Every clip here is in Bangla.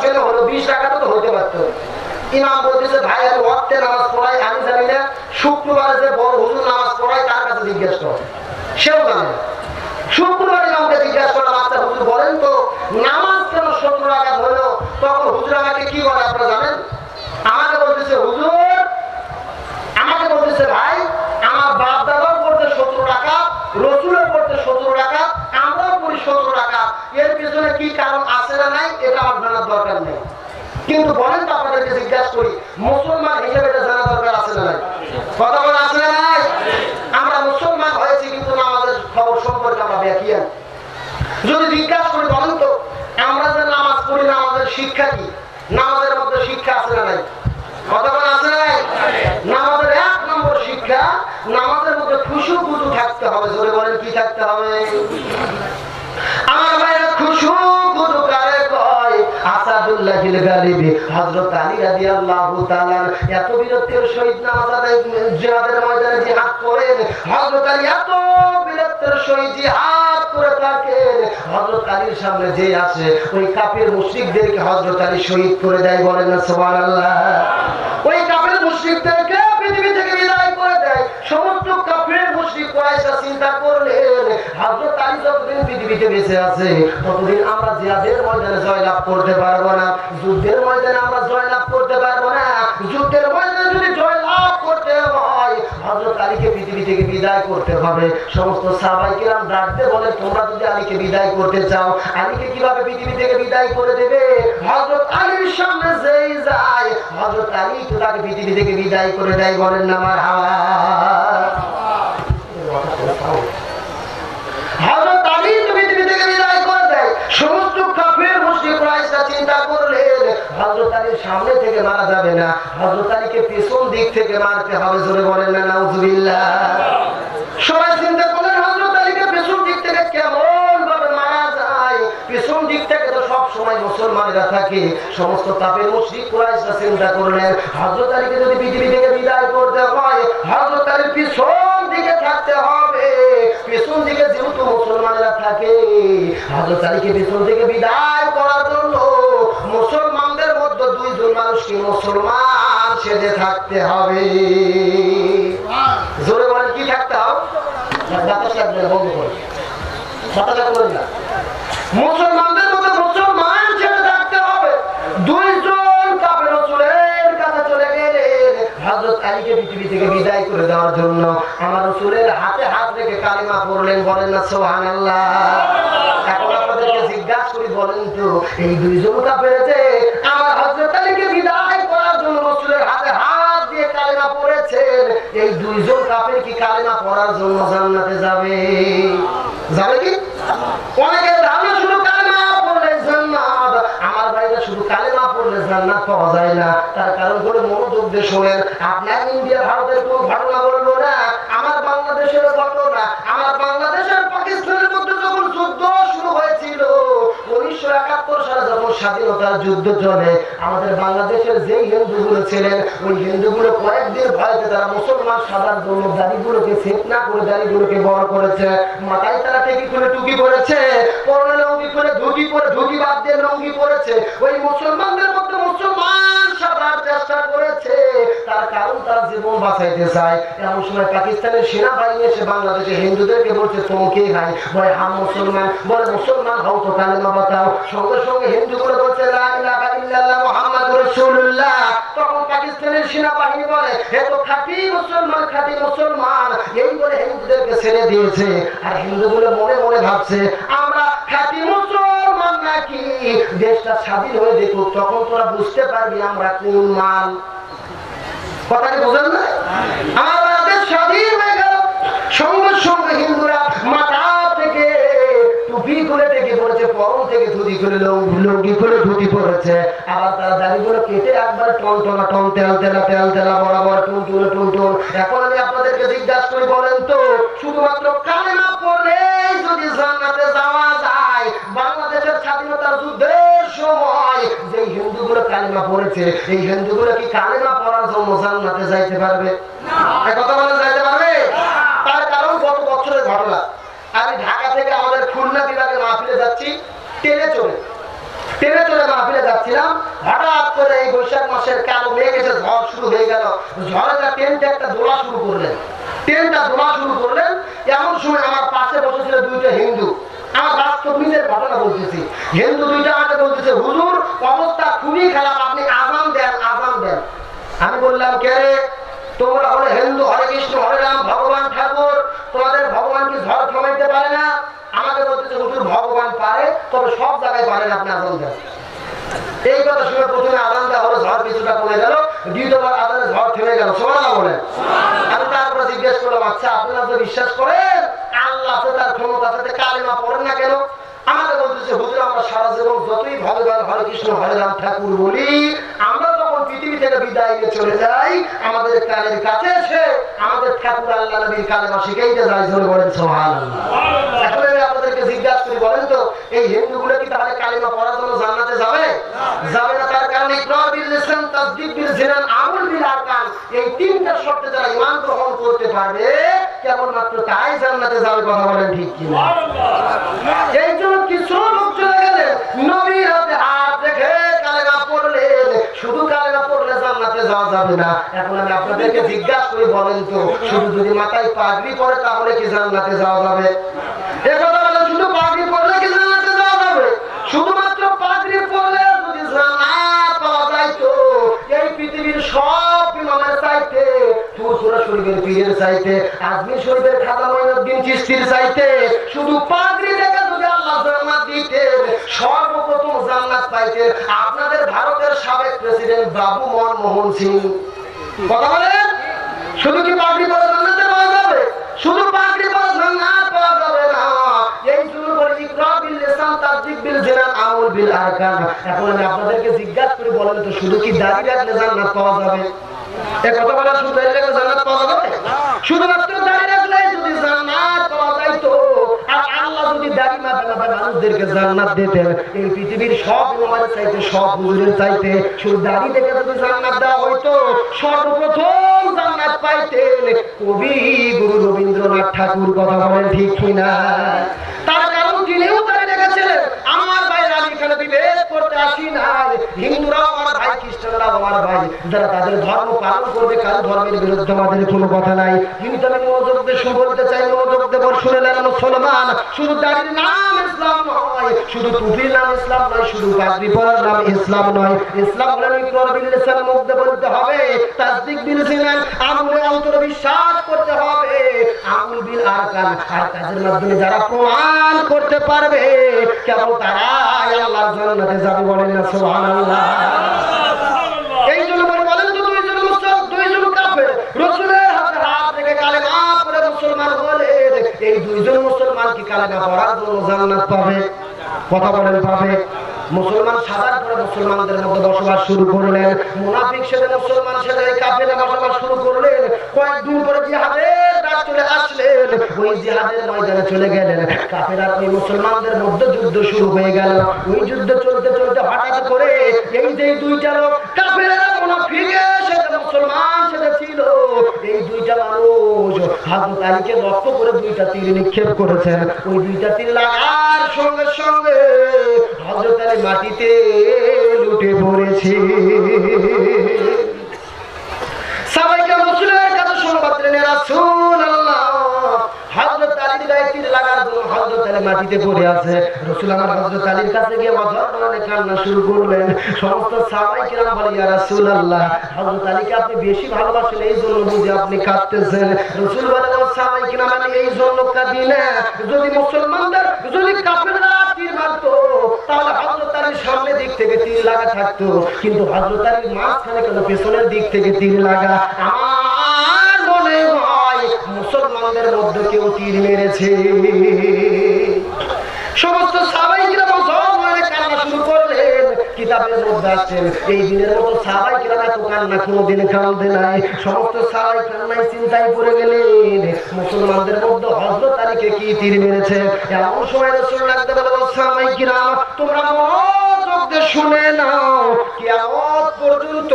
কেন হলো? 20 রাকাত তো হতে পারত। ইমাম বলতেছে ভাই আমি ওয়াক্তে নামাজ পড়াই, আমি জানি না। শুক্রবারে যে বড় হুজুর নামাজ পড়ায় তার কাছে জিজ্ঞেস কর, সেও জানে না। শুক্রবার ইমামকে জিজ্ঞাসা করলাম, আচ্ছা হুজুর বলেন তো নামাজ কেন 17 রাকাত হলো? তখন হুজুর আমাকে কি বলে আপনারা জানেন? আমাকে বলতেছে হুজুর, আমাকে বলতেছে ভাই আমার বাপ দাদাও পড়তে 17 রাকাত, রসুলও পড়তে 17 রাকাত, আমরাও পড়ি 17 রাকাত। এর পিছনে কি কারণ আছে না নাই এটা আমার জানার দরকার নেই, কিন্তু বলেন তো আপনাদেরকে জিজ্ঞাসা করি, মুসলমান হিসেবে এটা জানা দরকার আছে না নাই? কথা বলা আছে না নাই? আমরা মুসলমান হয়েছি কিন্তু নামাজের খবর সম্পর্কে আমরা ব্যাখ্যা যদি জিজ্ঞাসা করি, বলেন তো আমরা যে নামাজ পড়ি নামাজের শিক্ষা কি? নামাজের মধ্যে শিক্ষা আছে না নাই? কথা বলা আছে না নাই? নামাজের 1 নম্বর শিক্ষা, নামাজের মধ্যে খুশু খুশু থাকতে হবে। জোরে বলেন কি থাকতে হবে? আমার ভাইরা খুশু খুশু কারে কয়? আসাদুল্লাহিল গালিবি হযরত আলী রাদিয়াল্লাহু তাআলা এত বীরত্বের সহিত নামাজ আদায় জিহাদের ময়দানে জিহাদ করেন। হযরত আলী এত বীরত্বের সহিত জিহাদ করে থাকেন, হযরত আলীর সামনে যে আসে ওই কাফির মুশরিকদেরকে হযরত আলী শহীদ করে দেয়। বলেন না সুবহানাল্লাহ? ওই কাফির মুশরিকদেরকে পৃথিবী থেকে বিদায় করে দেয়। সমস্ত কাফির মুশরিক কুরাইশরা চিন্তা করলেন হযরত আলী যতদিন পৃথিবীতে বেঁচে আছে ততদিন আমরা জিহাদের ময়দানে জয়লাভ করতে পারবো না, যুদ্ধের ময়দানে আমরা জয়লাভ করতে পারবো না। যুদ্ধের ময়দানে যদি জয়লাভ করতে হয় হযরত আলীকে পৃথিবী থেকে বিদায় করতে হবে। সমস্ত সাহাবায়ে কিরাম ডাক দিয়ে বলে তোমরা যদি আলীকে বিদায় করতে চাও, আলীকে কিভাবে পৃথিবী থেকে বিদায় করে দেবে? হযরত আলীর সামনে যেই যায় হযরত আলী তো তাকে পৃথিবী থেকে বিদায় করে দেয়। বলেন না মারহাবা? হযরত আলী তো পৃথিবী থেকে বিদায় করে দেয়। সমস্ত কাফির মুশরিক কুরাইশরা চিন্তা করলেন হযরত আলীর সামনে থেকে মারা যাবে না, হযরত আলীকে পেছন দিক থেকে মারতে হবে। জোরে বলেন না নাউজুবিল্লাহ? সবাই চিন্তা করলেন হযরত আলীকে পেছন দিক থেকে কেমন ভাবে মারা যায়? পেছন দিক থেকে তো সব সময় মুসলমানরা থাকে। সমস্ত কাফির মুশরিক কুরাইশরা চিন্তা করলেন হযরত আলীকে যদি পৃথিবী থেকে বিদায় করতে হয় হযরত আলীর পেছন দিকে থাকতে হবে। পেছন দিকে যেহেতু মুসলমানরা থাকে, হযরত আলীকে পেছন থেকে বিদায় করার জন্য মুসলমানদের মধ্যে 2 জন মানুষকে মুসলমান সেজে থাকতে হবে। জোরে বলেন কি থাকতে হবে? মুসলমানদের মধ্যে মুসলমান সেজে থাকতে হবে। 2 জন কাফের রাসূলের কাছে চলে গেলেন হযরত আলীকে পৃথিবী থেকে বিদায় করে দেওয়ার জন্য। আমার রাসূলের হাতে হাত রেখে কালিমা পড়লেন। বলেন না সুবহানাল্লাহ? এখন আপনাদেরকে জিজ্ঞাসা করি, বলেন তো এই 2 জন কাফের যে আমার হযরত আলীকে বিদায় করার জন্য রাসূলের হাতে হাত দিয়ে কালিমা পড়েছেন, এই 2 জন কাফের কি কালিমা পড়ার জন্য জান্নাতে যাবে? যাবে কি? অনেকে ধারণা শুধু কালিমা পড়লে জান্নাত। আমার ভাইরা শুধু কালিমা পড়লে জান্নাত পাওয়া যায় না। তার কারণ হলো মনোযোগ দিয়ে শোনেন। আপনার ইন্ডিয়া ভারতের কোন ঘটনা বলবো না, আমার বাংলাদেশের ঘটনা। আমার বাংলাদেশের পাকিস্তানের মধ্যে যখন যুদ্ধ শুরু হয়েছিল 1971 সালে যখন স্বাধীনতার যুদ্ধ চলে, আমাদের বাংলাদেশের যেই হিন্দুগুলো ছিলেন ওই হিন্দুগুলো কয়েকদিন ভয়তে তারা মুসলমান সাধারণ জন্য দাড়িগুলোকে সেট না করে দাড়িগুলোকে বড় করেছে, মাথায় তারা টেকি করে টুকি পরেছে, পরনে লুঙ্গি করে ধুতি পরে ধুতি বাদ দিয়ে লুঙ্গি পরেছে। ওই মুসলমানদের মধ্যে মুসলমান সাধার চেষ্টা করেছে, তার কারণ তারা জীবন বাঁচাইতে চায়। এমন সময় পাকিস্তানের সেনাবাহিনী এসে বাংলাদেশে হিন্দুদেরকে বলছে তোমকে খাই, বলে হাম মুসলমান, বলে মুসলমান হও তো কালেমা বাতাও। সঙ্গে সঙ্গে হিন্দুগুলো বলছে লা ইলাহা ইল্লাল্লাহ মুহাম্মাদুর রাসূলুল্লাহ। তখন পাকিস্তানের সেনাবাহিনী বলে এ তো খাঁটি মুসলমান, খাঁটি মুসলমান, এই বলে হিন্দুদেরকে ছেড়ে দিয়েছে। আর হিন্দুগুলো মনে মনে ভাবছে আমরা খাঁটি মুসলমান নাকি, দেশটা স্বাধীন হয়ে দেখুক তখন তোরা বুঝতে পারবি আমরা কোন মাল। কথাটি বুঝেন না? আমার দেশ স্বাধীন হয়ে গেল, সঙ্গে সঙ্গে হিন্দুরা মাথা থেকে টুপি করে থেকে পড়েছে, পরন থেকে ধুতি করে লুঙ্গি করে ধুতি পড়েছে। আবার তারা দাড়িগুলো কেটে একবার টনটনা টন তেল তেলা তেল তেলা বরাবর টুনটুন টুনটুন। এখন আমি আপনাদেরকে জিজ্ঞাসা করি, বলেন তো শুধুমাত্র কালেমা পড়লে যদি জান্নাতে যাওয়া যায়, বাংলাদেশের স্বাধীনতার যুদ্ধের সময় যে হিন্দুগুলো কালেমা পড়েছে এই হিন্দুগুলো কি কালেমা পড়ার জন্য জান্নাতে যাইতে পারবে? না। কথা বলে যাইতে পারবে? তার কারণ গত বছরের ঘটনা। আমি ঢাকা থেকে আমাদের খুলনা বিভাগে মাহফিলে যাচ্ছি, ট্রেনে চলে মাহফিলে যাচ্ছিলাম। এই বৈশাখ মাসের কালো মেঘ এসে ঝড় শুরু হয়ে গেল। ঝড়টা টেন্টে একটা দোলা শুরু করলেন, টেন্টটা দোলা শুরু করলেন। এমন সময় আমার পাশে বসেছিল দুইটা হিন্দু, আমার বাস্তব নিজের ঘটনা বলতেছি। হিন্দু দুইটা আমাকে বলতেছে, হুজুর অবস্থা খুবই খারাপ, আপনি আজান দেন, আজান দেন। আমি বললাম, কে রে? তোমরা হলে হিন্দু, হরে কৃষ্ণ হরে রাম, ভগবান ঠাকুর, তোমাদের ভগবান কি ঝড় থামাইতে পারে না? আমাকে বলতেছে, হুজুর ভগবান পারে, তবে সব জায়গায় পারেন, আপনি আজান দেন। এই কথা শুনে প্রথমে আজান দেওয়া হলো, ঝড় কিছুটা কমে গেল, দ্বিতীয়বার আজানে ঝড় থেমে গেল। সুবহানাল্লাহ বলেন। আমি তারপরে জিজ্ঞেস করলাম, আচ্ছা আপনারা তো বিশ্বাস করেন আল্লাহ আছে, তার ক্ষমতা আছে, কালেমা পড়েন না কেন? আমাকে বলতেছে, হুজুর আমরা সারা জীবন যতই ভগবান হরে কৃষ্ণ হরে রাম ঠাকুর বলি, আমরা যখন পৃথিবী থেকে বিদায় নিয়ে চলে যাই, আমাদের কানের কাছে এসে আমাদের ঠাকুর আল্লাহ নবীর কালেমা শিখাইতে যায়। জোরে বলেন সুবহানাল্লাহ। এখন আমি আপনাদেরকে জিজ্ঞাসা করি, বলেন তো এই হিন্দুগুলো কি তাহলে কালেমা পড়ার জন্য জান্নাতে যাবে? যাবে না। তার কারণে ইকরার বিল লিসান, তাসদীক বিল জিনান, আমল বিল আরকান, এই তিনটা শর্তে যারা ঈমান গ্রহণ করতে পারবে কেবলমাত্র তাই জান্নাতে যাবে। কথা বলেন ঠিক কি না? এই জন্য কিছু লোক চলে গেলেন, নবীর হাতে হাত রেখে কালেমা পড়লেন। শুধু কালেমা পড়লে জান্নাতে যাওয়া যাবে না। এখন আমি আপনাদেরকে জিজ্ঞাসা করি, বলেন তো শুধু যদি মাথায় পাগড়ি পরে তাহলে কি জান্নাতে যাওয়া যাবে? এ কথা বলেন, শুধু পাগড়ি পরলে কি জান্নাতে যাওয়া যাবে? শুধুমাত্র পাগড়ি পরলে যদি জান্নাত পাওয়া যায়, তো এই পৃথিবীর সব ইমামের চাইতে, ফুরফুরা শরীফের পীরের চাইতে, আজমির শরীফের খাজা মঈনুদ্দিন চিশতির চাইতে, শুধু পাগড়ি দেখে যদি আল্লাহ জান্নাত দিতেন, সর্বপ্রথম জান্নাত পাইতেন আপনাদের ভারতের সাবেক প্রেসিডেন্ট বাবু মনমোহন সিং। কথা বলেন, শুধু কি পাগড়ি পরে জান্নাতে পাওয়া যাবে? শুধু পাগড়ি পরে জান্নাত পাওয়া যাবে না। এই জন্য বলে ইকরার বিল লিসান, তাসদীক বিল জিনান, আমল বিল আরকান। এখন আমি আপনাদেরকে জিজ্ঞাসা করি, বলেন তো শুধু কি দাড়ি রাখলে জান্নাত পাওয়া যাবে? এই কথা বলা, শুধু দাড়ি রাখলে জান্নাত পাওয়া যাবে? শুধুমাত্র দাড়ি রাখলে যদি জান্নাত পাওয়া যায়, তো আর আল্লাহ যদি দাড়ি মাথায় মানুষদেরকে জান্নাত দিতেন, এই পৃথিবীর সব ইমামের চাইতে, সব হুজুরের চাইতে, শুধু দাড়ি দেখে যদি জান্নাত দেওয়া হইতো, সর্বপ্রথম জান্নাত পাইতেন কবি গুরু রবীন্দ্রনাথ ঠাকুর। কথা বলেন ঠিক কিনা? তার কারণ তিনিও দাড়ি রেখেছিলেন। আমার ভাইরা, আমি এখানে বিভেদ করতে আসি নাই। হিন্দুরাও আমার ভাই, খ্রিস্টানরাও আমার ভাই। যারা তাদের ধর্ম পালন করবে, কারো ধর্মের বিরুদ্ধে আমাদের কোনো কথা নাই। কিন্তু আমি মনোযোগ দিয়ে বলতে চাই, মনোযোগ দিয়ে শুনে নেন মুসলমান, শুধু দাড়ির নাম ইসলাম নয়, শুধু টুপির নাম ইসলাম নয়, শুধু পাগড়ি পরার নাম ইসলাম নয়। ইসলাম হলো ইকরার বিল লিসান, মুখ দিয়ে বলতে হবে, তাসদীক বিল জিনান, আমলে অন্তরে বিশ্বাস করতে হবে, আমল বিল আরকান, আর কাজের মাধ্যমে যারা প্রমাণ করতে পারবে কেবল তারাই আল্লাহর জান্নাতে যাবে। বলেন না সুবহানাল্লাহ। এই জন্য বলেন তো, দুইজন কাফের রাসূলের হাতে হাত রেখে কালেমা পড়ে মুসলমান হলে, এই দুইজন মুসলমান কি কালেমা পড়ার জন্য জান্নাত পাবে? কথা বলেন, পাবে? মুসলমান সাদার পরে মুসলমানদের মধ্যে বসবাস শুরু করলেন, মুনাফিক সেজে মুসলমান সেজে কাফেররা বসবাস শুরু করলেন। কয়েকদিন পরে জিহাদের ডাক চলে আসলেন, ওই জিহাদের ময়দানে চলে গেলেন। কাফেররা ওই মুসলমানদের মধ্যে যুদ্ধ শুরু হয়ে গেল। ওই যুদ্ধ চলতে চলতে হঠাৎ করে এই যে দুইটা লোক, কাফেররা মুনাফিকে সেজে মুসলমান সেজে ছিল, এই দুইটা মানুষ হযরত আলীকে লক্ষ্য করে দুইটা তীর নিক্ষেপ করেছেন। ওই দুইটা তীর লাগার সঙ্গে সঙ্গে হযরত আলী মাটিতে লুটে পড়েছে। সাহাবায়ে রাসূলের কাছে সংবাদ দিলেন, রাসূলুল্লাহ, হযরত আলীর গায়ে তীর লাগার জন্য হযরত আলী মাটিতে পড়ে আছে। রাসূল আমার হযরত আলীর কাছে গিয়ে অঝরে কান্না শুরু করলেন। সমস্ত সাহাবায়ে কেরাম বলে, ইয়া রাসূলুল্লাহ, হযরত আলীকে আপনি বেশি ভালোবাসেন, এই জন্য বুঝি আপনি কাঁদতেছেন। রাসূল বলেন, ও সাহাবায়ে কেরাম, আমি এই জন্য কাঁদি না, যদি মুসলমানদের, যদি কাফেররা তীর মারতো তাহলে হযরত আলীর সামনের দিক থেকে তীর লাগা থাকতো, কিন্তু হযরত আলীর মাঝখানে কেন পেছনের দিক থেকে তীর লাগা? আমার মনে হয় মুসলমানদের মধ্যে কেউ তীর মেরেছে। সমস্ত সাহাবায়ে কিরাম অঝরে কান্না শুরু করলেন। কিতাবের মধ্যে আছেন, এই দিনের মতো সাহাবায়ে কিরাম এত কান্না কোনোদিন কাঁদে নাই। সমস্ত সাহাবায়ে কান্নায় চিন্তায় পড়ে গেলেন, মুসলমানদের মধ্যে হযরত আলীকে কি তীর মেরেছে। এমন সময় রাসূল ডাকতে বললেন, সাহাবায়ে কিরাম, তোমরা মনোযোগ দিয়ে শুনে নাও, কিয়ামত পর্যন্ত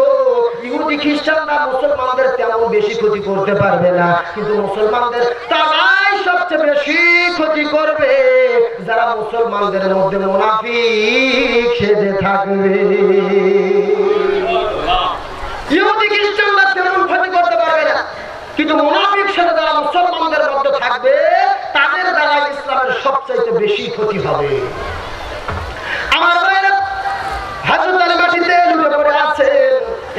ইহুদি খ্রিস্টানরা মুসলমানদের তেমন বেশি ক্ষতি করতে পারবে না, কিন্তু মুসলমানদের তারাই সবচেয়ে বেশি ক্ষতি করবে যারা মুসলমানদের মধ্যে মুনাফিক সেজে থাকবে। কিন্তু মুনাফিক সাথে যারা মুসলমানদের মধ্যে থাকবে তাদের দ্বারা ইসলামের সবচাইতে বেশি ক্ষতি হবে। আমার ভাইরা, হযরত আলী মাটিতে লুটে পড়ে আছে।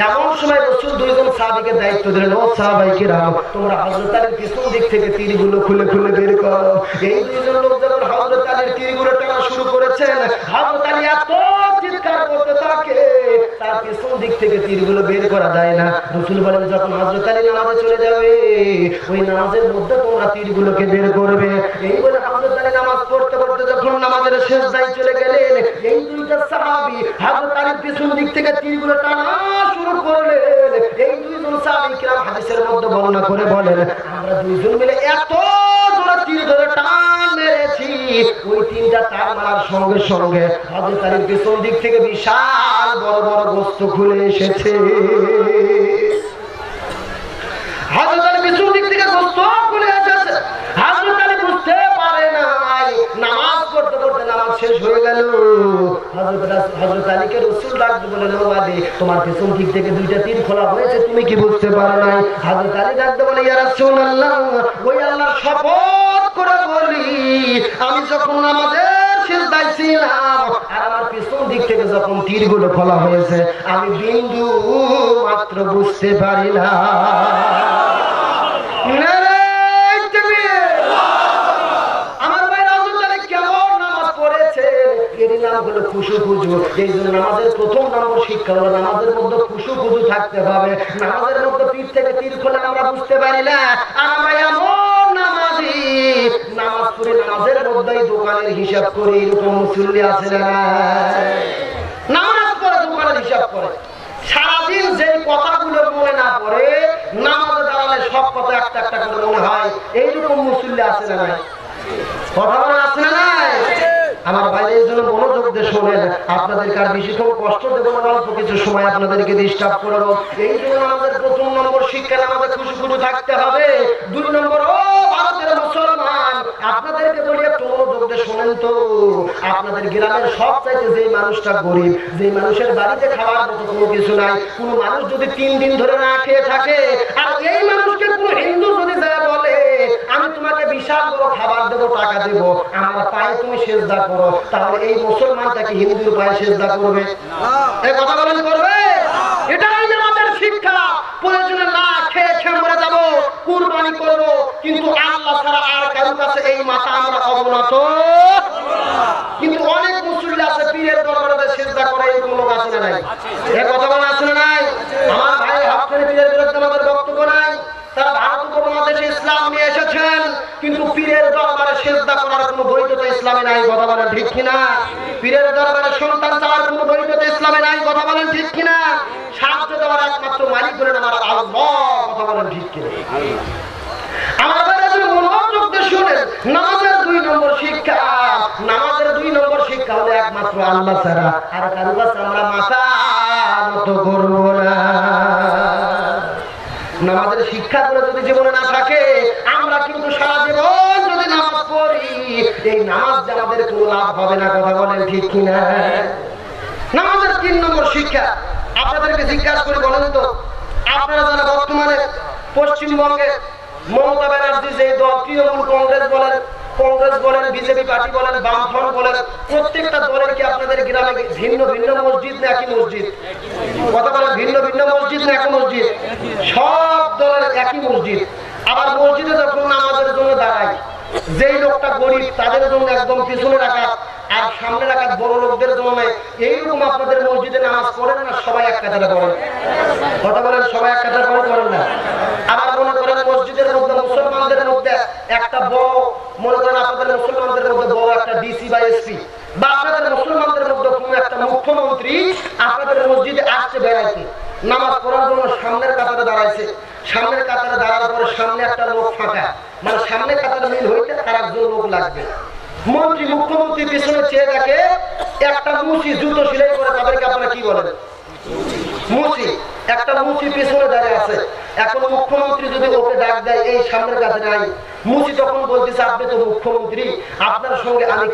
এমন সময় রাসূল দুইজন সাহাবীকে দায়িত্ব দিলেন, ও সাহাবায়ে কিরাম, তোমরা হযরত আলীর পিছন দিক থেকে তীরগুলো খুলে খুলে বের করো। এই দুইজন লোক যখন হযরত আলীর তীরগুলো টানা শুরু করেছেন, হযরত আলী এত চিৎকার করতে থাকে, তার পিছন দিক থেকে তীরগুলো বের করা যায় না। রাসূল বলেন, যখন হযরত আলী নামাজে চলে যাবে, ওই নামাজের মধ্যে তোমরা তীরগুলোকে বের করবে। এই বলে হযরত আলী নামাজ পড়তে পড়তে যখন নামাজের সিজদায় চলে গেলেন, এই দুইটা সাহাবী হযরত আলীর পিছন দিক থেকে তীরগুলো টানা শুরু করলেন। এই দুইজন সাহাবী কিরাম হাদিসের মধ্যে বর্ণনা করে বলেন, আমরা দুইজন মিলে এত জোরে তীর ধরে টান মেরেছি, ওই তিনটা টান মারার সঙ্গে সঙ্গে হযরত আলীর পিছন দিক থেকে বিশাল বড় বড় গোস্ত খুলে এসেছে। হযরত আলীর পিছন দিক থেকে গোস্ত খুলে এসেছে। হযরত আলী বুঝতে পারে নাই, নামাজ পড়তে পড়তে নামাজ শেষ হয়ে গেল। হযরত আলীকে রাসূল ডাকতে বলেন, ও আলী, তোমার পিছন দিক থেকে দুইটা তীর খোলা হয়েছে, তুমি কি বুঝতে পারো নাই? হযরত আলী ডাকতে বলে, ইয়া রাসূলুল্লাহ, ওই আল্লাহর শপথ করে বলি, আমি যখন নামাজের সিজদায় ছিলাম আর আমার পিছন দিক থেকে যখন তীরগুলো খোলা হয়েছে, আমি বিন্দু মাত্র বুঝতে পারি না। নামাজের প্রথম নম্বর শিক্ষা হলো নামাজের মধ্যে খুশু খুজু থাকতে হবে। নামাজের মধ্যে তীর থেকে তীর খোলা আমরা বুঝতে পারি না। আমরা এমন নামাজি, নামাজ পড়ে নামাজের মধ্যেই দোকানের হিসাব করে, এরকম মুসল্লি আছে না? নামাজ পড়ে দোকানের হিসাব করে, সারাদিন যে কথাগুলো মনে না পড়ে, নামাজে দাঁড়ালে সব কথা একটা একটা করে মনে হয়। এইরকম মুসল্লি আছে না? কথা বলা আছে না? আমার বাইরে এই জন্য মনোযোগ দিয়ে শোনেন, আপনাদেরকে আর বেশিক্ষণ কষ্ট দেবো না, অল্প কিছু সময় আপনাদেরকে ডিস্টার্ব করবো। এই জন্য আমাদের প্রথম নম্বর শিক্ষা, আমাদের খুশি খুশি থাকতে হবে। 2 নম্বর, ও ভারতের মুসলমান, আপনাদেরকে বলি একটু মনোযোগ দিয়ে শোনেন তো। আপনাদের গ্রামের সবচাইতে যে মানুষটা গরিব, যে মানুষের বাড়িতে খাওয়ার মতো কোনো কিছু নাই, কোনো মানুষ যদি 3 দিন ধরে না খেয়ে থাকে, আর এই মানুষকে কোনো হিন্দু যদি যায় বলে, আমি তোমাকে বিশাল বড় খাবার দেবো, টাকা দেবো, আমার পায়ে তুমি সেজদা করো, তাহলে এই মুসলমানটাকে হিন্দুর পায়ে সেজদা করবে? এই কথা বলেন, করবে? এটাই আমাদের শিক্ষা। প্রয়োজনে না খেয়ে খেয়ে মরে যাবো, কুরবানি করবো, কিন্তু আল্লাহ ছাড়া আর কারো কাছে এই মাথা আমরা অবনত। কিন্তু অনেক মুসল্লি আছে পীরের দরবারে সেজদা করে, এরকম লোক আছে না নাই? এই কথা বলা আছে না নাই? আমার ভাই হাফের পীরের বিরুদ্ধে আমাদের বক্তব্য নাই। তারা ভারত উপমহাদেশে ইসলাম নিয়ে এসেছেন, কিন্তু পীরের দরবারে সেজদা করার কোনো বৈধতা ইসলামে নাই। কথা বলেন ঠিক কিনা? পীরের দরবারে সন্তান চাওয়ার কোনো বৈধতা ইসলামে নাই। কথা বলেন ঠিক কিনা? সাহায্য দেওয়ার একমাত্র মালিক হলেন আমার আল্লাহ। কথা বলেন ঠিক কিনা? আমার মনোযোগ দিয়ে শুনেন, নামাজের 2 নম্বর শিক্ষা, নামাজের 2 নম্বর শিক্ষা হলো একমাত্র আল্লাহ ছাড়া আর কারো কাছে আমরা মাথা নত করবো না। নামাজের শিক্ষাগুলো যদি জীবনে না থাকে, আমরা কিন্তু সারা জীবন যদি নামাজ পড়ি, এই নামাজ যে আমাদের কোনো লাভ হবে না। কথা বলেন ঠিক কিনা? নামাজের 3 নম্বর শিক্ষা, আপনাদেরকে জিজ্ঞাসা করে বলেন তো, আপনারা যারা বর্তমানে পশ্চিমবঙ্গে মমতা ব্যানার্জি যে দল, তৃণমূল কংগ্রেস বলেন, বিজেপি পার্টি বলেন, বামফ্রন্ট বলেন, প্রত্যেকটা দলের কি আপনাদের গ্রামে ভিন্ন ভিন্ন মসজিদ না একই মসজিদ? কথা বলেন, ভিন্ন ভিন্ন মসজিদ না একই মসজিদ? সব দলের একই মসজিদ। আবার মসজিদে যখন নামাজের জন্য দাঁড়ায়, যেই লোকটা গরিব তাদের জন্য একদম পিছনে রাখা, আর সামনে রাখা বড় লোকদের জন্য। এইরকম আপনাদের মসজিদে নামাজ পড়েন না? সবাই এক কাতারে পড়েন? কথা বলেন, সবাই এক কাতারে পড়েন না? আবার মনে করেন মসজিদের মধ্যে মুসলমানদের মধ্যে একটা বড়, মনে করেন আপনাদের মুসলমানদের মধ্যে বড় একটা ডিসি বা এসপি, বা আপনাদের মুসলমানদের মধ্যে কোনো একটা মুখ্যমন্ত্রী আপনাদের মসজিদে আসছে বেড়াইতে, নামাজ পড়ার জন্য সামনের কাতারে দাঁড়াইছে। সামনের কাতারে দাঁড়ার পরে সামনে একটা লোক ফাঁকা, মানে সামনে কাতারে মিল হইতে আর একজন লোক লাগবে। মুখ্যমন্ত্রী পিছনে চেয়ে দেখে একটা মুচি জুতো সেলাই করে, তাদেরকে আপনারা কি বলেন? মুচি। একটা মুচি পিছনে দাঁড়িয়ে আছে। এখন মুখ্যমন্ত্রী যদি ওকে ডাক দেয়, এই সামনের কাছে নাই, মুচি তখন বলতেছে, আপনি তো মুখ্যমন্ত্রী, আপনার সঙ্গে আমি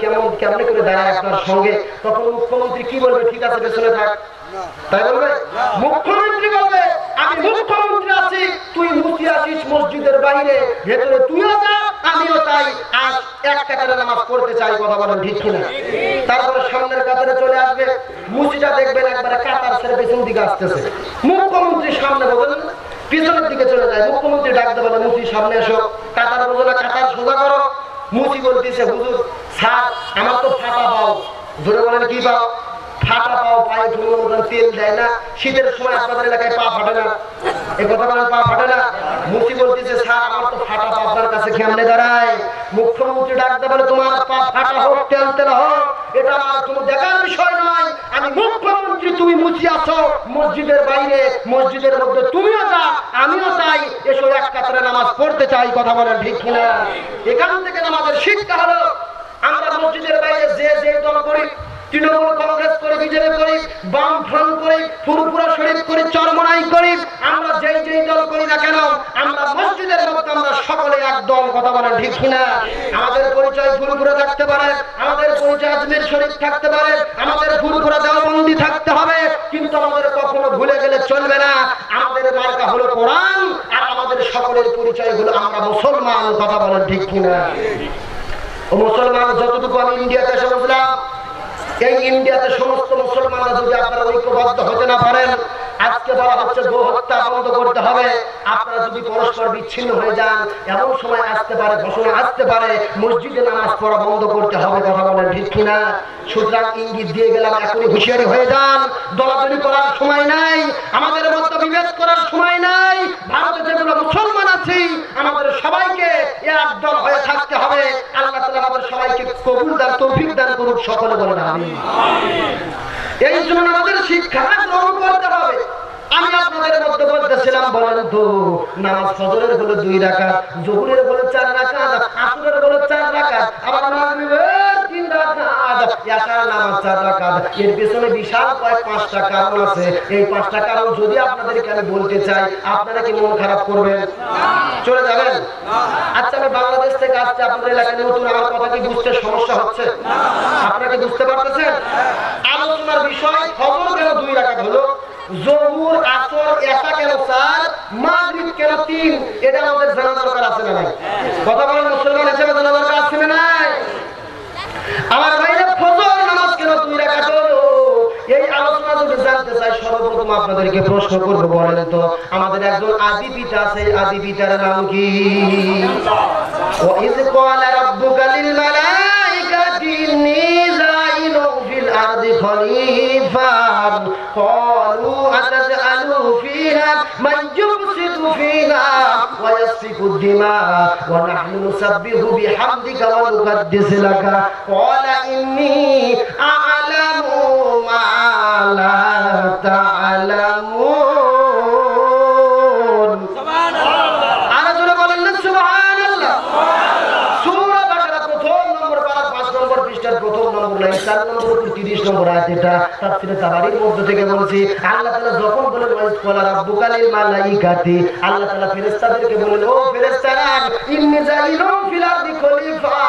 কেমনে করে দাঁড়াই আপনার সঙ্গে? তখন মুখ্যমন্ত্রী কি বলবে? ঠিক আছে, পেছনে থাক। তাই বলবে? মুখ্যমন্ত্রী বলবে, আমি মুখ্যমন্ত্রী আছি, তুই মুচি আসিস, মসজিদের বাইরে, ভেতরে তুইও যা আমিও তাই, আজ এক কাতারে নামাজ পড়তে চাই, কথা বলেন ঠিক কিনা? তারপরে সামনের কাতারে চলে আসবে, মুসিটা দেখবেন একবারে কাতার ছেড়ে পেছন দিকে আসতেছে, মুখ্যমন্ত্রী সামনে বলেন পিছনের দিকে চলে যায়, মুখ্যমন্ত্রী ডাকতে বলে মুসি সামনে এসো, কাতার বোঝো না, কাতার সোজা করো। মুসি বলতেছে হুজুর স্যার আমার তো ফাটা পাও, জোরে বলেন কি পাও? ফাটা পাও, পায়ে তেল দেয় না, শীতের সময় আপনাদের এলাকায় পা ফাটে না, এই কথা বলেন পা ফাটে না। মুসি বলতেছে স্যার আমার তো ফাটা পা, আপনার কাছে কেমনে দাঁড়ায়? মুখ্যমন্ত্রী ডাকতে বলে তোমার পা ফাটা হোক তেল তেল হোক এটা আমার কোনো দেখার বিষয় নয়, আমি মুখ্যমন্ত্রী, তুমি মুসি আছো মসজিদের বাইরে, মসজিদের মধ্যে তুমিও যা আমিও তাই, এসো এক কাতারে নামাজ পড়তে চাই, কথা বলেন ঠিক কিনা? এখান থেকে আমাদের শিক্ষা হলো আমরা মসজিদের বাইরে যে দল করি, তৃণমূল কংগ্রেস করি, বিজেপি করি, বামফ্রন্ট করি, ফুরফুরা শরীফ করি, চরমনাই করি, আমরা যেই দল করি না কেন আমরা মসজিদের মধ্যে আমরা সকলে এক দল, কথা বলেন ঠিক কিনা? আমাদের পরিচয় ফুরফুরা থাকতে পারে, আমাদের পরিচয় আজমির শরীফ থাকতে পারে, আমাদের ফুরফুরা দেওবন্দি থাকতে হবে, কিন্তু আমাদের কখনো ভুলে গেলে চলবে না আমাদের মার্কা হলো কোরআন, আর আমাদের সকলের পরিচয় হলো আমরা মুসলমান, কথা বলেন ঠিক কিনা? ও মুসলমান যতটুকু আমি ইন্ডিয়াতে এসে বুঝলাম, এই ইন্ডিয়াতে সমস্ত মুসলমানরা যদি আপনারা ঐক্যবদ্ধ হতে না পারেন, আজকে বলা হচ্ছে গো হত্যা বন্ধ করতে হবে, আপনারা যদি পরস্পর বিচ্ছিন্ন হয়ে যান এমন সময় আসতে পারে, ঘোষণা আসতে পারে মসজিদে নামাজ পড়া বন্ধ করতে হবে, কথা বলেন ঠিক কিনা? সুতরাং ইঙ্গিত দিয়ে গেলাম, এখনই হুঁশিয়ারি হয়ে যান, দলাদলি করার সময় নাই, আমাদের মধ্যে বিভেদ করার সময় নাই, ভারতে যেগুলো মুসলমান আছি আমাদের সবাইকে একদল হয়ে থাকতে হবে। আল্লাহ তাআলা আমাদের সবাইকে কবুল দান তৌফিক দান করুক, সকলে বলেন আমিন। এই জন্য আমাদের শিক্ষা গ্রহণ করতে হবে। আমি আপনাদের মধ্যে বলতেছিলাম, বলেন তো নামাজ ফজরের হলো 2 রাকাত, যোহরের হলো 4 রাকাত, আসরের হলো 4 রাকাত, আবার মাগরিবের 3 রাকাত, এশার নামাজ 4 রাকাত। এর পেছনে বিশাল কয়েক 5টা কারণ আছে। এই 5টা কারণ যদি আপনাদেরকে আমি বলতে চাই, আপনারা কি মন খারাপ করবেন? চলে যাবেন? আচ্ছা আমি বাংলাদেশ থেকে আসছি, আপনাদের এলাকায় নতুন, আমার কথা কি বুঝতে সমস্যা হচ্ছে? আপনারা কি বুঝতে পারতেছেন? আলোচনার বিষয় ফজর কেন 2 রাকাত হলো, যোহর আসর এশা কেন 4, মাগরিব কেন 3, এটা আমাদের জানা দরকার আছে না নাই? কথা বলেন মুসলমান হিসেবে জানা দরকার আছে না নাই? আমার ভাইরা ফজর নামাজ কেন 2 রাকাত হলো, এই আলোচনা যদি জানতে চাই সর্বপ্রথম আপনাদেরকে প্রশ্ন করব, বলেন তো আমাদের একজন আদি পিতা আছে, আদি পিতার নাম কি? ওয়া ইয ক্বালা রাব্বুকা লিল মালাইকাতি ইন্নী জাইলুন ফিল আরদি খলিফান ক্বালু আতাজআলু ফিহা মান ইউফসিদু ফিহা ওয়া ইয়াসফিকু দিমা ওয়া নাহনু নুসাব্বিহু বিহামদিকা ওয়া নুকাদ্দিসু লাকা ক্বালা ইন্নী আ'লামু মা লা তা'লামুন। সুবহানাল্লাহ। আর জোরে বলেন না সুবহানাল্লাহ। সূরা বাকারা প্রথম নম্বর পারা 5 নম্বর পৃষ্ঠার প্রথম নম্বর লাইন 4 নম্বর 30 নম্বর আয়াত, এটা তাফসীরে তাবারীর মধ্যে থেকে বলছি। আল্লাহ তাআলা যখন বলেন ওয়া ইয ক্বালা রাব্বুকা লিল মালাইকাতি, আল্লাহ তাআলা ফেরেশতাদেরকে বলেন ও ফেরেশতারা ইন্নী জাইলুন ফিল আরদি খলিফা,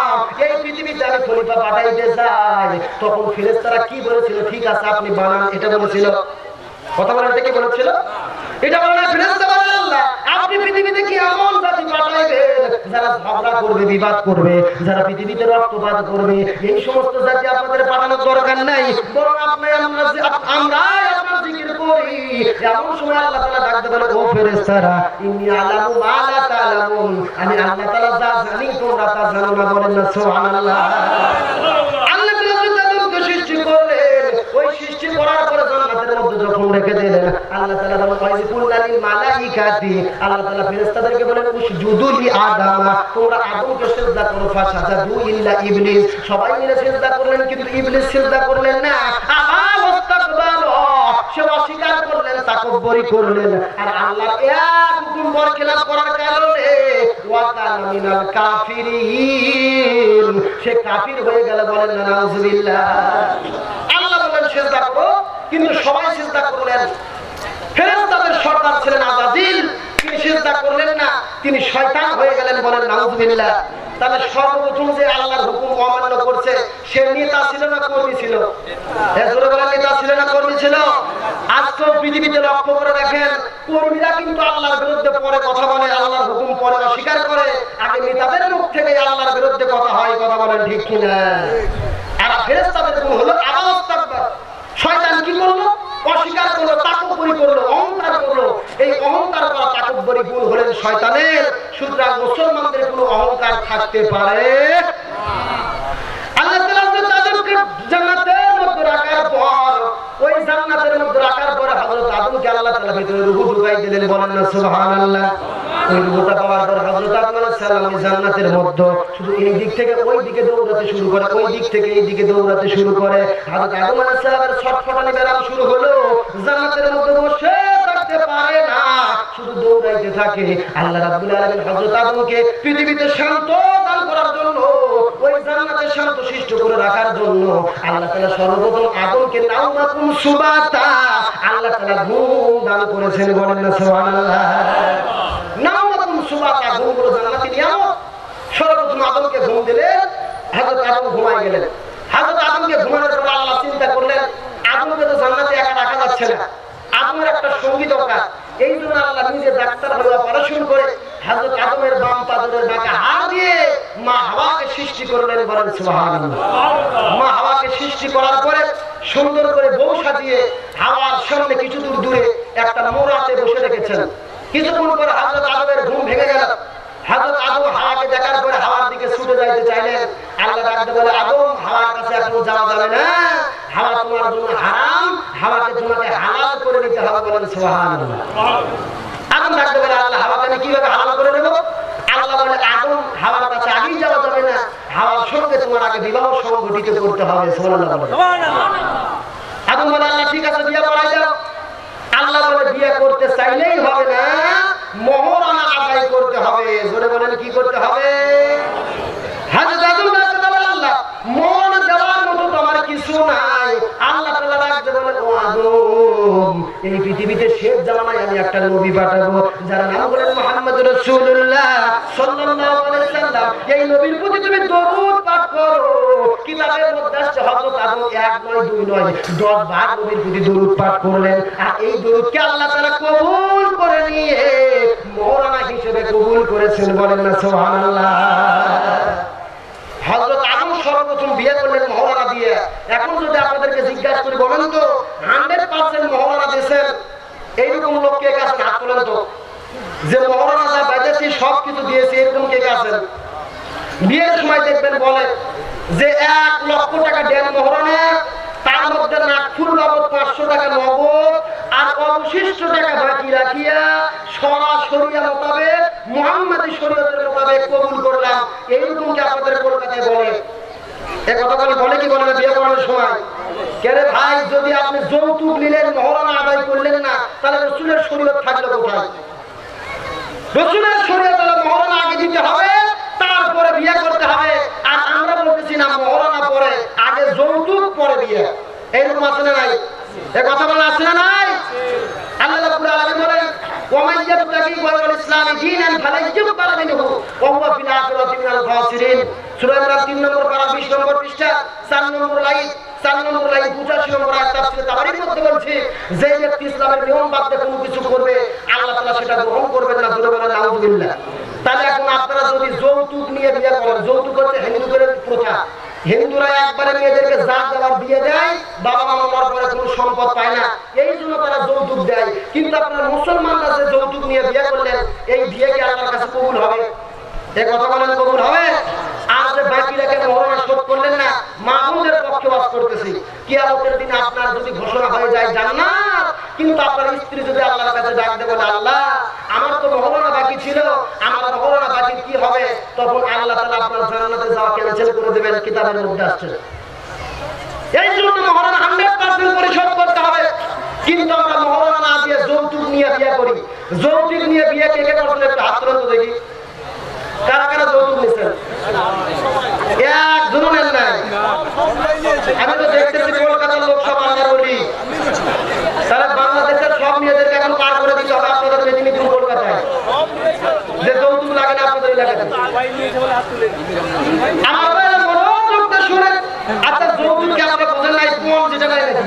এই পৃথিবীতে আমি খলিফা পাঠাইতে চাই। তখন ফেরেশতারা কি বলেছিল? ঠিক আছে আপনি বানান, এটা বলেছিল। কথা বলেন, এটা কি বলেছিল? এটা বলেন ফেরেশতা বলেন আল্লাহ আপনি পৃথিবীতে কি এমন জাতি পাঠাইবেন যারা ঝগড়া করবে, বিবাদ করবে, যারা পৃথিবীতে রক্তপাত করবে, এই সমস্ত জাতি আপনাদের পাঠানোর দরকার নাই, বরং আমরাই আপনার জিকির করি। এমন সময় আল্লাহ তাআলা ডাকতে বলে ও ফেরেশতারা ইন্নী আ'লামু মা লা তা'লামুন, আমি আল্লাহ তাআলা যা জানি তোমরা তা জানো না, বলেন না সুবহানাল্লাহ। আল্লাহ তাআলা সৃষ্টি করলেন, ওই সৃষ্টি করার পরে জান্নাতের মধ্যে যখন রেখে দিলেন, আল্লাহ তাআলা বলেন ওয়াইকুল্লা লিল মালাইকাতি, আল্লাহ তাআলা ফেরেশতাদেরকে বলেন উসজুদু লি আদম, তোমরা আদমকে সিজদা করো, ফাসাজাদু ইল্লা ইবলিস, সবাই মিলে সিজদা করলেন কিন্তু ইবলিস সিজদা করলেন না। আবা মুস্তাকবার, সে অস্বীকার করলেন, তাকব্বুরি করলেন, আর আল্লাহর এক হুকুম বরখিলাফ করার কারণে ওয়া কানা মিনাল কাফিরিন, সে কাফির হয়ে গেল, বলেন না নাউজুবিল্লাহ। আল্লাহ বলেন সিজদা করো, কিন্তু সবাই সিজদা করলেন। ফেরেশতাদের সর্দার ছিলেন আযাজিল, তিনি সিজদা করলেন না, তিনি শয়তান হয়ে গেলেন, বলেন নাউজুবিল্লাহ। তাহলে সর্বপ্রথম যে আল্লাহর হুকুম অমান্য করছে সে নেতা ছিল না কর্মী ছিল? এজরে বলেন নেতা ছিল না কর্মী ছিল? আজকেও পৃথিবীতে লক্ষ্য করে দেখেন, কর্মীরা কিন্তু আল্লাহর বিরুদ্ধে পরে কথা বলে, আল্লাহর হুকুম পরে অস্বীকার করে, আগে নেতাদের মুখ থেকে আল্লাহর বিরুদ্ধে কথা হয়, কথা বলেন ঠিক কিনা? আর ফেরেশতাদের গুণ হলো আবাস তাকবার। শয়তান কি করলো? অস্বীকার করলো, তাকব্বুরি করলো, অহংকার করলো। এই অহংকার করা তাকব্বুরি গুণ হলেন শয়তানের। সুতরাং মুসলমানদের কোনো অহংকার থাকতে পারে আল্লাহ তাআলা তাদেরকে জান্নাতের মধ্যে রাখার পর, ওই জান্নাতের মধ্যে রাখার পর হযরত আদমকে আল্লাহ তাআলা ভিতরে রূহ ঢুকাই দিলেন, বলেন না সুবহানাল্লাহ। ওই রূহটা পাওয়ার পর হযরত আদম আলাইহিস সালাম জান্নাতের মধ্যে শুধু এই দিক থেকে ওই দিকে দৌড়াতে শুরু করে, ওই দিক থেকে এই দিকে দৌড়াতে শুরু করে। হযরত আদম আলাইহিস সালামের ছটফটানি বেরাম শুরু হলো, জান্নাতের মধ্যে বসে থাকতে পারে না, শুধু দৌড়াইতে থাকে। আল্লাহ রাব্বুল আলামিন হযরত আদমকে পৃথিবীতে শান্ত দান করার জন্য, ওই জান্নাতে শান্ত সৃষ্ট করে রাখার জন্য আল্লাহ তাআলা সর্বপ্রথম আদমকে নাওমাকুম সুবাতা, আল্লাহ তাআলা ঘুম দান করেছেন, বলেন না সুবহানাল্লাহ। নাওমাকুম সুবাতা, ঘুম হলো জান্নাতি নিয়ামত। সর্বপ্রথম আদমকে ঘুম দিলেন, হযরত আদম ঘুমায় গেলেন। হযরত আদমকে ঘুমানোর পর আল্লাহ চিন্তা করলেন, আদমকে তো জান্নাতে একা রাখা যাচ্ছে না, আদমের একটা সঙ্গী দরকার। এই জন্য আল্লাহ নিজে ডাক্তার হয়ে অপারেশন করে হযরত আদমের বাম পাজরের বাঁকা হাড় দিয়ে মা হাওয়াকে সৃষ্টি করলেন, বলেন সুবহানাল্লাহ। মা হাওয়াকে সৃষ্টি করার পরে সুন্দর করে বউ সাজিয়ে হাওয়ার সামনে কিছু দূর দূরে একটা মোড়াতে বসে রেখেছেন। কিছুক্ষণ পরে হযরত আদমের ঘুম ভেঙে গেল। হযরত আদম হাওয়াকে দেখার পরে হাওয়ার দিকে ছুটে যাইতে চাইলেন। আল্লাহ ডাকতে বলে, আদম, হাওয়ার কাছে এখন যাওয়া যাবে না, হাওয়া তোমার জন্য হারাম, হাওয়াকে তোমাকে হালাল করে নিতে হবে, বলেন সুবহানাল্লাহ। আদম ডাকতে বলে, আল্লাহ, হাওয়াকে আমি কিভাবে হালাল করে নেব? আল্লাহ বলে, আদম, হাওয়ার কাছে আগেই যাওয়া যাবে না, হাওয়ার সঙ্গে তোমার আগে বিবাহ সংগঠিত করতে হবে, সুবহানাল্লাহ। আদম বলে, আল্লাহ ঠিক আছে, বিয়ে করাই দাও। আল্লাহ বলে, বিয়ে করতে চাইলেই হবে না, মোহরানা আদায় করতে হবে। জোরে বলেন, কি করতে হবে? হযরত আদম ডাকতে বলে, আল্লাহ, মোহরানা দেওয়ার মতো তো আমার কিছু নাই। আল্লাহ তাআলা ডাকতে বলে, ও আদম, এই পৃথিবীতে শেষ জামানায় আমি একটা নবী পাঠাবো, যার নাম হলেন মুহাম্মদুর রাসূলুল্লাহ সাল্লাল্লাহু আলাইহি সাল্লাম। এই নবীর প্রতি তুমি দরুদ পাঠ করো। কিতাবের মধ্যে আছে হযরত আদম 1 নয় 2 নয় 10 বার নবীর প্রতি দরুদ পাঠ করলেন। আর এই দরুদকে আল্লাহ তাআলা কবুল করে নিয়ে মোহরানা হিসেবে কবুল করেছেন, বলেন না সুবহানাল্লাহ। হযরত আদম সর্বপ্রথম বিয়ে করলেন মোহরানা দিয়ে। এখন যদি আপনাদেরকে জিজ্ঞাসা করি, বলেন তো 100% মোহরানা দিয়েছেন এইরকম লোক কে আছেন? হাত তোলেন তো। যে মোহরানা যা বাজেছি সব কিছু দিয়েছে, এরকম কে আছেন? বিয়ের সময় দেখবেন বলে যে 1 লক্ষ টাকা দেন মোহরানা, তার মধ্যে নাকফুল বাবদ 500 টাকা নগদ, আর অবশিষ্ট টাকা বাকি রাখিয়া সরাসরি মোতাবেক মুহাম্মাদি শরীয়তের মোতাবেক কবুল করলাম। এইরকম কি আপনাদের কলকাতায় বলে? এই কথা বলে কি বলে না বিয়ে করানোর সময়? কেরে ভাই, যদি আপনি যৌতুক নিলেন, মোহরানা আদায় করলেন না, তাহলে রাসূলের শরীয়ত থাকলো কোথায়? রাসূলের শরীয়ত হলো মোহরানা আগে দিতে হবে, তারপরে বিয়ে করতে হবে। আর আমরা বলতেছি না, মোহরানা পরে, আগে যৌতুক পরে বিয়ে। এইরকম আছে না নাই? এই কথা বলা আছে না নাই? আল্লাহ রাব্বুল আলামিন বলেন, ওয়া ইয়াবতাগি গায়রাল ইসলামি দীনান ফালান ইউকবাল মিনহু ওয়া হুয়া ফিল আখিরাতি মিনাল খাসিরিন। সূরা ইমরান 3 নম্বর পারা 20 নম্বর পৃষ্ঠা 4 নম্বর লাইন 85 নম্বর আয়াত তাফসীরে তাবারীর মধ্যে বলছে, যে ব্যক্তি ইসলামের নিয়ম বাদ দিয়ে কোনো কিছু করবে, আল্লাহ তাআলা সেটা গ্রহণ করবেন না। জোরে বলেন নাউযুবিল্লাহ। তাহলে এখন আপনারা যদি যৌতুক নিয়ে বিয়ে করেন, যৌতুক হচ্ছে হিন্দুদের প্রথা। হিন্দুরা একবারে মেয়েদেরকে যা দেওয়ার দিয়ে দেয়, বাবা মা মরার পরে কোনো সম্পদ পায় না, এই জন্য তারা যৌতুক দেয়। কিন্তু আপনারা মুসলমানরা যে যৌতুক নিয়ে বিয়ে করলেন, এই বিয়ে কি আল্লাহর কাছে কবুল হবে? এই কথা বলেন, কবুল হবে? আর যে বাকি রেখে মোহরানা শোধ করলেন না, মা বোনদের পক্ষে ওয়াজ করতেছি, কিয়ামতের দিন আপনার যদি ঘোষণা হয়ে যায় জান্নাত, কিন্তু আপনার স্ত্রী যদি আল্লাহর কাছে ডাক দেয়, বলে, আল্লাহ, আমার তো মোহরানা বাকি ছিল, আমার মোহরানা বাকি কি হবে? তখন আল্লাহ তাআলা আপনার জান্নাতে যাওয়া ক্যান্সেল করে দেবেন, কিতাবের মধ্যে আসছে। এই জন্য মোহরানা 100% পরিশোধ করতে হবে। কিন্তু আমরা মোহরানা না দিয়ে যৌতুক নিয়ে বিয়ে করি। যৌতুক নিয়ে বিয়ে কে কে করছেন? একটু হাত তুলেন তো দেখি। কারা কারা যৌতুক নিচ্ছেন? একজনও নেন নাই। আমি তো দেখতেছি কলকাতার লোক সব আমরা বলি, তাহলে বাংলাদেশের সব মেয়েদেরকে এখন পার করে দিতে হবে আপনাদের মেদিনীপুর কলকাতায়, যে যৌতুক লাগে না আপনাদের এলাকাতে। আমার মনোযোগ দিয়ে শুনেন। আচ্ছা, যৌতুক কি আপনারা বোঝেন নাই? কোন যেটা নাই নাকি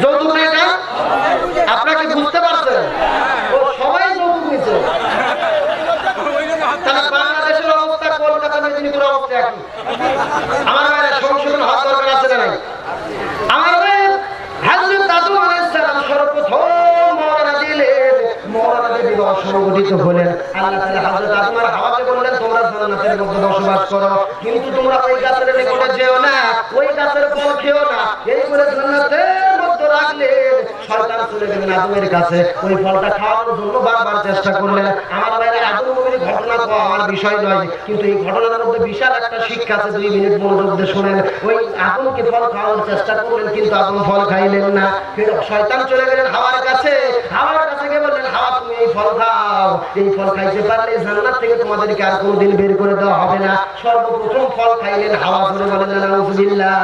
যৌতুক সম্মানিত হলেন। আল্লাহ তাআলা হযরত আদম আর হাওয়াকে বললেন তোমরা জান্নাতের মধ্যে বসবাস করো, কিন্তু তোমরা ওই গাছের নিকটে যেও না, ওই গাছের ফল খেও না। এই বলে জান্নাতের মধ্যে রাখলেন। শয়তান চলে গেলেন আদমের কাছে, ওই ফলটা খাওয়ানোর জন্য বারবার চেষ্টা করলেন। আমার ভাইরা, আদম নবীর ঘটনা তো আমার বিষয় নয়, কিন্তু এই ঘটনার মধ্যে বিশাল একটা শিক্ষা আছে। 2 মিনিট মনোযোগ দিয়ে শুনেন। ওই আদমকে ফল খাওয়ানোর চেষ্টা করলেন, কিন্তু আদম ফল খাইলেন না। ফের শয়তান চলে গেলেন হাওয়ার কাছে, হাওয়ার কাছে গিয়ে বললেন হাওয়া তুমি এই ফল খাও, এই ফল খাইতে পারলে জান্নাত থেকে তোমাদেরকে আর কোনোদিন বের করে দেওয়া হবে না। সর্বপ্রথম ফল খাইলেন হাওয়া। ধরে বলেন নাউজুবিল্লাহ।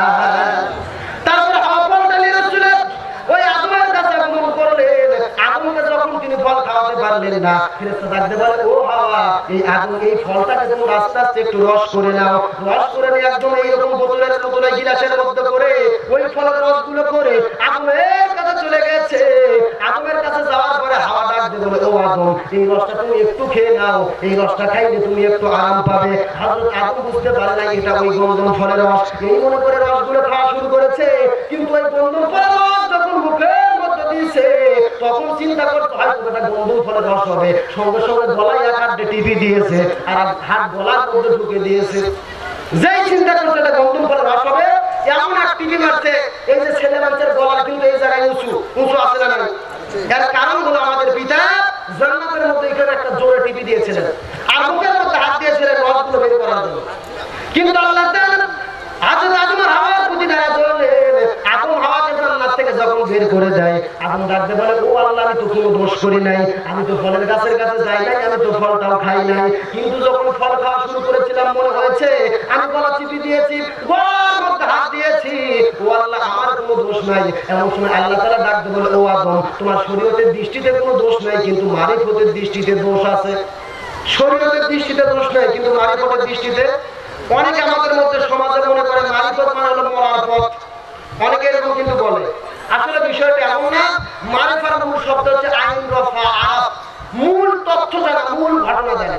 তারপর হাওয়া ফলটা নিয়ে আসছিলেন, ওই আদমের কাছে আগমন করলেন। আদমকে যখন তিনি ফল খাওয়াতে পারলেন না, ফেরেশতা ডাকতে বলে ও হাওয়া, এই আদম এই ফলটাকে তুমি আস্তে আস্তে একটু রস করে নাও। রস করে নিয়ে একদম এইরকম বোতলের মতন গিলাসের মধ্যে করে ওই ফলের রসগুলো করে আদমের কাছে চলে গেছে। আদমের কাছে যাওয়ার পরে হাওয়া ডাকতে বলে ও আদম, এই রসটা তুমি একটু খেয়ে নাও, এই রসটা খাইলে তুমি একটু আরাম পাবে। হযরত আদম বুঝতে পারে না এটা ওই গন্ধম ফলের রস, এই মনে করে রসগুলো খাওয়া শুরু করেছে। কিন্তু ওই গন্ধম ফলের রস যখন মুখের মধ্যে দিয়েছে, তখন চিন্তা করতে হয় এটা গন্ধম ফলের রস হবে। সঙ্গে সঙ্গে গলায় এক হাত টিপি দিয়েছে, আর হাত গলার মধ্যে ঢুকে দিয়েছে। যেই চিন্তা করছে এটা গন্ধম ফলের রস হবে, এমন এক টিপি মারছে। এই যে ছেলে মানুষের গলা কিন্তু এই জায়গায় উঁচু উঁচু আছে না নাই? এর কারণ হলো আমাদের পিতা জান্নাতের মধ্যে এখানে একটা জোরে টিপি দিয়েছিলেন, আর মুখের মধ্যে হাত দিয়েছিলেন রসগুলো বের করার জন্য। কিন্তু আল্লাহ তাআলা হযরত আদম আর হাওয়ার প্রতি দয়া করলেন। আদম হাওয়াকে জান্নাত থেকে যখন বের করে দেয়, আদম ডাকতে বলে ও আল্লাহ, আমি তো কোনো দোষ করি নাই, আমি তো ফলের গাছের কাছে যাই নাই, আমি তো ফলটাও খাই নাই। কিন্তু যখন ফল খাওয়া শুরু করেছিলাম মনে হয়েছে আমি গলা চিপি দিয়েছি, গলার মধ্যে হাত দিয়েছি। ও আল্লাহ, আমার কোনো দোষ নাই। এমন সময় আল্লাহ তাআলা ডাকতে বলে ও আদম, তোমার শরীয়তের দৃষ্টিতে কোনো দোষ নাই, কিন্তু মারিফতের দৃষ্টিতে দোষ আছে। শরীয়তের দৃষ্টিতে দোষ নাই, কিন্তু মারিফতের দৃষ্টিতে। অনেকে আমাদের মধ্যে সমাজে মনে করে মারিফত মানে হলো মরার পথ, অনেকে এরকম কিন্তু বলে। আসলে বিষয়টা এমন না। মারিফার মূল শব্দ হচ্ছে আইন রফা, মূল তথ্য জানা, মূল ঘটনা জানা।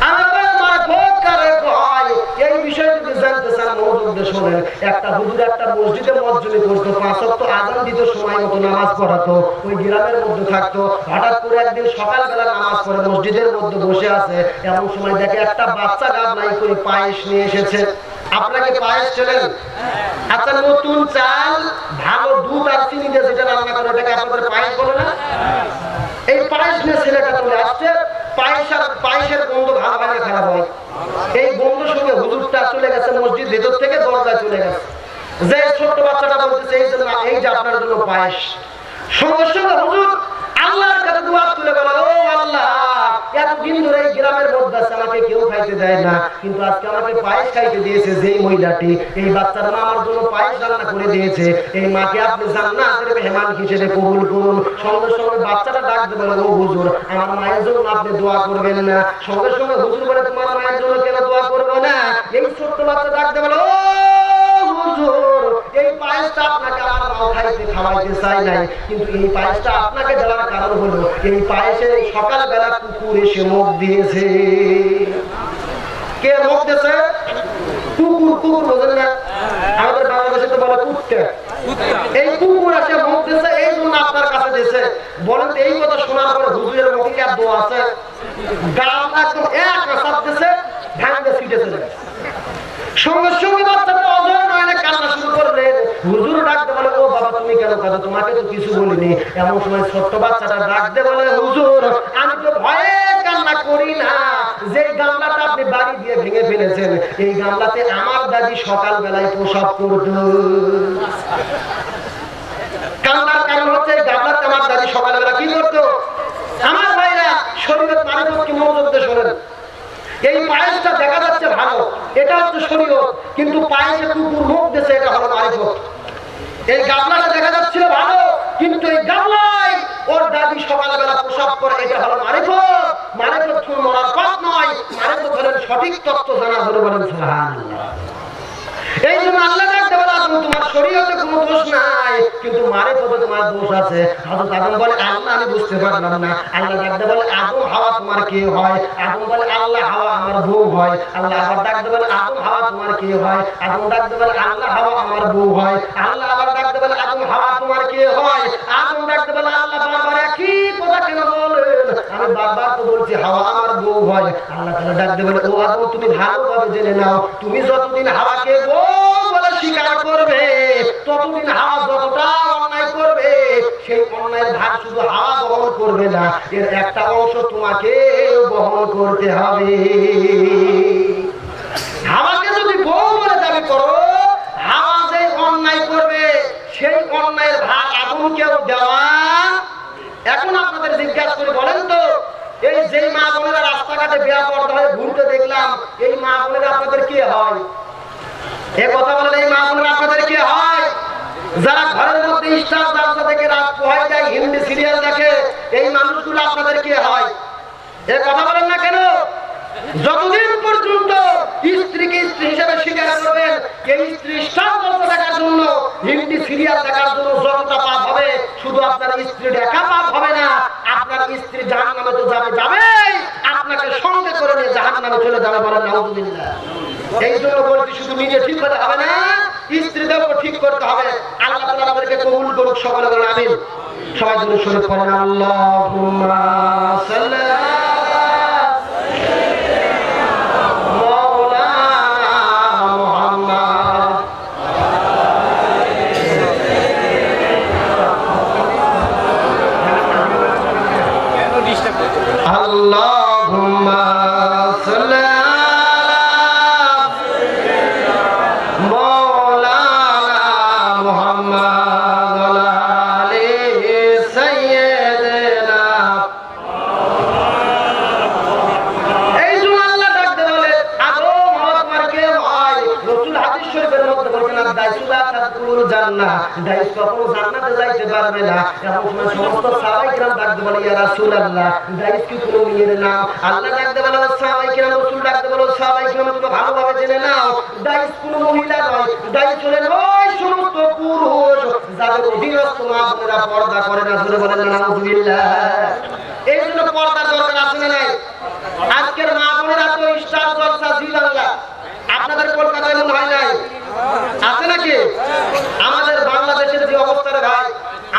আমাদের মারিফত কারে কয়, এই বিষয় যদি জানতে চান মনোযোগ দিয়ে শুনেন। একটা হুজুর একটা মসজিদে মুয়াজ্জিনি করতো, 5 ওয়াক্ত আযান দিত, সময় মতো নামাজ পড়াতো, ওই গ্রামের মধ্যে থাকতো। হঠাৎ করে একদিন সকালবেলা নামাজ পড়ে মসজিদের মধ্যে বসে আছে, এমন সময় দেখে একটা বাচ্চা গাবলাই করে পায়েস নিয়ে এসেছে। আপনাকে পায়েস চলেন? আচ্ছা, নতুন চাল, ভালো দুধ আর চিনি দিয়ে যেটা রান্না করে ওটাকে আপনাদের পায়েস বলে না? এই পায়েস নিয়ে ছেলেটা চলে আসছে। পায়েসের গন্ধ ভালো ভালো খারাপ হয়। এই গন্ধ শুনে হুজুরটা চলে গেছে মসজিদ ভেতর থেকে, দরজায় চলে গেছে। যে ছোট্ট বাচ্চাটা বলতেছে এই যে আপনার জন্য পায়েস। সঙ্গে সঙ্গে হুজুর আল্লাহর কাছে দুআ তুলে বলে ও আল্লাহ, এতদিন ধরে এই গ্রামের মধ্যে আমাকে কেউ খাইতে দেয় না, কিন্তু আজকে আমাকে পায়েস খাইতে দিয়েছে যেই মহিলাটি, এই বাচ্চার মা আমার জন্য পায়েস রান্না করে দিয়েছে। এই মাকে আপনি জান্নাতের মেহমান হিসেবে কবুল করুন। সঙ্গে সঙ্গে বাচ্চাটা ডাকতে বলে ও হুজুর, আমার মায়ের জন্য আপনি দোয়া করবেন না? সঙ্গে সঙ্গে হুজুর বলে তোমার মায়ের জন্য কেন দোয়া করবো না? এই ছোট্ট বাচ্চা ডাকতে বলে ও হুজুর, এই পায়েসটা আপনাকে আমার মা খাওয়াইতে চাই নাই, কিন্তু এই পায়েসটা আপনাকে দেওয়ার কারণ হলো এই পায়েসে সকালবেলা কুকুর এসে মুখ দিয়েছে। কে মুখ দিয়েছে? কুকুর। কুকুর বোঝেন না? আমাদের বাংলাদেশে তো বলে কুত্তা। এই কুকুর এসে মুখ দিয়েছে, এই জন্য আপনার কাছে দিয়েছে। বলেন তো এই কথা শোনার পরে হুজুরের মুখে কি আর দোয়া আছে? গাল একদম এক রাসাত দিয়েছে, ভাঙতে ছিটেছে। সঙ্গে সঙ্গে বাচ্চাটা অজয় নয়নে কান্না শুরু করলেন। হুজুর ডাকতে বলে ও বাবা, তুমি কেন কাঁদো? তোমাকে তো কিছু বলিনি। এমন সময় ছোট্ট বাচ্চাটা ডাকতে বলে হুজুর, আমি তো ভয়ে কান্না করি না। যে গামলাটা আপনি বাড়ি দিয়ে ভেঙে ফেলেছেন, এই গামলাতে আমার দাদি সকালবেলায় প্রসাব করত। কান্নার কারণ হচ্ছে এই গামলাতে আমার দাদি সকালবেলা কি করতো? আমার ভাইরা, শরীয়ত মারিফত কি মনোযোগ দিয়ে শোনেন। এই পায়েসটা দেখা যাচ্ছে ভালো, এটা হচ্ছে শরীয়ত, কিন্তু পায়েসে কুকুর মুখ দিয়েছে, এটা হলো মারিফত। এই গামলাটা দেখা যাচ্ছিল ভালো, কিন্তু এই গামলায় ওর দাদি সকালবেলা প্রসাব করে, এটা হলো মারিফত। মারিফত কোন মরার পথ নয়, মারিফত হলেন সঠিক তত্ত্ব জানা। ধরে বলেন সুবহানাল্লাহ। এই জন্য আল্লাহ ডাকতে বলে তোমার শরীয়তে কোনো দোষ নাই, কিন্তু মারিফতে তোমার দোষ আছে। হযরত আদম বলে আল্লাহ, আমি বুঝতে পারলাম না। আল্লাহ ডাকতে বলে আদম হাওয়া তোমার কে হয়? আদম বলে আল্লাহ হাওয়া আমার বউ হয়। আল্লাহ আবার ডাকতে বলে আদম হাওয়া তোমার কে হয়? আদম ডাকতে বলে আল্লাহ হাওয়া আমার বউ হয়। আল্লাহ আবার ডাকতে বলে আদম হাওয়া তোমার কে হয়? আদম ডাকতে বলে আল্লাহ বারবার একই কথা কেন বলেন? আমি বারবার হয়। আল্লাহ তাআলা ডাক দিয়ে বলে, ও আদম তুমি ভালোভাবে জেনে নাও, তুমি যতদিন হাওয়াকে বউ বলে স্বীকার করবে, ততদিন হাওয়া যতটা অন্যায় করবে, সেই অন্যায়ের ভাগ শুধু হাওয়া বহন করবে না, এর একটা অংশ তোমাকে বহন করতে হবে। হাওয়াকে যদি বউ বলে দাবি করো, হাওয়া যে অন্যায় করবে সেই অন্যায়ের ভাগ আদমকেও দেওয়া। এখন আপনাদের জিজ্ঞাসা করে বলেন তো, এই যে মা বোনেরা রাস্তাঘাটে বেপরদা হয়ে ঘুরতে দেখলাম, এই মা বোনেরা আপনাদের কে হয়? এ কথা বলেন, এই মা বোনেরা আপনাদের কে হয়? যারা ঘরের মধ্যে স্টার জলসা থেকে রাত পোহায় যায়, হিন্দি সিরিয়াল দেখে, এই মানুষগুলো আপনাদের কে হয়? এ কথা বলেন না কেন? যতদিন পর্যন্ত স্ত্রীকে স্ত্রী হিসেবে স্বীকার করবেন, এই স্ত্রী স্টার জলসা দেখার জন্য, হিন্দি সিরিয়াল দেখার জন্য যতটা পাপ হবে, শুধু আপনার স্ত্রীর একা পাপ হবে না, আপনার স্ত্রী জাহান্নামে তো যাবে, আপনাকে সঙ্গে করে নিয়ে জাহান্নামে চলে যাবে। বলেন নাউযুবিল্লাহ। এই জন্য বলছি, শুধু নিজে ঠিক হতে হবে না, স্ত্রীদেরও ঠিক করতে হবে। আল্লাহ তাআলা আমাদেরকে কবুল করুক, সকলে বলেন আমিন। সবাই জন্য শরীফ পড়েন, আল্লাহুম্মা সাল্লি Allahumma salli ala Mawlana Muhammad wa ali sayyidina। এই জন্য আল্লাহ ডাকতে বলে, আদম তোমার কে হয়? রাসূল হাদিস শরীফের মধ্যে বলেন, দাইসুলা তাদখুলুল জান্নাহ, দাইস কখনো জান্নাতে যাইতে পারবে না। এমন সময় সমস্ত সাহাবায়ে কিরাম ডাকতে বলে, ইয়া রাসূলুল্লাহ, দাইস কি কোনো মেয়ের নাম? আল্লাহ ডাকতে বলে, সাহাবায়ে কিরাম, রাসূল ডাকতে বলে, সাহাবায়ে কিরাম তুমি ভালোভাবে জেনে নাও, দাইস কোনো মহিলা নয়, দাইস হলেন ওই সমস্ত পুরুষ যাদের অধীনস্থ মা বোনেরা পর্দা করে না। জোরে বলেন নাউযুবিল্লাহ। এই জন্য পর্দার দরকার আছে না নাই? আজকের মা বোনেরা তো স্টার জলসা, জি বাংলা, আপনাদের কলকাতায় মনে হয় নাই? আছে নাকি? আমাদের বাংলাদেশের যে অবস্থা রে ভাই,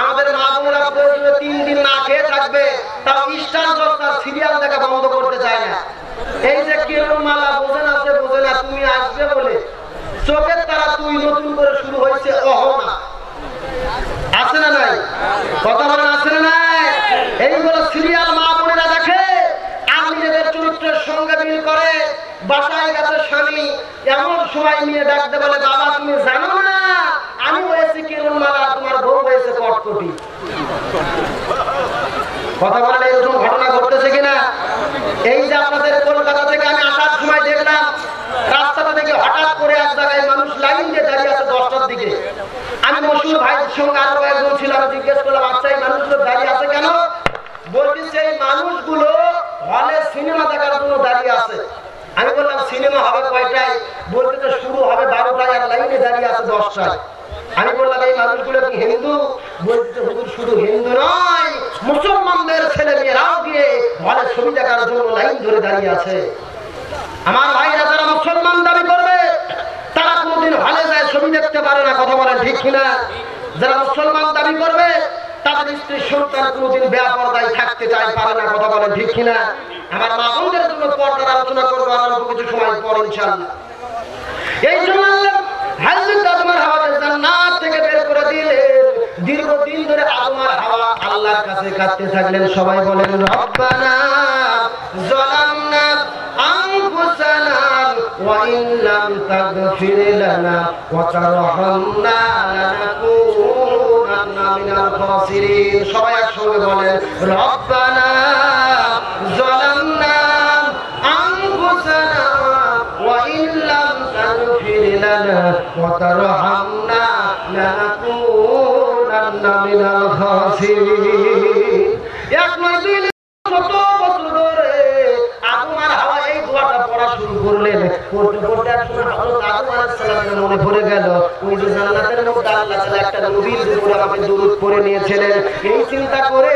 আমাদের মা বোনেরা প্রয়োজনে 3 দিন না খেয়ে থাকবে, তাও স্টার জলসার সিরিয়াল দেখা বন্ধ করতে চায় না। এই যে কেরম মালা বোঝে না, সে বোঝে না, তুমি আসবে বলে চোখের তারা তুই নতুন করে শুরু হয়েছে, অহনা আছে না নাই? কথা বলেন আছে না নাই? এইগুলো সিরিয়াল মা বোনেরা দেখে, আর নিজেদের চরিত্রের সঙ্গে মিল করে। বাসায় গেছে স্বামী, এমন সময় নিয়ে ডাকতে বলে, বাবা তুমি জানো না আমি হয়েছি কেরম মালা, তোমার বউ হয়েছে কটকটি। কথা বলেন, এরকম ঘটনা ঘটতেছে কিনা? এই যে আপনাদের কলকাতা থেকে আমি আসার সময় দেখলাম, রাস্তাটা থেকে হঠাৎ করে এক জায়গায় মানুষ লাইন দিয়ে দাঁড়িয়ে আছে 10টার দিকে। আমি মশহুর ভাইয়ের সঙ্গে আরো কয়েকজন ছিলাম, জিজ্ঞেস করলাম, আচ্ছা এই মানুষগুলো দাঁড়িয়ে আছে কেন? বলতেছে এই মানুষগুলো হলে সিনেমা দেখার জন্য দাঁড়িয়ে আছে। আমি বললাম সিনেমা হবে কয়টায়? বলতে শুরু হবে 12টায়, আর লাইনে দাঁড়িয়ে আছে 10টায়। আমি বললাম এই মানুষগুলো কি হিন্দু? বলতে হুজুর শুধু হিন্দু নয়, মুসলমানদের ছেলে মেয়েরাও গিয়ে হলে ছবি দেখার জন্য লাইন ধরে দাঁড়িয়ে আছে। আমার ভাইরা যারা মুসলমান দাবি করবে, তারা কোনোদিন হলে যায় ছবি দেখতে পারে না। কথা বলেন ঠিক কিনা? যারা মুসলমান দাবি করবে, তাদের স্ত্রী সন্তান কোনোদিন বেপরদায় থাকতে চায় পারে না। কথা বলেন ঠিক কিনা? আমার মা বোনদের জন্য পর্দার আলোচনা করবো আর অল্প কিছু সময় পর ইনশাআল্লাহ। এই জন্য আল্লাহ হযরত আদম আর হাওয়াকে জান্নাত থেকে বের করে দিলেন। দীর্ঘদিন ধরে আদম আর হাওয়া আল্লাহর কাছে কাঁদতে থাকলেন। সবাই বলেন রব্বানা যালামনা আনফুসানা ওয়া ইন লাম তাগফির লানা ওয়া তারহামনা লানাকুনান্না মিনাল খাসিরিন। সবাই একসঙ্গে বলেন রব্বানা যালামনা আনফুসানা ওয়া ইন লাম তাগফির লানা ওয়া তারহামনা লানাকুনান্না মিনাল খাসিরিন। এক নয় দুই কত বছর ধরে আদম আর হাওয়া এই দোয়াটা পড়া শুরু করলেন। পড়তে পড়তে একসময় হযরত আদম আলাইহিস সালামের মনে পড়ে গেল, ওই যে জান্নাতের মধ্যে আল্লাহ তাআলা একটা নবীর উপরে আমাকে দরুদ পড়ে নিয়েছিলেন। এই চিন্তা করে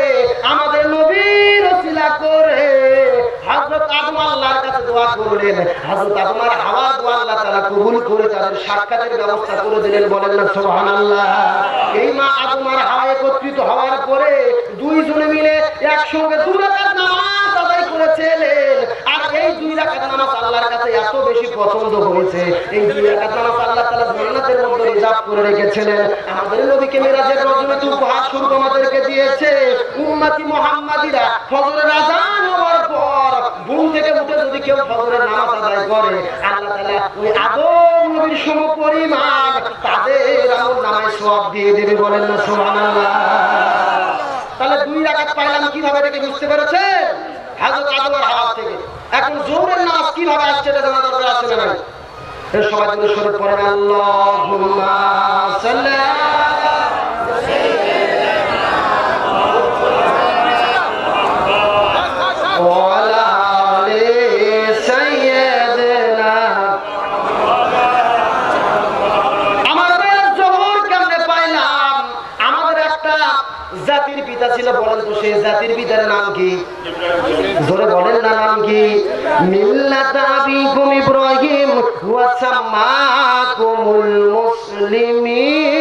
আমাদের নবীর ওসিলা করে হযরত আদম আল্লাহর কাছে দোয়া করলেন। হযরত আদম আর হাওয়া দোয়া আল্লাহ তাআলা কবুল করে তাদের সাক্ষাতের ব্যবস্থা করে দিলেন। বলেন না সুবহানাল্লাহ। এই মা আদম আর হাওয়া একত্রিত হওয়ার পরে দুইজনে মিলে একসঙ্গে 2 রাকাত নামাজ আদায় করেছিলেন। আর এই পছন্দ হয়েছে। এই 2 রাকাত নামাজ আল্লাহ তাআলা জান্নাতের মধ্যে রিজার্ভ করে রেখেছিলেন। আমাদের নবীকে মিরাজের রজনীতে উপহার স্বরূপ আমাদেরকে দিয়েছে। উম্মতি মুহাম্মাদিরা ফজরের আযান হওয়ার পর ঘুম থেকে উঠে যদি কেউ ফজরের নামাজ আদায় করে, আল্লাহ তাআলা ওই আদম নবীর সমপরিমাণ তাদের আমলনামায় সওয়াব দিয়ে দেবে। বলেন না সুবহানাল্লাহ। তাহলে 2 রাকাত পাইলাম কিভাবে, এটা বুঝতে পেরেছেন? হযরত আদমের হাওয়া থেকে। এখন জোহরের নামাজ কিভাবে আসছে এটা জানা দরকার আছে না? সবাই দুরূদ শরীফ পড়েন। আল্লাহুম্মা সাল্লি আলা ওয়া আলা আলি সাইয়্যিদিনা। আমার জোহর কেমনে পাইলাম? আমাদের একটা জাতির পিতা ছিল, বলেন তো সেই জাতির পিতার নাম কি? জোরে বলেন না, নাম কি? মিল্লাত আবিকুম ইব্রাহিম ওয়া সাম্মাকুমুল মুসলিমিন।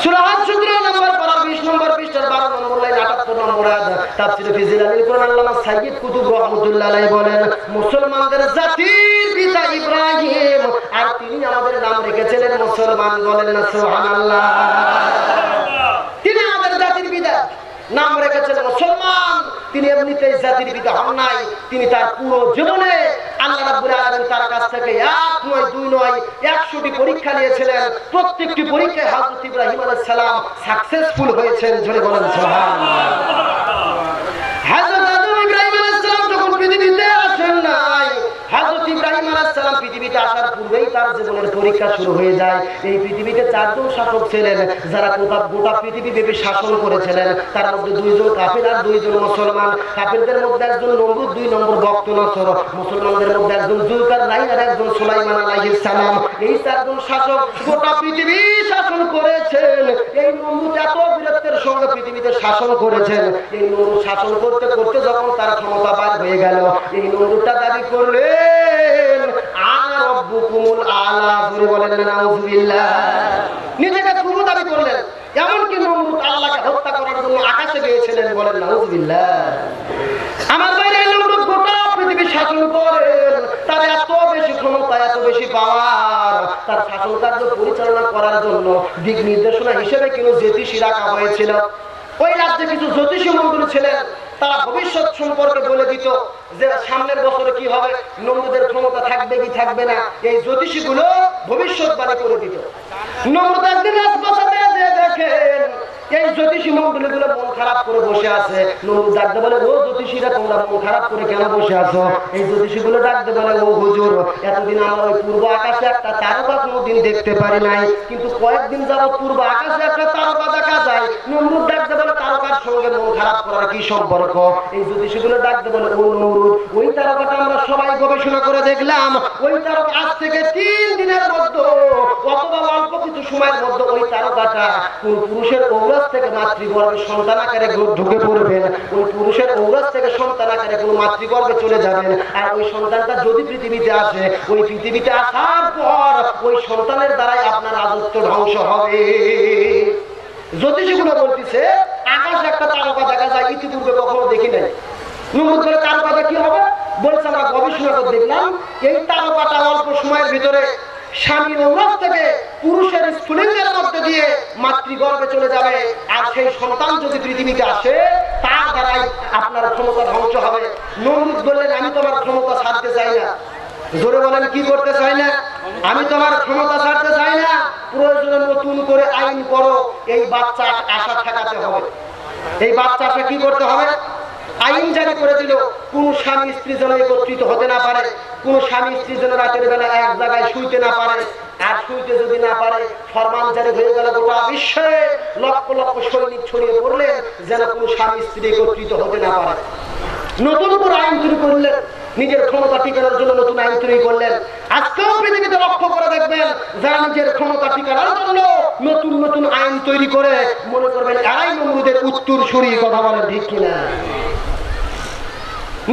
সূরা আশ-শুরা নম্বর 20 নম্বর পৃষ্ঠার 12 নম্বর লাইন 78 নম্বর আয়াত। তাফসীরে ফিজিলালিল কুরআন আল্লামা সাইয়্যিদ কুতুব রাহমাতুল্লাহ আলাইহি বলেন, মুসলমানদের জাতির পিতা ইব্রাহিম, আর তিনি আমাদের নাম রেখেছিলেন মুসলমান। বলেন না সুবহানাল্লাহ। তিনি আমাদের জাতির পিতা, নাম রেখেছেন মুসলমান। তিনি এমনিতেই জাতির পিতা হন নাই, তিনি তার পুরো জীবনে আল্লাহ রাব্বুল আলামিন তার কাছ থেকে 1 নয় 2 নয় 100টি পরীক্ষা নিয়েছিলেন। প্রত্যেকটি পরীক্ষায় হযরত ইব্রাহিম আলাইহিস সালাম সাকসেসফুল হয়েছেন। জোরে বলেন সুবহানাল্লাহ। হযরত আদম ইব্রাহিম আলাইহিস সালাম যখন পৃথিবীতে আসেন নাই, হযরত ইব্রাহিম আলাইহিস সালাম পৃথিবীতে আসার পূর্বেই তার জীবনের পরীক্ষা শুরু হয়ে যায়। এই পৃথিবীতে 4 জন শাসক ছিলেন যারা গোটা পৃথিবী ব্যাপী শাসন করেছিলেন। তার মধ্যে 2 জন কাফির আর 2 জন মুসলমান। কাফিরদের মধ্যে একজন নমরুদ, 2 নম্বর বক্তনসর। মুসলমানদের মধ্যে একজন যুলকারনাইন আর একজন সুলাইমান আলাইহিস সালাম। এই 4 জন শাসক গোটা পৃথিবী শাসন করেছেন। এই নমরুদ এত বীরত্বের সঙ্গে পৃথিবীতে শাসন করেছেন। এই নমরুদ শাসন করতে করতে যখন তার ক্ষমতা বার হয়ে গেল, এই নমরুদটা দাবি করলেন আনা রাব্বুকুমুল আলা। জোরে বলেন না নাউযুবিল্লাহ। নিজেকে প্রভু দাবি করলেন। এমনকি নমরুদ আল্লাহকে হত্যা করার জন্য আকাশে গিয়েছিলেন। বলেন নাউযুবিল্লাহ। আমার বাইরে নমরুদ গোটা পৃথিবী শাসন করেন। তার এত বেশি ক্ষমতা, এত বেশি পাওয়ার, তার শাসন কার্য পরিচালনা করার জন্য দিক নির্দেশনা হিসেবে কিন্তু জ্যোতিষী রাখা হয়েছিল। ওই রাজ্যে কিছু জ্যোতিষী মণ্ডলী ছিলেন, তারা ভবিষ্যৎ সম্পর্কে বলে দিত যে সামনের বছরে কি হবে, নমরুদের ক্ষমতা থাকবে কি থাকবে না। এই জ্যোতিষীগুলো ভবিষ্যৎবাণী করে দিত। নমরুদ একদিন রাজপ্রাসাদে যে দেখেন এই জ্যোতিষী মণ্ডলীগুলো মন খারাপ করে বসে আছে। নমরুদ ডাকতে বলে, ও জ্যোতিষীরা তোমরা মন খারাপ করে কেন বসে আছো? এই জ্যোতিষীগুলো ডাকতে বলে, ও হুজুর, এতদিন আমরা ওই পূর্ব আকাশে একটা তারকা কোনোদিন দেখতে পারি নাই, কিন্তু কয়েকদিন যাবত পূর্ব আকাশে একটা তারকা দেখা যায়। নমরুদ ডাকতে বলে, তারকার সঙ্গে মন খারাপ করার কি সম্পর্ক? এই জ্যোতিষীগুলো ডাকতে বলে, ও নমরুদ, ওই তারকাটা আমরা সবাই গবেষণা করে দেখলাম, ওই তারকা আজ থেকে 3 দিনের মধ্যে অথবা অল্প কিছু সময়ের মধ্যে ওই তারকাটা কোন পুরুষের ঔরস থেকে মাতৃগর্ভে সন্তান আকারে ঢুকে পড়বেন। ওই পুরুষের ঔরস থেকে সন্তান আকারে কোন মাতৃগর্ভে চলে যাবেন। আর ওই সন্তানটা যদি পৃথিবীতে আসে, ওই পৃথিবীতে আসার পর ওই সন্তানের দ্বারাই আপনার রাজত্ব ধ্বংস হবে। জ্যোতিষীগুলো বলতেছে আকাশে একটা তারকা দেখা যায়, ইতিপূর্বে কখনো দেখি নাই। নমরুদ বলে, তারকাটা কি হবে? বলছে, আমরা গবেষণা করে দেখলাম এই তারকাটা অল্প সময়ের ভিতরে স্বামীর ঔরস থেকে পুরুষের স্ফুলিঙ্গের মধ্যে দিয়ে মাতৃগর্ভে চলে যাবে। আর সেই সন্তান যদি পৃথিবীতে আসে, তার দ্বারাই আপনার ক্ষমতা ধ্বংস হবে। নমরুদ বললেন, আমি তোমার ক্ষমতা ছাড়তে চাই না। জোরে বলেন, কি করতে চাই না? আমি তোমার ক্ষমতা ছাড়তে চাই না। প্রয়োজনে নতুন করে আইন করো, এই বাচ্চা আশা ঠেকাতে হবে। এই বাচ্চা আশা কি করতে হবে? আইন জারি করে দিল, কোন স্বামী স্ত্রী যেন একত্রিত হতে না পারে, কোন স্বামী স্ত্রী যেন রাতের বেলা এক জায়গায় শুইতে না পারে। আর শুইতে যদি না পারে, ফরমান জারি হয়ে গেল গোটা বিশ্বে লক্ষ লক্ষ সৈনিক ছড়িয়ে পড়লেন যেন কোন স্বামী স্ত্রী একত্রিত হতে না পারে। নতুন করে আইন তৈরি করলেন, নিজের ক্ষমতা টিকানোর জন্য নতুন আইন তৈরি করলেন। আজকেও পৃথিবীতে লক্ষ্য করে দেখবেন যারা নিজের ক্ষমতা টিকানোর জন্য নতুন নতুন আইন তৈরি করে মনে করবেন এরাই নমরুদের উত্তরসূরি। কথা বলেন ঠিক কিনা?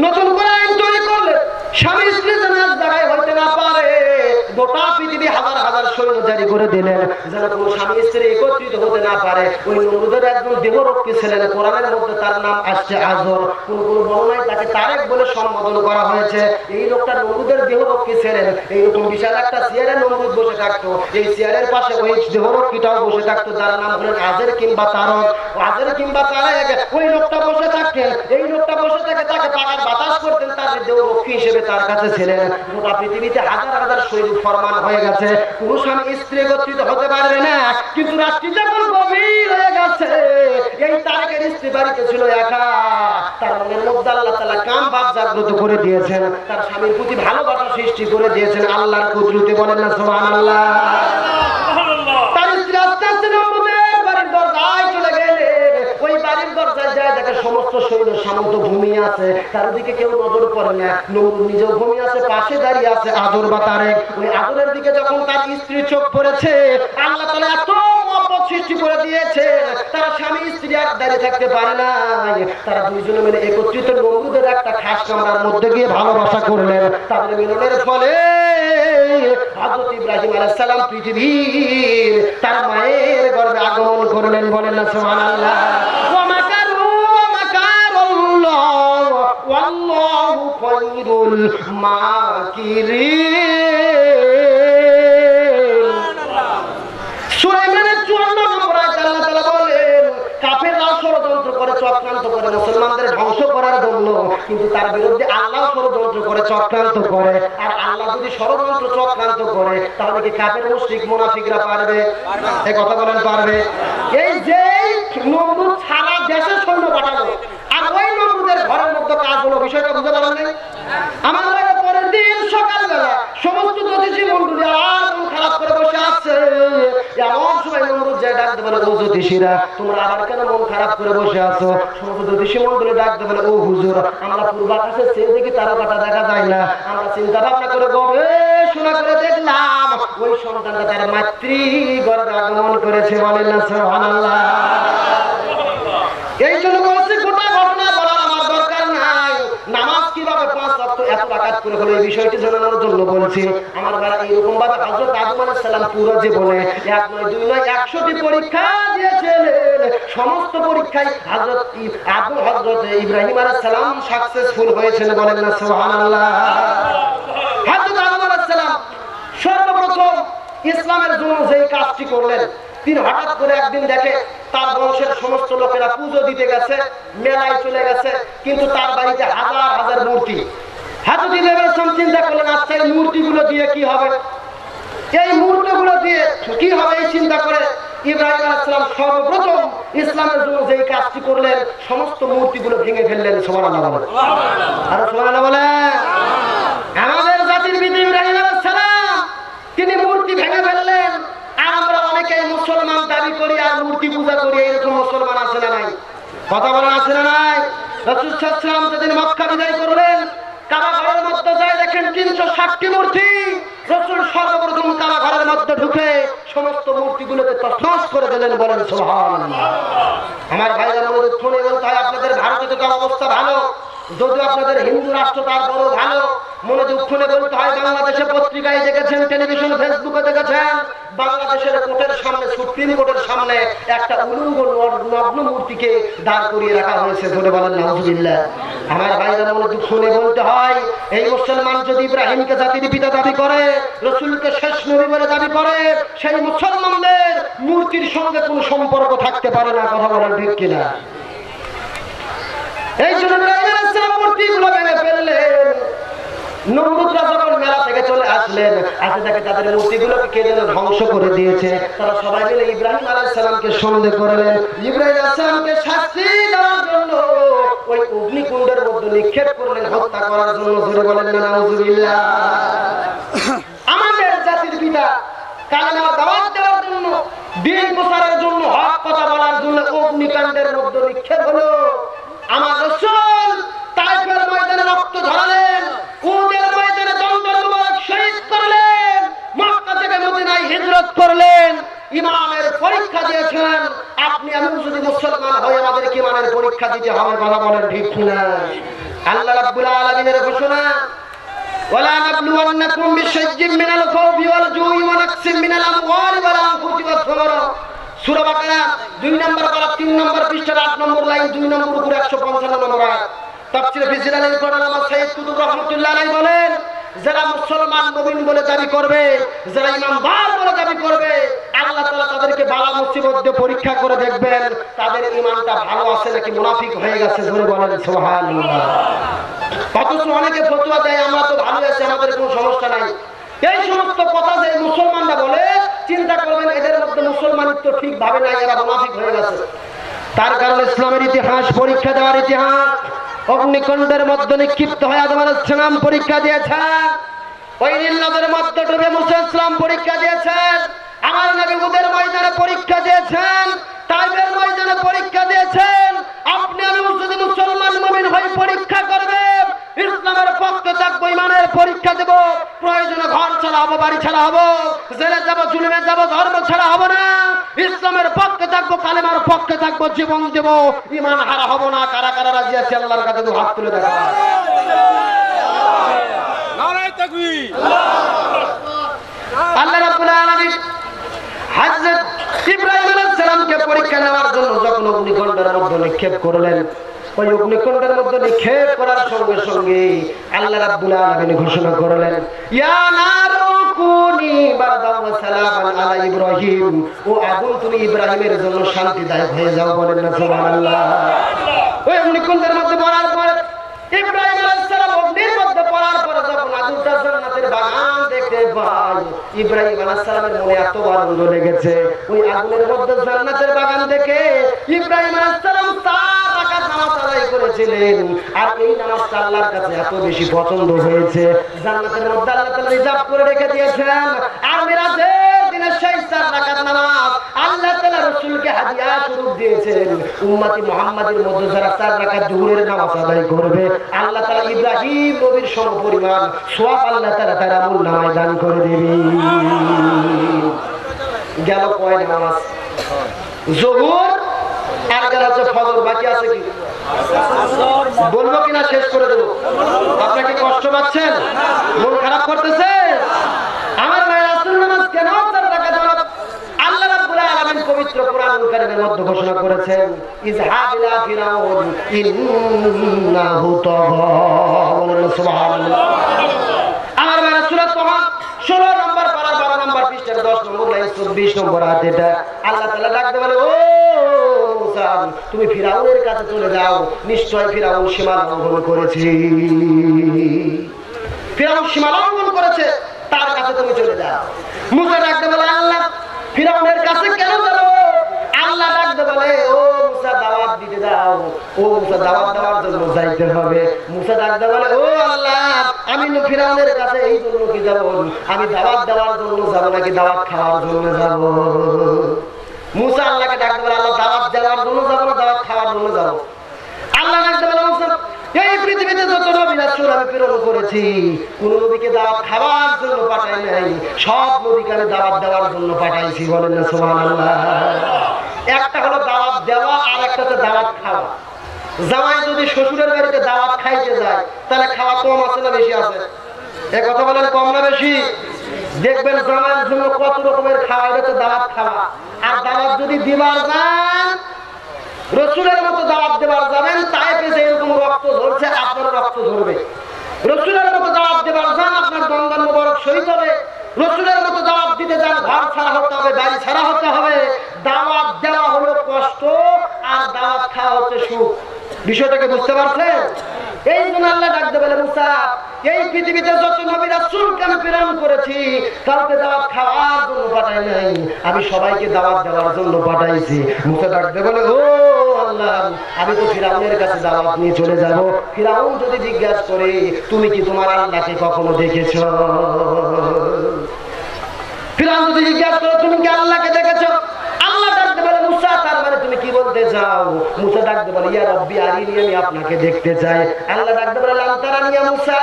নতুন করে আইন তৈরি করলেন, স্বামী স্ত্রী যেন এক জায়গায় হইতে না পারে, গোটা পৃথিবী হাজার হাজার সৈন্য জারি করে দিলেন যেন কোনো স্বামী স্ত্রী একত্রিত হতে না পারে। ওই নমরুদের একজন দেহরক্ষী ছিলেন, কোরআনের মধ্যে তার নাম আসছে আজর, কোন কোন বর্ণনায় তাকে তারেক বলে সম্বোধন করা হয়েছে। এই লোকটা নমরুদের দেহরক্ষী ছিলেন। এইরকম বিশাল একটা চেয়ারে নমরুদ বসে থাকতো, এই চেয়ারের পাশে ওই দেহরক্ষীটাও বসে থাকতো, যার নাম হলেন আজের কিংবা তারক। আজের কিংবা তারেক ওই লোকটা বসে থাকতেন। এই লোকটা বসে থেকে তাকে পাকার বাতাস করতেন, তার দেহরক্ষী হিসেবে তার কাছে ছিলেন। গোটা পৃথিবীতে হাজার হাজার শহীদ ফরমান হয়ে গেছে, পুরুষ স্বামী স্ত্রী একত্রিত হতে পারবে না। কিন্তু রাত্রি যখন গভীর হয়ে গেছে, এই তারেকের স্ত্রী বাড়িতে ছিল একা। তার মনের মধ্যে আল্লাহ তাআলা কাম ভাব জাগ্রত করে দিয়েছেন, তার স্বামীর প্রতি ভালোবাসা সৃষ্টি করে দিয়েছেন আল্লাহর কুদরতে। বলেন না সুবহানাল্লাহ। তার স্ত্রী আস্তে আস্তে নমরুদের বাড়ির দরজায় চলে গেলেন। ওই বাড়ির দরজায় যায় দেখে সমস্ত সৈন্য সামন্ত ঘুমিয়ে আছে, তার দিকে কেউ নজর করে না। নমরুদ নিজেও ঘুমিয়ে আছে, পাশে দাঁড়িয়ে আছে আজর বা তারেক। ওই আজরের দিকে যখন তার স্ত্রীর চোখ পড়েছে, আল্লাহ তাআলা এত মহব্বত সৃষ্টি করে দিয়েছে, তারা স্বামী স্ত্রী আর দাঁড়িয়ে থাকতে পারে না। তারা দুইজনে মিলে একত্রিত নমরুদের একটা খাস কামরার মধ্যে গিয়ে ভালোবাসা করলেন। তাদের মিলনের ফলে হযরত ইব্রাহিম আলাইহিস সালাম পৃথিবীর তার মায়ের গর্ভে আগমন করলেন। বলেন না সুবহানাল্লাহ। ওয়া মাকারু ওয়া মাকারুল্লাহ ওয়াল্লাহু খায়রুল মাকিরিন। সুলাইমানের 54 নম্বর আয়াতে আল্লাহ তাআলা বলেন, কাফেররা ষড়যন্ত্র করে চক্রান্ত করে মুসলমানদের ধ্বংস করার জন্য, কিন্তু তার বিরুদ্ধে আল্লাহ ষড়যন্ত্র করে চক্রান্ত করে। আর আল্লাহ যদি ষড়যন্ত্র চক্রান্ত করে, তাহলে কি কাফের মুশরিক মুনাফিকরা পারবে? এই কথা বলেন, পারবে? এই যে নমরুদ সারা দেশে সৈন্য পাঠালো, আর ওই নমরুদের ঘরের মধ্যে কাজ হলো, বিষয়টা বুঝতে পারলেন? আমার লাগে পরের দিন সকালবেলা সমস্ত জ্যোতিষী মণ্ডলী আর মন খারাপ করে বসে আছে। এমন সময় নমরুদ যায় ডাকতে বলে, ও জ্যোতিষীরা, তোমরা আবার কেন মন খারাপ করে বসে আছো? সমস্ত জ্যোতিষী মণ্ডলী ডাকতে বলে, ও হুজুর, আমরা পূর্বাকাশে চেয়ে দেখি তারকাটা দেখা যায় না। আমরা চিন্তা ভাবনা করে গবেষণা করে দেখলাম ওই সন্তানটা তার মাতৃ গর্ভে আগমন করেছে। বলেন না সুবহানাল্লাহ। এই জন্য বলছি, গোটা ঘটনা বলার আমার দরকার নাই। নামাজ কিভাবে 5 ওয়াক্ত এত রাকাত করে হলো, এই বিষয়টি জানানোর জন্য বলছি। আমার ভাই এরকম ভাবে হযরত আদম আলাইহিস সালাম পুরো জীবনে 1 নয় 2 নয় 100টি পরীক্ষা দিয়েছিলেন। সমস্ত পরীক্ষায় হযরত ইব্রাহিম আলাইহিস সালাম সাকসেসফুল হয়েছেন। বলেন না সুবহানাল্লাহ। হযরত আদম আলাইহিস সালাম সর্বপ্রথম ইসলামের জন্য যেই কাজটি করলেন, তিনি হঠাৎ করে একদিন দেখে তার বংশের সমস্ত লোকেরা পূজো দিতে গেছে, মেলায় চলে গেছে, কিন্তু তার বাড়িতে হাজার হাজার মূর্তি। হযরত ইব্রাহিম চিন্তা করলেন, আচ্ছা এই মূর্তিগুলো দিয়ে কি হবে? এই মূর্তিগুলো দিয়ে কি হবে এই চিন্তা করে ইব্রাহিম আলাইহিস সালাম সর্বপ্রথম ইসলামের জন্য যেই কাজটি করলেন, সমস্ত মূর্তিগুলো ভেঙে ফেললেন। সুবহানাল্লাহ বলেন। আর সুবহানাল্লাহ বলেন। আমাদের জাতির পিতা ইব্রাহিম আলাইহিস সালাম তিনি মূর্তি ভেঙে ফেললেন। আর আমরা অনেকেই মুসলমান দাবি করি আর মূর্তি পূজা করি। এরকম মুসলমান আছে না নাই? কথা বলেন, আছে না নাই? রাসূল সাল্লাল্লাহু আলাইহি ওয়াসাল্লাম যেদিন মক্কা বিজয় করলেন, কাবা ঘরের মধ্যে যায় দেখেন 360টি মূর্তি। রাসূল সর্বপ্রথম কাবা ঘরের মধ্যে ঢুকে সমস্ত মূর্তিগুলোকে তছনছ করে দিলেন। বলেন সুবহানাল্লাহ। আমার ভাইরা মনোযোগ শুনে বলতে হয়, আপনাদের ভারতে তো অবস্থা ভালো, যদিও আপনাদের হিন্দু রাষ্ট্র তার বড় ভালো। মনোযোগ শুনে বলতে হয়, বাংলাদেশে পত্রিকায় দেখেছেন, টেলিভিশন ফেসবুকে দেখেছেন, বাংলাদেশের কোর্টের সামনে, সুপ্রিম কোর্টের সামনে একটা উলঙ্গ নগ্ন মূর্তিকে দাঁড় করিয়ে রাখা হয়েছে। ধরে বলেন নাউজুবিল্লাহ। আমার ভাইরা মনোযোগ শুনে বলতে হয়, এই মুসলমান যদি ইব্রাহিমকে জাতির পিতা দাবি করে, রাসূলকে শেষ নবী বলে দাবি করে, সেই মুসলমানদের মূর্তির সঙ্গে কোনো সম্পর্ক থাকতে পারে না। কথা বলেন ঠিক কিনা? এই জন্য মূর্তিগুলো ভেঙে ফেললেন। নমরুদরা যখন মেলা থেকে চলে আসলেন, আসে দেখে তাদের মূর্তিগুলোকে কে যেন ধ্বংস করে দিয়েছে। তারা সবাই মিলে ইব্রাহিম আলাইহিস সালামকে সন্দেহ করলেন। ইব্রাহিম আলাইহিস সালামকে শাস্তি দেওয়ার জন্য ওই অগ্নিকুণ্ডের মধ্যে নিক্ষেপ করলেন, হত্যা করার জন্য। জোরে বলেন না নাউজুবিল্লাহ। আমাদের জাতির পিতা কালেমা দাওয়াত দেওয়ার জন্য, দ্বীন প্রচারের জন্য, হক কথা বলার জন্য অগ্নিকাণ্ডের মধ্যে নিক্ষেপ হলো। আমার রাসূল তায়েফের ময়দানে রক্ত ঝরালেন, উহুদের ময়দানে দণ্ডের মুবারক শহীদ করলেন, মক্কা থেকে মদিনায় হিজরত করলেন, ইমানের পরীক্ষা দিয়েছেন। আপনি আমি যদি মুসলমান হই, আমাদের কি ইমানের পরীক্ষা দিতে হবে? কথা বলেন ঠিক কিনা? আল্লাহ রাব্বুল আলামিনের ঘোষণা, ওয়ালা নাবলুওয়ান্নাকুম বিশাইয়্যিন মিনাল খাউফি ওয়াল জুই ওয়া নাকসিম মিনাল আমওয়ালি ওয়াল আনফুসি ওয়াস সামারাত। সূরা বাকারা 2 নম্বর পারা 3 নম্বর পৃষ্ঠা 8 নম্বর লাইন 2 নম্বর উপরে 155 নম্বর আয়াত। তাফসীর ফিজিলালের কোরআন আমার সাইয়্যিদ কুতুব রাহমাতুল্লাহ আলাইহি বলেন, যারা মুসলমান মুমিন বলে দাবি করবে, যারা ঈমানদার বলে দাবি করবে, আল্লাহ তাআলা তাদেরকে বালা মুসিবত দিয়ে পরীক্ষা করে দেখবেন তাদের ঈমানটা ভালো আছে নাকি মুনাফিক হয়ে গেছে। জোরে বলেন সুবহানাল্লাহ। অথচ অনেকে ফতোয়া দেয় আমরা তো ভালো আছি, আমাদের কোনো সমস্যা নাই। এই সমস্ত কথা যে মুসলমানরা বলে, চিন্তা করবেন এদের মধ্যে মুসলমানিত্ব ঠিক ভাবে নাই, এরা মুনাফিক হয়ে গেছে। তার কারণ ইসলামের ইতিহাস, পরীক্ষা দেওয়ার ইতিহাস। অগ্নিকুণ্ডের মধ্যে নিক্ষিপ্ত হয়ে আদম আলাইহিস সালাম পরীক্ষা দিয়েছেন, ওই নীল নদের মধ্যে ডুবে মুসা ইসলাম পরীক্ষা দিয়েছেন, আমার নবী উহুদের ময়দানে পরীক্ষা দিয়েছেন, তাইফের ময়দানে পরীক্ষা দিয়েছেন। আপনি আমি যদি মুসলমান মুমিন হয়ে পরীক্ষা করবেন, ইসলামের পক্ষে থাকবো, ইমানের পরীক্ষা দেব, প্রয়োজনে ঘর ছাড়া হবো, বাড়ি ছাড়া হবো, জেলে যাবো, জুলুমে যাবো, ধর্ম ছাড়া হবো না। ইসলামের পক্ষে থাকবো, কালেমার পক্ষে থাকবো, জীবন দেব, ইমান হারা হবো না। কারা কারা রাজি আছে আল্লাহর কাছে হাত তুলে দেখা। নারায়ে তাকবীর। আল্লাহ রাব্বুল আলামিন হযরত ইব্রাহিম আলাইহিস সালামকে পরীক্ষা নেওয়ার জন্য যখন অগ্নিকুণ্ডের মধ্যে নিক্ষেপ করলেন, ওই অগ্নিকুণ্ডের মধ্যে নিক্ষেপ করার সঙ্গে সঙ্গে আল্লাহ রাব্বুল আলামিন ঘোষণা করলেন, ইয়া নারু কুনি বারদান ওয়া সালামান আলা ইব্রাহিম, ও আগুন তুমি ইব্রাহিমের জন্য শান্তিদায়ক হয়ে যাও। বলেন না সুবহানাল্লাহ। ওই অগ্নিকুণ্ডের মধ্যে পড়ার পর ইব্রাহিম আলাইহিস সালাম অগ্নির মধ্যে পড়ার পর যখন আগুনটা জান্নাতের বাগান দেখতে পায়, ইব্রাহিম আলাইহিস সালামের মনে এত আনন্দ লেগেছে, ওই আগুনের মধ্যে জান্নাতের বাগান দেখে ইব্রাহিম আলাইহিস সালাম 4 রাকাত নামাজ আদায় করেছিলেন। আর এই নামাজটা আল্লাহর কাছে এত বেশি পছন্দ হয়েছে, জান্নাতের মধ্যে আল্লাহ তাআলা রিজার্ভ করে রেখে দিয়েছেন। আর মিরাজের দিনে সেই 4 রাকাত নামাজ আল্লাহ তাআলা রাসূলকে হাদিয়া স্বরূপ দিয়েছেন। উম্মতি মুহাম্মাদের মধ্যে যারা 4 রাকাত জোহরের নামাজ আদায় করবে, আল্লাহ তাআলা ইব্রাহিম নবীর সমপরিমাণ সওয়াব আল্লাহ তাআলা তার আমলনামায় দান করে দিবেন। গেল কয় নামাজ? যোহর আর গেল হচ্ছে ফজর। বাকি আছে কি? বলবো কিনা শেষ করে দেবো? আপনাকে কষ্ট পাচ্ছেন? মন খারাপ করতেছে? আমার ভাই রাসূল নামাজ কেন 4 রাকাত? আল্লাহ রাব্বুল আলামিন পবিত্র কোরআনুল কারীমের মধ্যে ঘোষণা করেছেন, ইযহাব ইলা ফিরাউন ইন্নাহু তাগা। বলেন সুবহানাল্লাহ। আমার ভাই সূরা তাহা 16 নম্বর পারা 12 নম্বর পৃষ্ঠার 10 নম্বর লাইন 24 নম্বর আয়াত। এটা আল্লাহ তাআলা ডাকতে বলে, ও মুসা তুমি ফিরাউনের কাছে চলে যাও, নিশ্চয় ফিরাউন সীমা লঙ্ঘন করেছে। ফিরাউন সীমা লঙ্ঘন করেছে, তার কাছে তুমি চলে যাও। মুসা ডাকতে বলে, আল্লাহ ফিরাউনের কাছে কেন যাব? আল্লাহ ডাকতে বলে, ও মুসা দাওয়াত দিতে দাও। ও মুসা দাওয়াত দেওয়ার জন্য যাইতে হবে। মুসা ডাকতে বলে, ও আল্লাহ আমি ফিরাউনের কাছে এই জন্য কি যাব? আমি দাওয়াত দেওয়ার জন্য যাব নাকি দাওয়াত খাওয়ার জন্য যাব? মুসা আল্লাহকে ডাকতে বলে, আল্লাহ দাওয়াত দেওয়ার জন্য যাব না দাওয়াত খাওয়ার জন্য যাব? আল্লাহ ডাকতে বলে, মুসা এই পৃথিবীতে যত নবী রাসূল আমি প্রেরণ করেছি, কোন নবীকে দাওয়াত খাওয়ার জন্য পাঠাই নাই, সব নবীকে আমি দাওয়াত দেওয়ার জন্য পাঠাইছি। বলেন না সুবহানাল্লাহ। একটা হলো দাওয়াত দেওয়া, আর একটা হচ্ছে দাওয়াত খাওয়া। জামাই যদি শ্বশুরের বাড়িতে দাওয়াত খাইতে যায়, তাহলে খাওয়া কম আছে না বেশি আছে? এই কথা বলেন, কম না বেশি? দেখবেন জামাইয়ের জন্য কত রকমের খাওয়া, এটা তো দাওয়াত খাওয়া। আর দাওয়াত যদি দিবার যান, রসুলের মতো দাওয়াত দেবার যাবেন, তাইফে যে এরকম রক্ত ধরছে আপনার রক্ত ধরবে। রসুলের মতো দাওয়াত দেবার যান, আপনার দমদান মোবারক শহীদ হবে। রসুলের মতো দাওয়াত দিতে যান, ঘর ছাড়া হতে হবে, বাড়ি ছাড়া হতে হবে। দাওয়াত দেওয়া হলো কষ্ট, আর দাওয়াত খাওয়া হচ্ছে সুখ। বিষয়টাকে বুঝতে পারছেন? এই জন্য আল্লাহ ডাকতে বলে, মুসা এই পৃথিবীতে যত নবী রাসূলকে আমি প্রেরণ করেছি, কাউকে দাওয়াত খাওয়ার জন্য পাঠাই নাই, আমি সবাইকে দাওয়াত দেওয়ার জন্য পাঠাইছি। মুসা ডাকতে বলে, ও আল্লাহ আমি তো ফিরাউনের কাছে দাওয়াত নিয়ে চলে যাব। ফিরাউন যদি জিজ্ঞাসা করে তুমি কি তোমার আল্লাহকে কখনো দেখেছ? ফিরাউন যদি জিজ্ঞাসা করে তুমি কি আল্লাহকে দেখেছ? আল্লাহ ডাকতে বলে, মুসা তার মানে তুমি কি বলতে চাও? মুসা ডাকতে বলে, ইয়া রব্বি আরিনি, আমি আপনাকে দেখতে চাই। আল্লাহ ডাকতে বলে, লান তারানি ইয়া মুসা,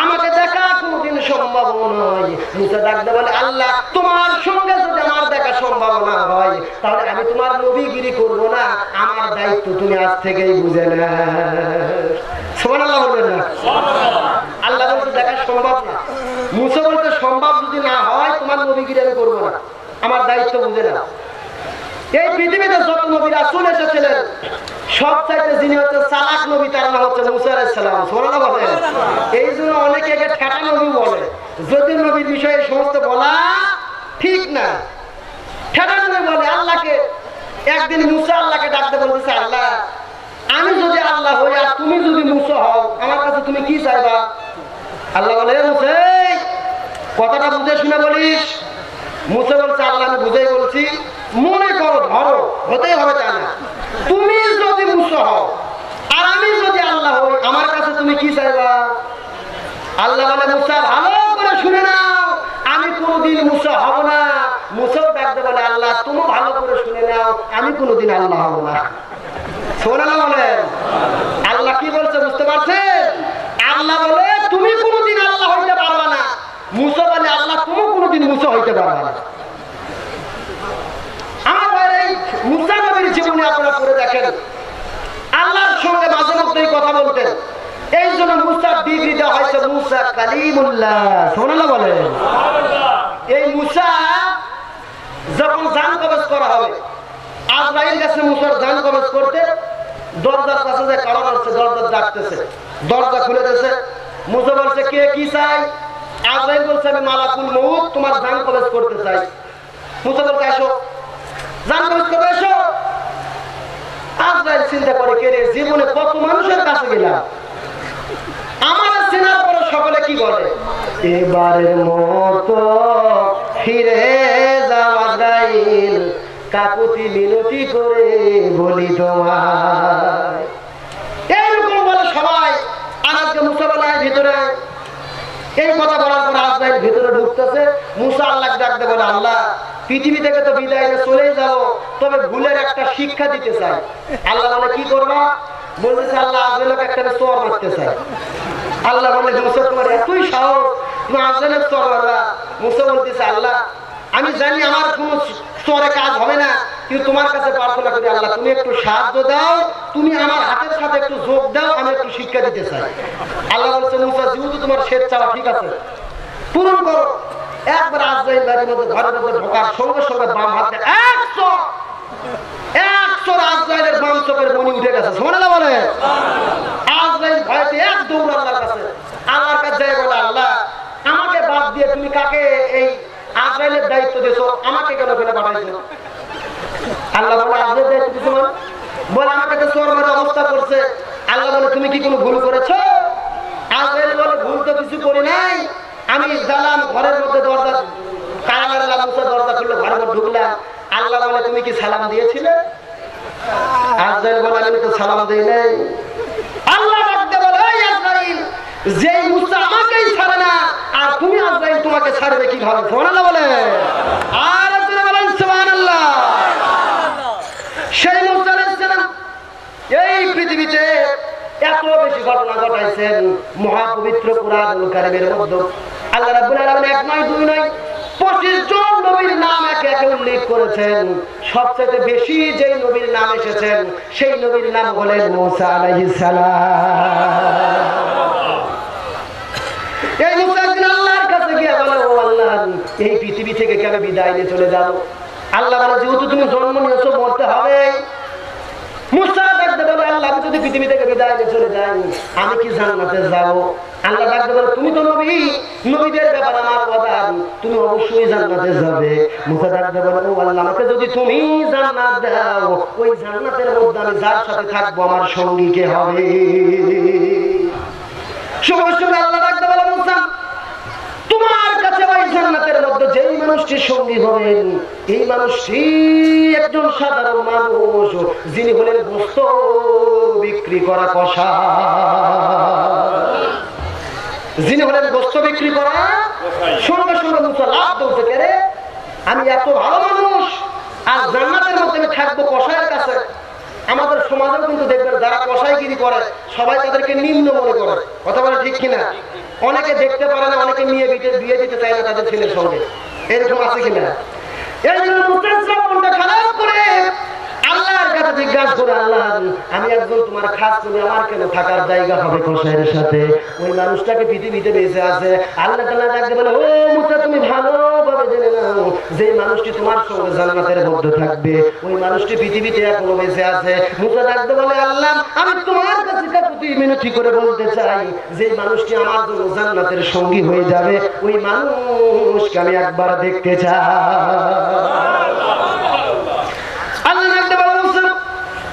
আমাকে দেখা কোনদিন সম্ভব নয়। মুসা ডাকতে বলে, আল্লাহ তোমার সঙ্গে যদি আমার দেখা সম্ভব না হয়, তাহলে আমি তোমার নবীগিরি করব না, আমার দায়িত্ব তুমি আজ থেকেই বুঝে না। সুবহানাল্লাহ বলবেন না? আল্লাহ বলতে দেখা সম্ভব না। মুসা বলতে সম্ভব যদি না হয় তোমার নবীগিরি আমি করবো না, আমার দায়িত্ব বুঝে না। এই পৃথিবীতে যত নবী রাসূল এসেছিলেন সবচাইতে যিনি হচ্ছে চালাক নবী তার নাম হচ্ছে মুসা আলাইহিস সালাম। সুবহানাল্লাহ বলেন। এই জন্য অনেকে একে ঠেকা নবী বলে, যদি নবীর বিষয়ে এই সমস্ত বলা ঠিক না। ঠেকা নবী বলে আল্লাহকে। একদিন মুসা আল্লাহকে ডাকতে বলতেছে, আল্লাহ আমি যদি আল্লাহ হই আর তুমি যদি মুসা হও আমার কাছে তুমি কি চাইবা? আল্লাহ বলে, মুসা কথাটা বুঝে শুনে বলিস। মুসা বলছে, আল্লাহ আমি বুঝেই বলছি, মনে করো ধরো হতেই হবে তা না, তুমি যদি মুসা হও আর আমি যদি আল্লাহ হই আমার কাছে তুমি কি চাইবা? আল্লাহ বলে, মুসা ভালো করে শুনে নাও, আমি কোনোদিন মুসা হব না। মুসাও ডাকতে বলে, আল্লাহ তুমি ভালো করে শুনে নাও, আমি কোনোদিন আল্লাহ হব না। সুবহানাল্লাহ বলেন। আল্লাহ কি বলছে বুঝতে পারছেন? আল্লাহ বলে তুমি কোনোদিন আল্লাহ হইতে পারবা না। মুসা বলে, আল্লাহ তুমি কোনোদিন মুসা হইতে পারবা না। আমার এই মুসা নবীর জীবনে আপনারা পড়ে দেখেন, আল্লাহর সঙ্গে মাঝে মধ্যে কথা বলতেন। এই জন্য মুসার ডিগ্রি দেওয়া হয়েছে মুসা কালিমুল্লাহ। সুবহানাল্লাহ বলেন। এই মুসা যখন জান কবজ করা হবে, আজরাইল গেছে মুসার জান কবজ করতে, দরজার কাছে যে কারণ আছে দরজা ডাকতেছে, দরজা খুলে দিয়েছে। মুসা বলছে, কে কি চাই? আজরাইল বলছে, আমি মালাকুল মউত তোমার জান কবজ করতে চাই। মুসা বলছে, আসো জান কবজ করবে, এসো। আজরাইল চিন্তা করে, কে রে, জীবনে কত মানুষের কাছে গেলাম, আমার চেনার পরে সকলে কি বলে, এবারের মতো ফিরে যাও আজরাইল, কাকুতি মিনতি করে বলি তোমায়। এইরকম বলে সবাই। আজকে মুসা বলে ভিতরে। এই কথা বলার পর আজরাইল ভিতরে ঢুকতেছে। মুসা আল্লাহকে ডাকতে বলে, আল্লাহ পৃথিবী থেকে তো বিদায় নিয়ে চলেই যাবো, তবে ভুলের একটা শিক্ষা দিতে চাই। আল্লাহ বলে, কি করবা? বলতেছে, আল্লাহ আজরাইলকে একটা চর মারতে চাই। আল্লাহ বলে, মুসা তোমার এতই সাহস, তুমি আজরাইলের চর মারবা? মুসা বলতেছে, আল্লাহ আমি জানি আমার কোনো চরে কাজ হবে না, কিন্তু তোমার কাছে প্রার্থনা করি, আল্লাহ তুমি একটু সাহায্য দাও, তুমি আমার হাতের সাথে একটু যোগ দাও, আমি একটু শিক্ষা দিতে চাই। আল্লাহ বলছে, মুসা যেহেতু তোমার শেষ চাওয়া ঠিক আছে, পূরণ করো। একবার আজরাইল বাড়ির মধ্যে ঘরের মধ্যে ঢোকার সঙ্গে সঙ্গে বাম হাতে এক চর আজরাইলের বাম চোখের মনি উঠে গেছে। সুবহানাল্লাহ বলে। আজরাইল ভয়তে এক দৌড় আল্লাহর কাছে। আল্লাহর কাছে যায় বলে, আল্লাহ আমাকে বাদ দিয়ে তুমি কাকে এই আজরাইলের দায়িত্ব দিয়েছো, আমাকে কেন ফেলে পাঠাইছো? আল্লাহ বলে, আজরাইলের দায়িত্ব দিয়েছো মানে? বলে, আমাকে তো চোর মারা অবস্থা করছে। আল্লাহ বলে, তুমি কি কোনো ভুল করেছো? আজরাইল বলে, ভুল তো কিছু করি নাই, আমি জানলাম ঘরের মধ্যে দরজা তালা মারলাম, মুসা দরজা খুললো, ঘরের মধ্যে ঢুকলাম। আল্লাহ বলে, তুমি কি সালাম দিয়েছিলে? আজরাইল বলে, আমি তো সালাম দেই নাই। আল্লাহ ডাকতে বলে, এই আজরাইল, যেই মুসা আমাকেই ছাড়ে না আর তুমি আজরাইল তোমাকে ছাড়বে কিভাবে? সুবহানাল্লাহ বলে। আর আপনারা বলেন সুবহানাল্লাহ। সেই মুসা আলাইহিস সালাম এই পৃথিবীতে এত বেশি ঘটনা ঘটাইছেন। মহাপবিত্র কুরআনুল কারীমের মধ্যে আল্লাহ রাব্বুল আলামিন এক নয় দুই নয় 25 জন নবীর নাম একে একে উল্লেখ করেছেন। সবচেয়ে বেশি যেই নবীর নাম এসেছেন সেই নবীর নাম হলেন মুসা আলাইহিস সালাম। এই মুসা আল্লাহর কাছে গিয়ে বলে, ও আল্লাহ, এই পৃথিবী থেকে কেন বিদায় নিয়ে চলে যাবো? আল্লাহ বলে, যেহেতু তুমি জন্ম নিয়েছো মরতে হবে। মুসা ডাকতে বলে, আল্লাহ আমি যদি পৃথিবী থেকে বিদায় নিয়ে চলে যাই আমি কি জান্নাতে যাবো? আল্লাহ ডাকতে বলে, তুমি তো নবী, নবীদের ব্যাপারে আমার কথা, তুমি অবশ্যই জান্নাতে যাবে। মুসা ডাকতে বলে, ও আল্লাহ আমাকে যদি তুমি জান্নাত দাও, ওই জান্নাতের মধ্যে আমি যার সাথে থাকবো আমার সঙ্গী কে হবে? সঙ্গে সঙ্গে আল্লাহ ডাকতে বলে, মুসা তোমার কাছে ওই জান্নাতের মধ্যে যেই মানুষটি সঙ্গী হবেন এই মানুষটি একজন সাধারণ মানুষ, যিনি হলেন গোশত বিক্রি করা কষা। যিনি হলেন গোশত বিক্রি করা। সঙ্গে সঙ্গে মুসা লাভ দৌড়তে পেরে, আমি এত ভালো মানুষ আর জান্নাতের মধ্যে আমি থাকবো কষায়ের কাছে। আমাদের সমাজেও কিন্তু দেখবেন যারা কষাইগিরি করে সবাই তাদেরকে নিম্ন মনে করে। কথা বলে ঠিক কিনা? অনেকে দেখতে পারে না, অনেকে বিয়ে দিতে চায় না তাদের ছেলের সঙ্গে, এরকম আছে কিনা? এই জন্য মনটা খারাপ করে আল্লাহর কাছে জিজ্ঞাসা করে আল্লাহ আমি একজন তোমার খাস নবী, আমার কেন থাকার জায়গা হবে কসাইয়ের সাথে? ওই মানুষটাকে পৃথিবীতে বেঁচে আছে। আল্লাহ তাআলা ডাকতে বলে, ও মুসা তুমি ভালোভাবে জেনে নাও যে মানুষটি তোমার সঙ্গে জান্নাতের মধ্যে থাকবে ওই মানুষটি পৃথিবীতে এখনো বেঁচে আছে। মুসা ডাকতে বলে, আল্লাহ আমি তোমার কাছে কাকুতি মিনতি করে বলতে চাই যে মানুষটি আমার জন্য জান্নাতের সঙ্গী হয়ে যাবে ওই মানুষকে আমি একবার দেখতে চাই। আল্লাহ ডাকতে বলে,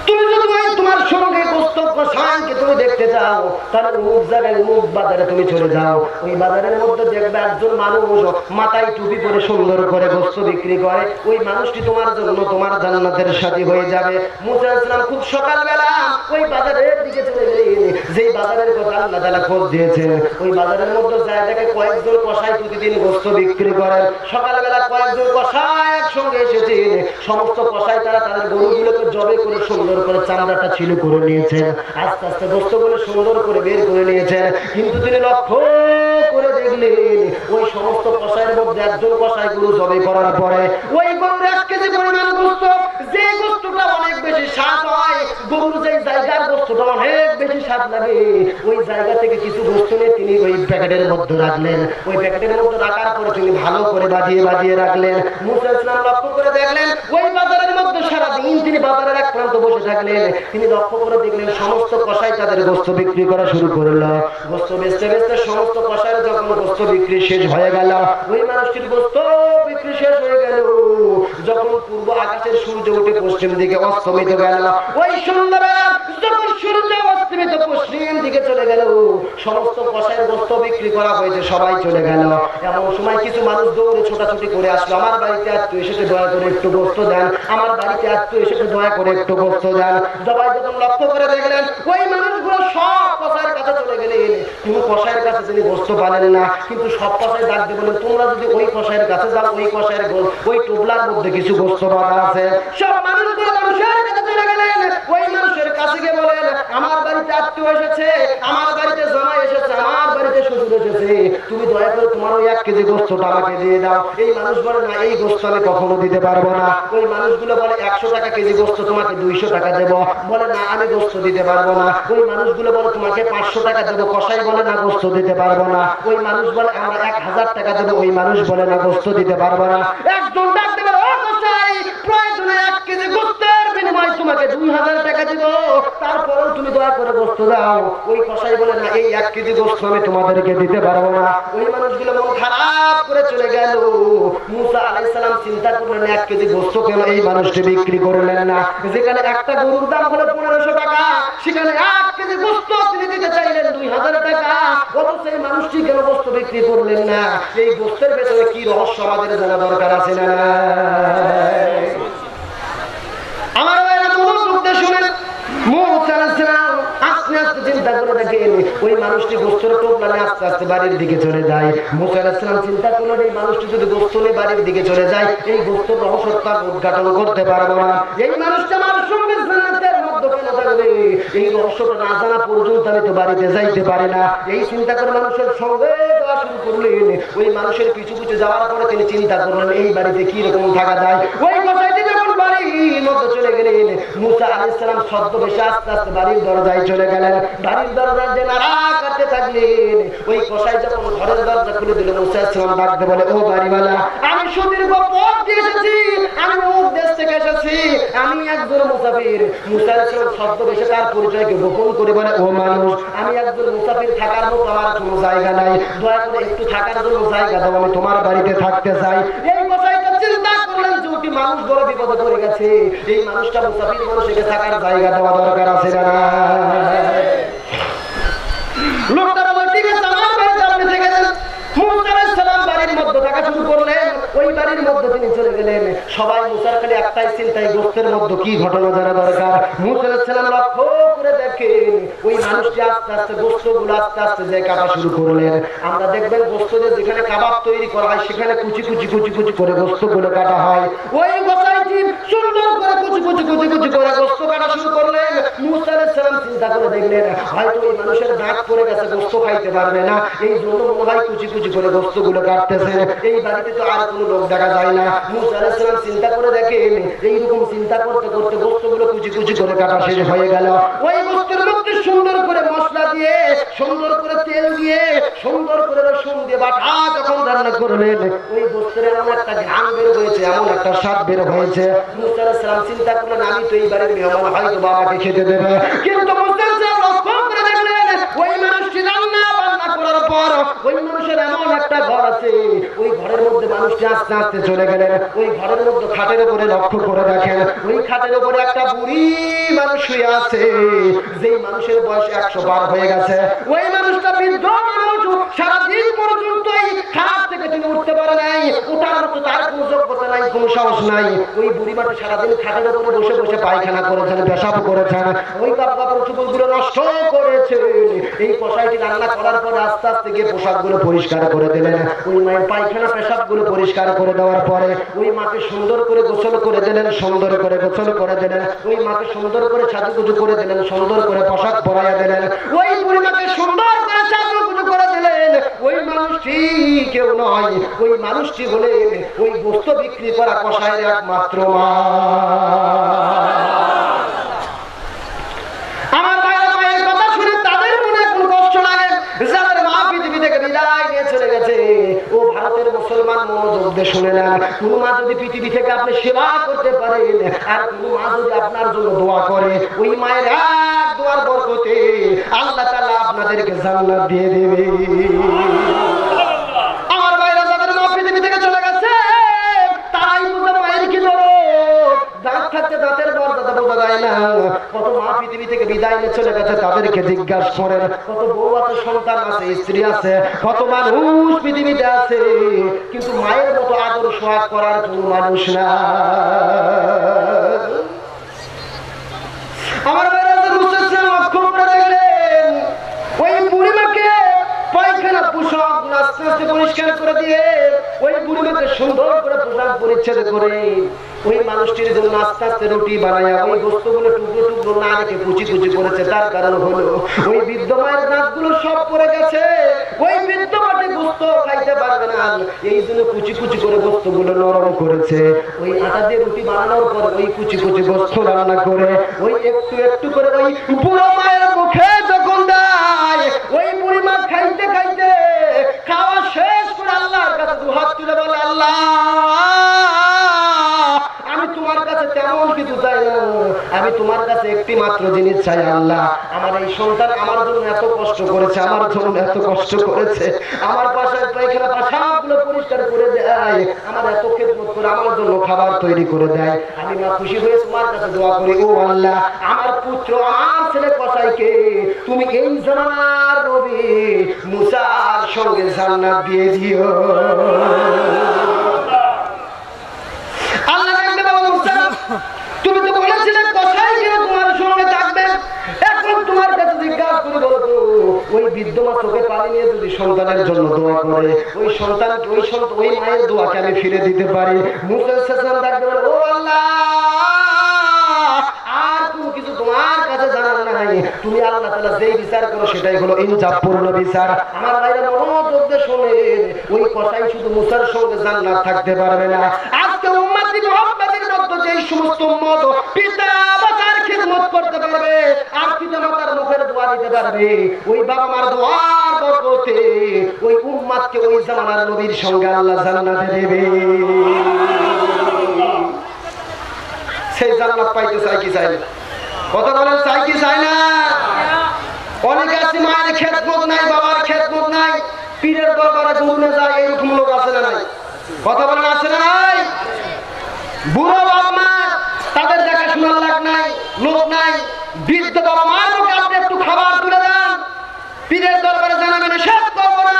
তুমি যদি তোমার সঙ্গে গোস্ত কসাইকে তুমি দেখতে চাও তাহলে অমুক জায়গায় অমুক বাজারে তুমি চলে যাও। ওই বাজারের মধ্যে দেখবে একজন মানুষ মাথায় টুপি পরে সুন্দর করে গোস্ত বিক্রি করে, ওই মানুষটি তোমার জন্য তোমার জান্নাতের সাথী হয়ে যাবে। মুসা আলাইহিস সালাম খুব সকালবেলা ওই বাজারের দিকে চলে গেলেন। যেই বাজারের কথা আল্লাহ তাআলা খোঁজ দিয়েছেন ওই বাজারের মধ্যে যায় দেখে কয়েকজন কসাই প্রতিদিন গোস্ত বিক্রি করেন। সকালবেলা কয়েকজন কসাই একসঙ্গে এসেছেন। সমস্ত কসাই তারা তাদের গরুগুলোকে জবে করে সুন্দর করে চামড়াটা ছিল করে নিয়েছেন, আস্তে আস্তে গোস্তগুলো সুন্দর করে বের করে নিয়েছেন। কিন্তু তিনি লক্ষ্য করে দেখলেন ওই সমস্ত কসাইয়ের মধ্যে একজন কসাই গরু জবে করার পরে ওই গরুর 1 কেজি পরিমাণ গোস্ত, যে গোস্তটা অনেক বেশি স্বাদ হয়, গরুর যে জায়গার গোস্তটা অনেক বেশি স্বাদ লাগে, ওই জায়গা থেকে কিছু গোস্ত নিয়ে তিনি ওই প্যাকেটের মধ্যে রাখলেন। ওই প্যাকেটের মধ্যে রাখার পরে তিনি ভালো করে বাজিয়ে রাখলেন। মুসা আলাইহিস সালাম লক্ষ্য করে দেখলেন ওই বাজারের মধ্যে সারাদিন তিনি বাজারের এক প্রান্ত বসে থাকলেন। তিনি লক্ষ্য করে দেখলেন সমস্ত কসাই তাদের গোস্ত বিক্রি করা শুরু করলো। গোস্ত বেচতে বেচতে সমস্ত কসাইয়ের যখন গোস্ত বিক্রি শেষ হয়ে গেল, ওই মানুষটির গোস্ত বিক্রি শেষ হয়ে গেল। যখন পূর্ব আকাশের সূর্য উঠে পশ্চিম দিকে অস্তমিত গেল, ওই সন্ধ্যাবেলা যখন সূর্য অস্তমিত পশ্চিম দিকে চলে গেল, সমস্ত কসাইয়ের গোস্ত বিক্রি করা হয়েছে, সবাই চলে গেল। এমন সময় কিছু মানুষ দৌড়ে ছোটাছুটি করে আসলো, আমার বাড়িতে আত্মীয় এসেছে দয়া করে একটু গোস্ত দেন, আমার বাড়িতে আত্মীয় এসেছে দয়া করে একটু গোস্ত দেন। সবাই যখন লক্ষ্য করে দেখলেন ওই মানুষগুলো সব কসাইয়ের কাছে চলে গেলেন, কোনো কসাইয়ের কাছে তিনি গোস্ত পালেন না। কিন্তু সব কসাই ডাকতে বলেন, তোমরা যদি ওই কসাইয়ের কাছে যাও ওই কসাইয়ের ওই টোপলার মধ্যে কিছু গোস্ত বাঁধা আছে। সব মানুষগুলো মানুষের কাছে চলে গেলেন। ওই মানুষের কাছে গিয়ে বলেন, আমার বাড়িতে আত্মীয় এসেছে, আমার বাড়িতে জামাই এসেছে, আমার বাড়িতে শ্বশুর এসেছে, তুমি দয়া করে তোমার ওই 1 কেজি গোস্তটা আমাকে দিয়ে দাও। এই মানুষ বলে, না এই গোস্ত আমি কখনো দিতে পারবো না। ওই মানুষগুলো বলে, 100 টাকা কেজি গোস্ত তোমাকে 200 টাকা দেবো। বলে, না আমি গোস্ত দিতে পারবো না। ওই মানুষগুলো বলে, তোমাকে 500 টাকা দেবো। কসাই বলে, না গোস্ত দিতে পারবো না। ওই মানুষ বলে, আমরা 1000 টাকা দেবো। ওই মানুষ বলে, না গোস্ত দিতে পারবো না। একজন ডাক দেবে, ও কসাই, প্রয়োজনে 1 কেজি গোস্তের বিনিময়ে তোমাকে 2000 টাকা দিব, তারপরেও তুমি দয়া করে গোস্ত দাও। ওই কসাই বলে, না এই 1 কেজি গোস্ত আমি তোমাদেরকে দিতে পারবো না। ওই মানুষগুলো মন খারাপ করে চলে গেল। মুসা আলাইহিস সালাম চিন্তা করলেন, 1 কেজি গোস্ত কেন এই মানুষটি বিক্রি করলেন না? যেখানে একটা গরুর দাম হলো 1500 টাকা, সেখানে 1 কেজি গোস্ত তিনি দিতে চাইলেন 2000 টাকা। অথচ এই মানুষটি কেন গোস্ত বিক্রি করলেন না? এই গোস্তের ভেতরে কি রহস্য আমাদের জানা দরকার আছে না? আমার ভাইরা মনোযোগ দিয়ে শুনেন। মুসা আলাইহিস সালাম আস্তে আস্তে চিন্তা করে দেখেন ওই মানুষটি গোস্তের টোপলা নিয়ে আস্তে আস্তে বাড়ির দিকে চলে যায়। মুসা আলাইহিস সালাম চিন্তা করলেন, এই মানুষটি যদি গোস্ত নিয়ে বাড়ির দিকে চলে যায়, এই গোস্তের রহস্যটা উদ্ঘাটন করতে পারবো না। এই মানুষটা আমার সঙ্গে জান্নাতের মধ্যে কেন থাকবে? এই রহস্যটা না জানা পর্যন্ত আমি তো বাড়িতে যাইতে পারি না। এই চিন্তা করে মানুষের সঙ্গে যাওয়া শুরু করলেন। ওই মানুষের পিছু পিছু যাওয়ার পরে তিনি চিন্তা করলেন এই বাড়িতে কি রকম থাকা যায়। ওই কসাইটি যখন বাড়ির মধ্যে চলে গেলেন, মুসা আলাইহিস সালাম ছদ্মবেশে আস্তে আস্তে বাড়ির দরজায় চলে গেলেন। বাড়ির দরজায় যে নাড়া করতে থাকলেন, ওই কসাই যখন ঘরের দরজা খুলে দিল, মুসা আলাইহিস সালাম ডাকতে বলে, ও বাড়িওয়ালা, আমি সুদীর্ঘ পথ দিয়ে এসেছি, আমি অমুক দেশ থেকে এসেছি, আমি একজন মুসাফির। মুসা আলাইহিস সালাম ছদ্মবেশে তার পরিচয়কে গোপন করে বলে, ও মানুষ, আমি একজন মুসাফির, থাকার মতো আমার কোনো জায়গা নাই, দয়া করে একটু থাকার জন্য জায়গা দাও, আমি তোমার বাড়িতে থাকতে চাই। এই কসাইটা চিন্তা করলেন যে ওটি মানুষ বড় বিপদে পড়ে গেছে, এই মানুষটা মুসাফির মানুষকে থাকার জায়গা দেওয়া দরকার আছে না? লোকটা বলে, ঠিক আছে, আমার বাড়িতে আপনি থেকে যান। মুসা আলাইহিস সালাম বাড়ির মধ্যে থাকা শুরু করলেন। ওই বাড়ির মধ্যে তিনি চলে গেলেন। সবাই মুসার খালি একটাই চিন্তায়, গোস্তের মধ্যে কি ঘটনা জানা দরকার। মুসা আলাইহিস সালাম লক্ষ্য করে দেখেন ওই মানুষটি আস্তে আস্তে গোস্তগুলো আস্তে আস্তে যে কাটা শুরু করলেন। আমরা দেখবেন গোস্ত যেখানে কাবাব তৈরি করা হয় সেখানে কুচি কুচি কুচি কুচি করে গোস্তগুলো কাটা হয়। ওই গোসাইটি সুন্দর করে কুচি কুচি কুচি কুচি করে গোস্ত কাটা শুরু করলেন। মুসা আলাইহিস সালাম চিন্তা করে দেখলেন হয়তো এই মানুষের দাঁত পড়ে গেছে, গোস্ত খাইতে পারবে না, এই জন্য মনে হয় কুচি কুচি করে গোস্তগুলো কাটতেছে। এই বাড়িতে তো আর কোনো লোক দেখা যায় না। মুসা আলাইহিস সালাম চিন্তা করে দেখেন, এইরকম চিন্তা করতে করতে গোস্তগুলো কুচি কুচি করে কাটা শেষ হয়ে গেল। ওই গোস্তের মধ্যে সুন্দর করে মশলা দিয়ে, সুন্দর করে তেল দিয়ে, সুন্দর করে রসুন দিয়ে বাটা যখন রান্না করলেন, ওই গোস্তের এমন একটা ঘ্রাণ বের হয়েছে, এমন একটা স্বাদ বের হয়েছে। মুসা আলাইহিস সালাম চিন্তা করলেন আমি তো এই বাড়ির মেহমান, হয়তো বাবাকে খেতে দেবে। কিন্তু মুসা আলাইহিস সালাম লক্ষ্য করে দেখলেন ওই মানুষটি রান্না বান্না করার পর ওই মানুষের এমন একটা ঘর আছে, ওই ঘরের মধ্যে মানুষটি আস্তে আস্তে চলে গেলেন। ওই ঘরের মধ্যে খাটের উপরে লক্ষ্য করে দেখেন, ওই খাটের উপরে একটা বুড়ি মানুষ শুয়ে আছে, যেই মানুষের বয়স 100 পার হয়ে গেছে। ওই মানুষটা বৃদ্ধ মানুষ, সারাদিন পর্যন্ত এই খাট থেকে তিনি উঠতে পারে নাই, উঠার মতো তার কোনো যোগ্যতা নাই, কোনো সাহস নাই। ওই বুড়ি মানুষ সারাদিন খাটের উপরে বসে বসে পায়খানা করেছেন, পেশাব করেছেন, ওই কাপড় চোপড়গুলো নষ্ট করেছেন। এই কষাইটি রান্না করার পরে আস্তে আস্তে গিয়ে পোশাকগুলো পরিষ্কার করে দিলেন। ওই মায়ের পায়খানা পেশাবগুলো পরিষ্কার করে দেওয়ার পরে ওই মাকে সুন্দর করে গোসল করে দিলেন, সুন্দর করে গোসল করে দিলেন। ওই মাকে সুন্দর করে সাজুগুজু করে দিলেন, সুন্দর করে পোশাক পরাইয়া দিলেন। ওই বুড়ি মাকে সুন্দর করে সাজুগুজু করে দিলেন। ওই মানুষটি কেউ নয়, ওই মানুষটি হলেন ওই গোস্ত বিক্রি করা কষাইয়ের একমাত্র মা। আমার ভাইরা, মায়ের কথা শুনে তাদের মনে কোন কষ্ট লাগে যাদের মা পৃথিবী থেকে বিদায় নিয়ে চলে গেছে। ও ভারতের মুসলমান, মনোযোগ দিয়ে শুনে নেন, কোন মা যদি পৃথিবী থেকে আপনি সেবা করতে পারেন আর কোন মা যদি আপনার জন্য দোয়া করে, ওই মায়ের এক দোয়ার বরকতে আল্লাহ তাআলা আপনাদেরকে জান্নাত দিয়ে দেবে। আমার ভাইরা, যাদের মা পৃথিবী থেকে চলে গেছে তারাই বুঝে মায়ের কি দরদ। দাঁত থাকতে দাঁতের মর্যাদা বোঝা যায় না। কত মা পৃথিবী থেকে বিদায় নিয়ে চলে গেছে, তাদেরকে জিজ্ঞাসা করেন। কত বউ আছে, সন্তান আছে, স্ত্রী আছে, কত মানুষ পৃথিবীতে আছে, কিন্তু মায়ের মতো আদর সোহাগ করার কোন মানুষ না। আমার বাইরে লক্ষ্য করে দেখলেন ওই বুড়িমাকে পায়খানা পোশাক আস্তে আস্তে পরিষ্কার করে দিয়ে ওই বুড়িমাকে সুন্দর করে পোশাক পরিচ্ছদ করে ওই মানুষটির জন্য আস্তে আস্তে রুটি বানায়া ওই গোস্তগুলো টুকরো টুকরো না রেখে কুচি কুচি করেছে। তার কারণ হলো ওই বৃদ্ধ মায়ের দাঁতগুলো সব পড়ে গেছে, ওই বৃদ্ধ মাটি গোস্ত খাইতে পারবে না, এই জন্য কুচি কুচি করে গোস্তগুলো নরম করেছে। ওই আটা দিয়ে রুটি বানানোর পর ওই কুচি কুচি গোস্ত রান্না করে ওই একটু একটু করে ওই বুড়ো মায়ের মুখে যখন দেয়, ওই বুড়ি মা খাইতে খাইতে খাওয়া শেষ করে আল্লাহর কাছে দুহাত তুলে বলে, আল্লাহ আমি তোমার কাছে তেমন কিছু চাই না, আমি তোমার কাছে একটি মাত্র জিনিস চাই। আল্লাহ, আমার এই সন্তান আমার জন্য এত কষ্ট করেছে, আমার জন্য এত কষ্ট করেছে, আমার পাশায় পায়খানা পাশাগুলো পরিষ্কার করে দেয়, আমার এত খেদমত করে আমার জন্য খাবার তৈরি করে দেয়। আমি মা খুশি হয়ে তোমার কাছে দোয়া করি, ও আল্লাহ আমার পুত্র আমার ছেলে কসাইকে তুমি এই জামানার নবী মুসার সঙ্গে জান্নাত দিয়ে দিও। তুমি তো বলেছিলে কসাই কিনা তোমার সঙ্গে থাকবে, এখন তোমার কাছে জিজ্ঞাসা করে বলো তো ওই বৃদ্ধ মা চোখে পানি নিয়ে যদি সন্তানের জন্য দোয়া করে, ওই সন্তান ওই মায়ের দোয়াকে আমি ফিরে দিতে পারি। মুসা আলাইহিস সালাম ডাকতে বলে, ও আল্লাহ আর কোনো কিছু তোমার কাছে জানার নাই, তুমি আল্লাহ তাআলা যেই বিচার করো সেটাই হলো ইনসাফ পূর্ণ বিচার। আমার ভাইরা মনোযোগ দিয়ে শোনেন, ওই কসাই শুধু মুসার সঙ্গে জান্নাত থাকতে পারবে না, আজকে উম্মতি মুহাম্মাদের মধ্যে যেই সমস্ত উম্মত পিতা মাতার খিদমত করতে পারবে আর পিতা মাতার মুখের দোয়া দিতে পারবে, ওই বাবা মার দোয়ার বরকতে ওই উম্মতকে ওই জামানার নবীর সঙ্গে আল্লাহ জান্নাতে দেবে। সেই জান্নাত পাইতে চাই কি চাই না? কথা বলেন, চাই কি চাই না? অনেকে আছে মায়ের খেদমত নাই, বাবার খেদমত নাই, পীরের দরবারে ঘুরতে যায়, এরকম লোক আছে না নাই? কথা বলেন, আছে না নাই? বুড়ো বাবা মা তাদের দেখাশোনার লোক নাই, বৃদ্ধ বাবা মার মুখে আপনি একটু খাবার তুলে দেন, পীরের দরবারে জানাবেন নিষেধ করবো না,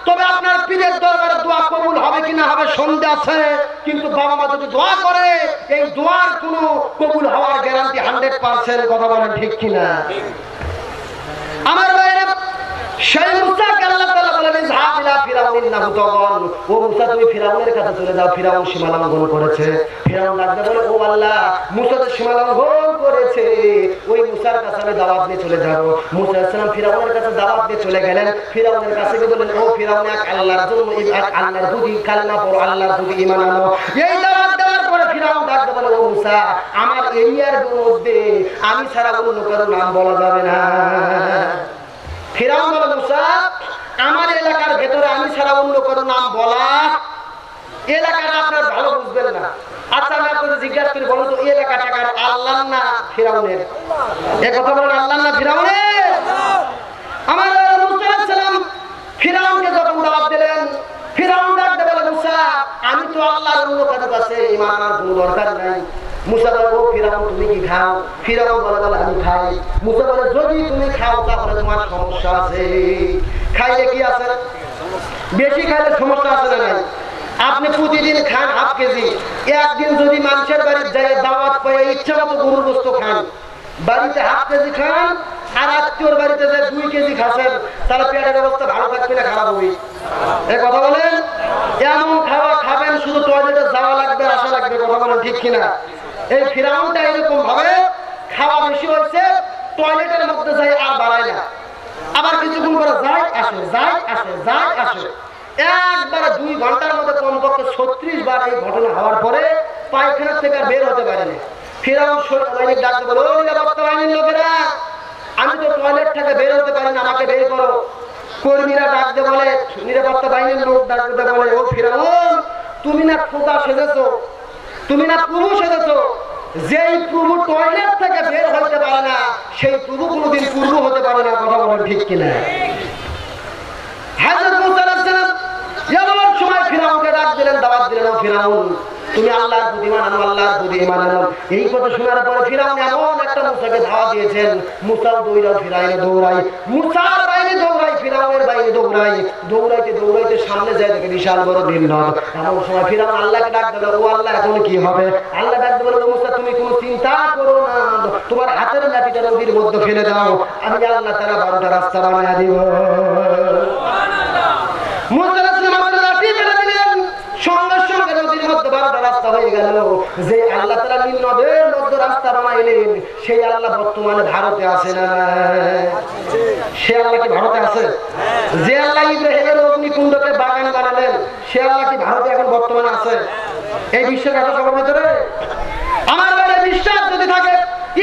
তবে আপনার পীরের দরবারে দোয়া কবুল হবে কিনা হবে সন্দেহ আছে, কিন্তু বাবা মা যদি দোয়া করে এই দোয়ার কোনো কবুল হওয়ার গ্যারান্টি 100%। কথা বলেন ঠিক কিনা? আমার বাইরে সেই মুসাকে আল্লাহ তাআলা বলেন, ইযহাব ইলা ফিরাউন ইন্নাহু তাগান, ও মুসা তুমি ফিরাউনের কাছে চলে যাও, ফিরাউন সীমা লঙ্ঘন করেছে। ফিরাউন ডাকতে বলে, ও আল্লাহ মুসা তো সীমা লঙ্ঘন করেছে, ওই মুসার কাছে আমি দাওয়াত নিয়ে চলে যাব। মুসা আলাইহিস সালাম ফিরাউনের কাছে দাওয়াত নিয়ে চলে গেলেন। ফিরাউনের কাছে গিয়ে বললেন, ও ফিরাউন, এক আল্লাহর জন্য আল্লাহর প্রতি কালেমা পড়ো, আল্লাহর প্রতি ঈমান আনো। এই দাওয়াত দেওয়ার পরে ফিরাউন ডাকতে বলে, ও মুসা, আমার এরিয়ার মধ্যে আমি ছাড়া অন্য কারো নাম বলা যাবে না। ফিরাউন বলে, মুসা, আমার এলাকার ভেতরে আমি ছাড়া অন্য কারো নাম বলা, এলাকাটা আপনার ভালো বুঝবেন না। আচ্ছা, আমি আপনাদের জিজ্ঞাসা করি, বলুন তো, এই এলাকাটা কার, আল্লাহর না ফিরাউনের? এ কথা বলেন, আল্লাহর না ফিরাউনের? আমার মুসা আলাইহিস সালাম ফিরাউনকে যখন দাওয়াত দিলেন, ফিরাউন ডাকতে বলে, মুসা, আমি তো আল্লাহর অন্য কারো কাছে ঈমান আনার কোনো দরকার নাই। মুসা বলে, ও ফিরাউন, তুমি কি খাও? ফিরাউন বলে, আমি খাই। মুসা বলে, যদি তুমি খাও তাহলে তোমার সমস্যা আছে। খাইলে কি আছে? বেশি খাইলে সমস্যা আছে না নাই? আপনি প্রতিদিন খান হাফ কেজি, একদিন যদি মানুষের বাড়ির যায় দাওয়াত পায় ইচ্ছা মতো গরুর গোশত খান, বাড়িতে হাফ কেজি খান, আর আত্মীয়র বাড়িতে যায় 2 কেজি খাচ্ছেন, তাহলে পেটের অবস্থা ভালো থাকবে না খারাপ হবে? এই কথা বলেন। এমন খাওয়া খাবেন শুধু টয়লেটে যাওয়া লাগবে, আসা লাগবে। কথা বলেন ঠিক কিনা? এই ফিরাউনটা এরকম ভাবে খাওয়া বেশি হয়েছে, টয়লেটের মধ্যে যাই আর বাড়ায় না, আবার কিছুক্ষণ করে যায় আসে, যায় আসে, যায় আসে। একবারে 2 ঘন্টার মধ্যে কমপক্ষে 36 বার এই ঘটনা হওয়ার পরে পায়খানা থেকে আর বের হতে পারেনি। ফিরাউন সৈনিক ডাকতে বলে, ও নিরাপত্তা বাহিনীর লোকেরা, আমি তো টয়লেট থেকে বের হতে পারি না, আমাকে বের করো। কর্মীরা ডাকতে বলে, নিরাপত্তা বাহিনীর লোক ডাকতে বলে, ও ফিরাউন, তুমি না খোদা সেজেছো, তুমি না প্রভু সেজেছো, যেই প্রভু টয়লেট থেকে বের হতে পারে না সেই প্রভু কোনোদিন পূর্ব হতে পারে না। কথা বলেন ঠিক কিনা? হযরত মুসা আলাইহিস সালাম এমন সময় ফিরাউনকে ডাক দিলেন, দাওয়াত দিলেন, ও ফিরাউন, তুমি আল্লাহর প্রতি ঈমান আনো, আল্লাহর প্রতি ঈমান আনো। এই কথা শোনার পরে ফিরাউন এমন একটা মুসাকে ধাওয়া দিয়েছেন, মুসাও দৌড়ায়, ফিরাউন দৌড়ায়, মুসার বাইরে দৌড়ায়, ফিরাউনের বাইরে দৌড়ায়, দৌড়াইতে দৌড়াইতে সামনে যায় দেখে বিশাল বড় নীলনদ। এমন সময় ফিরাউন আল্লাহকে ডাক দিল, ও আল্লাহ, এখন কি হবে? আল্লাহ ডাক দিল, ও মুসা, তুমি কোনো চিন্তা করো না, তোমার হাতের লাঠিটা নদীর মধ্যে ফেলে দাও, আমি আল্লাহ তাআলা 12টা রাস্তা বানিয়ে দিব। মুসা আলাইহিস সালাম লাঠি ফেলে দিলেন, সঙ্গে সঙ্গে নদীর মধ্যে 12টা রাস্তা হয়ে গেল। যে আল্লাহ তাআলা নীল নদের মধ্যে রাস্তা বানাইলেন, সেই আল্লাহ বর্তমানে ভারতে আছে না? সে আল্লাহ কি ভারতে আছে? যে আল্লাহ ইব্রাহিমের অগ্নিকুণ্ডকে বাগান বানালেন, সে আল্লাহ কি ভারতে এখন বর্তমানে আছে? এই বিশ্বের কথা সবার ভিতরে আমার বারে বিশ্বাস যদি থাকে,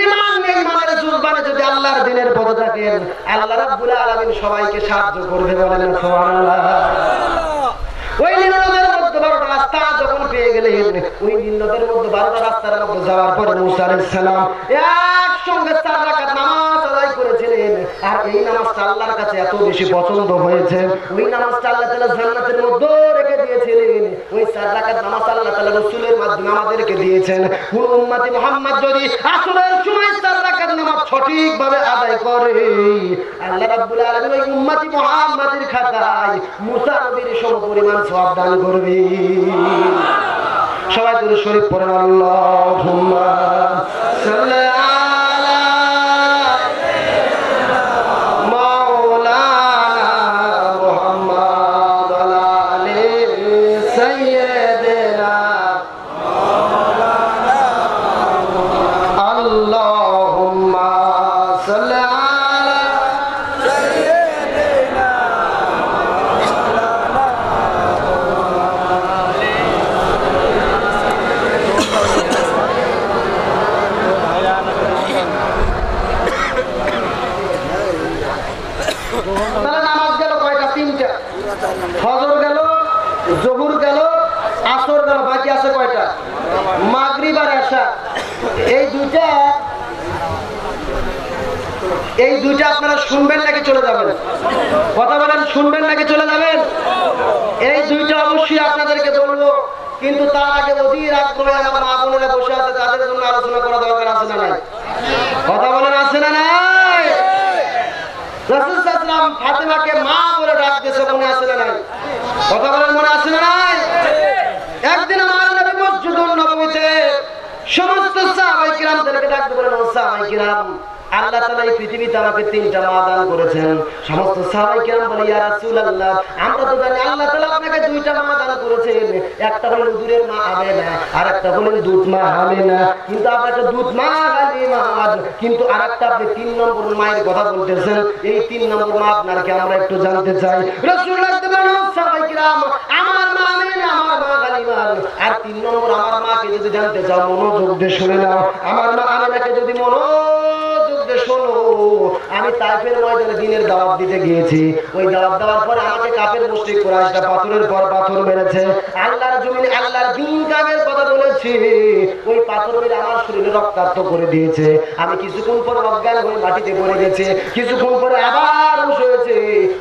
ঈমান নেই, ঈমানের জুলবানে যদি আল্লাহর দ্বীনের পথে থাকেন, আল্লাহ রাব্বুল আলামিন সবাইকে সাহায্য করবে। বলেন সুবহানাল্লাহ। ওই নীল নদের মধ্যে 12টা রাস্তা যখন পেয়ে গেলেন, ওই নীল নদের মধ্যে 12টা রাস্তার মধ্যে যাওয়ার পরে মুসা আলাইহিস সালাম একসঙ্গে 4 রাকাত নামাজ আদায় করেছিলেন। আর এই নামাজটা আল্লাহর কাছে এত বেশি পছন্দ হয়েছে, ওই নামাজটা আল্লাহ তাআলা জান্নাতের মধ্যে রেখে দিয়েছিলেন। ওই 4 রাকাত নামাজ আল্লাহ তাআলা রাসূলের মাধ্যমে আমাদেরকে দিয়েছেন। কোন উম্মতি মুহাম্মদ যদি আসরের সময় 4 রাকাত নামাজ সঠিকভাবে আদায় করে, আল্লাহ রাব্বুল আলামিন ওই উম্মতি মুহাম্মাদের খাতায় মুসা নবীর সমপরিমাণ সওয়াব দান করবে। সবাই দুরূদ শরীফ পড়েন, আল্লাহুম্মা সাল্লি আলা মাওলানা মুহাম্মাদ ওয়া আলি সাইয়্যিদিনা আল্লাহুম্মা সাল্লি ফজর গেল, জোহর গেল, আসর গেল, বাকি আছে কয়টা? মাগরিব আর এশা। এই দুইটা আপনারা শুনবেন নাকি চলে যাবেন? কথা বলেন, শুনবেন নাকি চলে যাবেন? এই দুইটা অবশ্যই আপনাদেরকে বলবো, কিন্তু তার আগে অধীর আগ্রহে আমার মা বোনেরা বসে আছে, তাদের জন্য আলোচনা করা দরকার আছে না নাই? কথা বলেন, আছে না নাই? রাসূল সাল্লাল্লাহু আলাইহি ওয়াসাল্লাম ফাতেমাকে মা বলে ডাক দিয়েছে, মনে আছে না নাই? কথা বলেন, মনে আছে না নাই? একদিন আমার নবী মসজিদুন নববীতে সমস্ত সাহাবায়ে কিরামদেরকে ডাকতে বলেন, ও সাহাবায়ে কিরাম, আল্লাহ তাআলা এই পৃথিবীতে আমাকে তিনটা মা দান করেছেন। সমস্ত সাহাবায়ে কেরাম বলে ইয়া রাসূলুল্লাহ আমরা তো জানি আল্লাহ তাআলা আপনাকে দুইটা মা দান করেছেন, একটা হলো দুধের মা আমেনা আর একটা হলো দুধ মা আমেনা, কিন্তু আপনাকে দুধ মা হালিমা, কিন্তু আরেকটা আপনি তিন নম্বর মায়ের কথা বলতেছেন, এই তিন নম্বর মা আপনার কি আমরা একটু জানতে চাই। রাসূলুল্লাহ সাহাবায়ে কেরাম আমার মা আমেনা আমার মা হালিমা আর তিন নম্বর আমার মাকে যদি জানতে চাও মনোযোগ দিয়ে শুনে নাও। আমার মা আমেনাকে যদি শোনো, আমি তাইফের ময়দানে দিনের দাওয়াত দিতে গিয়েছি। ওই দাওয়াত দেওয়ার পরে আমাকে কাফের মুশরিক কুরাইশরা পাথরের পর পাথর মেরেছে, আল্লাহর জমিনে আল্লাহর দ্বীন কায়েমের কথা বলেছি। ওই পাথর মেরে আমার শরীরে রক্তাক্ত করে দিয়েছে। আমি কিছুক্ষণ পর অজ্ঞান হয়ে মাটিতে পড়ে গেছে, কিছুক্ষণ পরে আবার হুঁশ হয়েছে।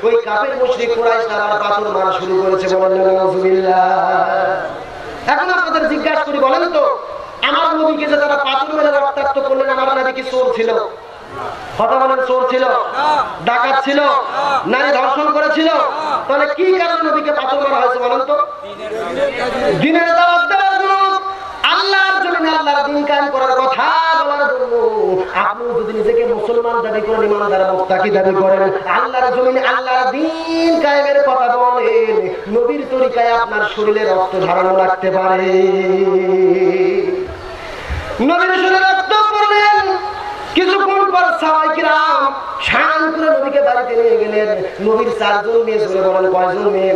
ওই কাফের মুশরিক কুরাইশরা আবার পাথর মারা শুরু করেছে। বলেন নাউজুবিল্লাহ। এখন আপনাদের জিজ্ঞাসা করি, বলেন তো আমার নবীকে যে তারা পাথর মেরে রক্তাক্ত করলেন, আমার নবী কি চোর ছিল? কথা বলেন, চোর ছিল? ডাকাত ছিল? নারী ধর্ষণ করেছিল? তাহলে কি কারণে নবীকে পাথর মারা হয়েছে বলেন তো? দ্বীনের দাওয়াত দেওয়ার জন্য, আল্লাহর জন্য, আল্লাহর দ্বীন কায়েম করার কথা বলার জন্য। আপনি যদি নিজেকে মুসলমান দাবি করেন, ইমানদার মুত্তাকি দাবি করেন, আল্লাহর জমিনে আল্লাহর দ্বীন কায়েমের কথা বলেন, নবীর তরিকায় আপনার শরীরে রক্ত ঝরানো লাগতে পারে। নবীর শরীরে রক্ত পড়লেন, কিছুক্ষণ পর সাহাবায়ে কিরাম শান করে নবীকে বাড়িতে নিয়ে গেলেন। নবীর চারজন মেয়ে, জোরে বলেন কয়জন মেয়ে?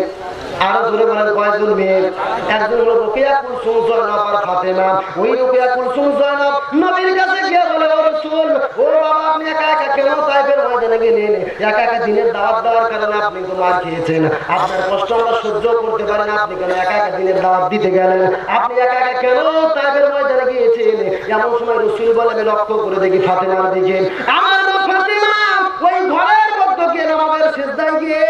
আরো জোরে বলেন কয়জন মেয়ে? একজন হলো রুকিয়া কুলসুম জয়নব আর ফাতেমা। ওই রুকিয়া কুলসুম জয়নব নবীর কাছে গিয়ে বলে, ও রাসূল, ও বাবা আপনি একা একা কেন তাইফের ময়দানে গেলেন? একা একা দিনের দাওয়াত দেওয়ার কারণে আপনি তো মার খেয়েছেন, আপনার কষ্ট আমরা সহ্য করতে পারি না, আপনি কেন একা একা দিনের দাওয়াত দিতে গেলেন? আপনি একা একা কেন তাইফের ময়দানে গিয়েছেন? এমন সময় রাসূল বলে, আমি লক্ষ্য করে দেখি ফাতেমার দিকে। আমার মা ফাতেমা ওই ঘরের মধ্যে গিয়ে নামাজের সিজদায় গিয়ে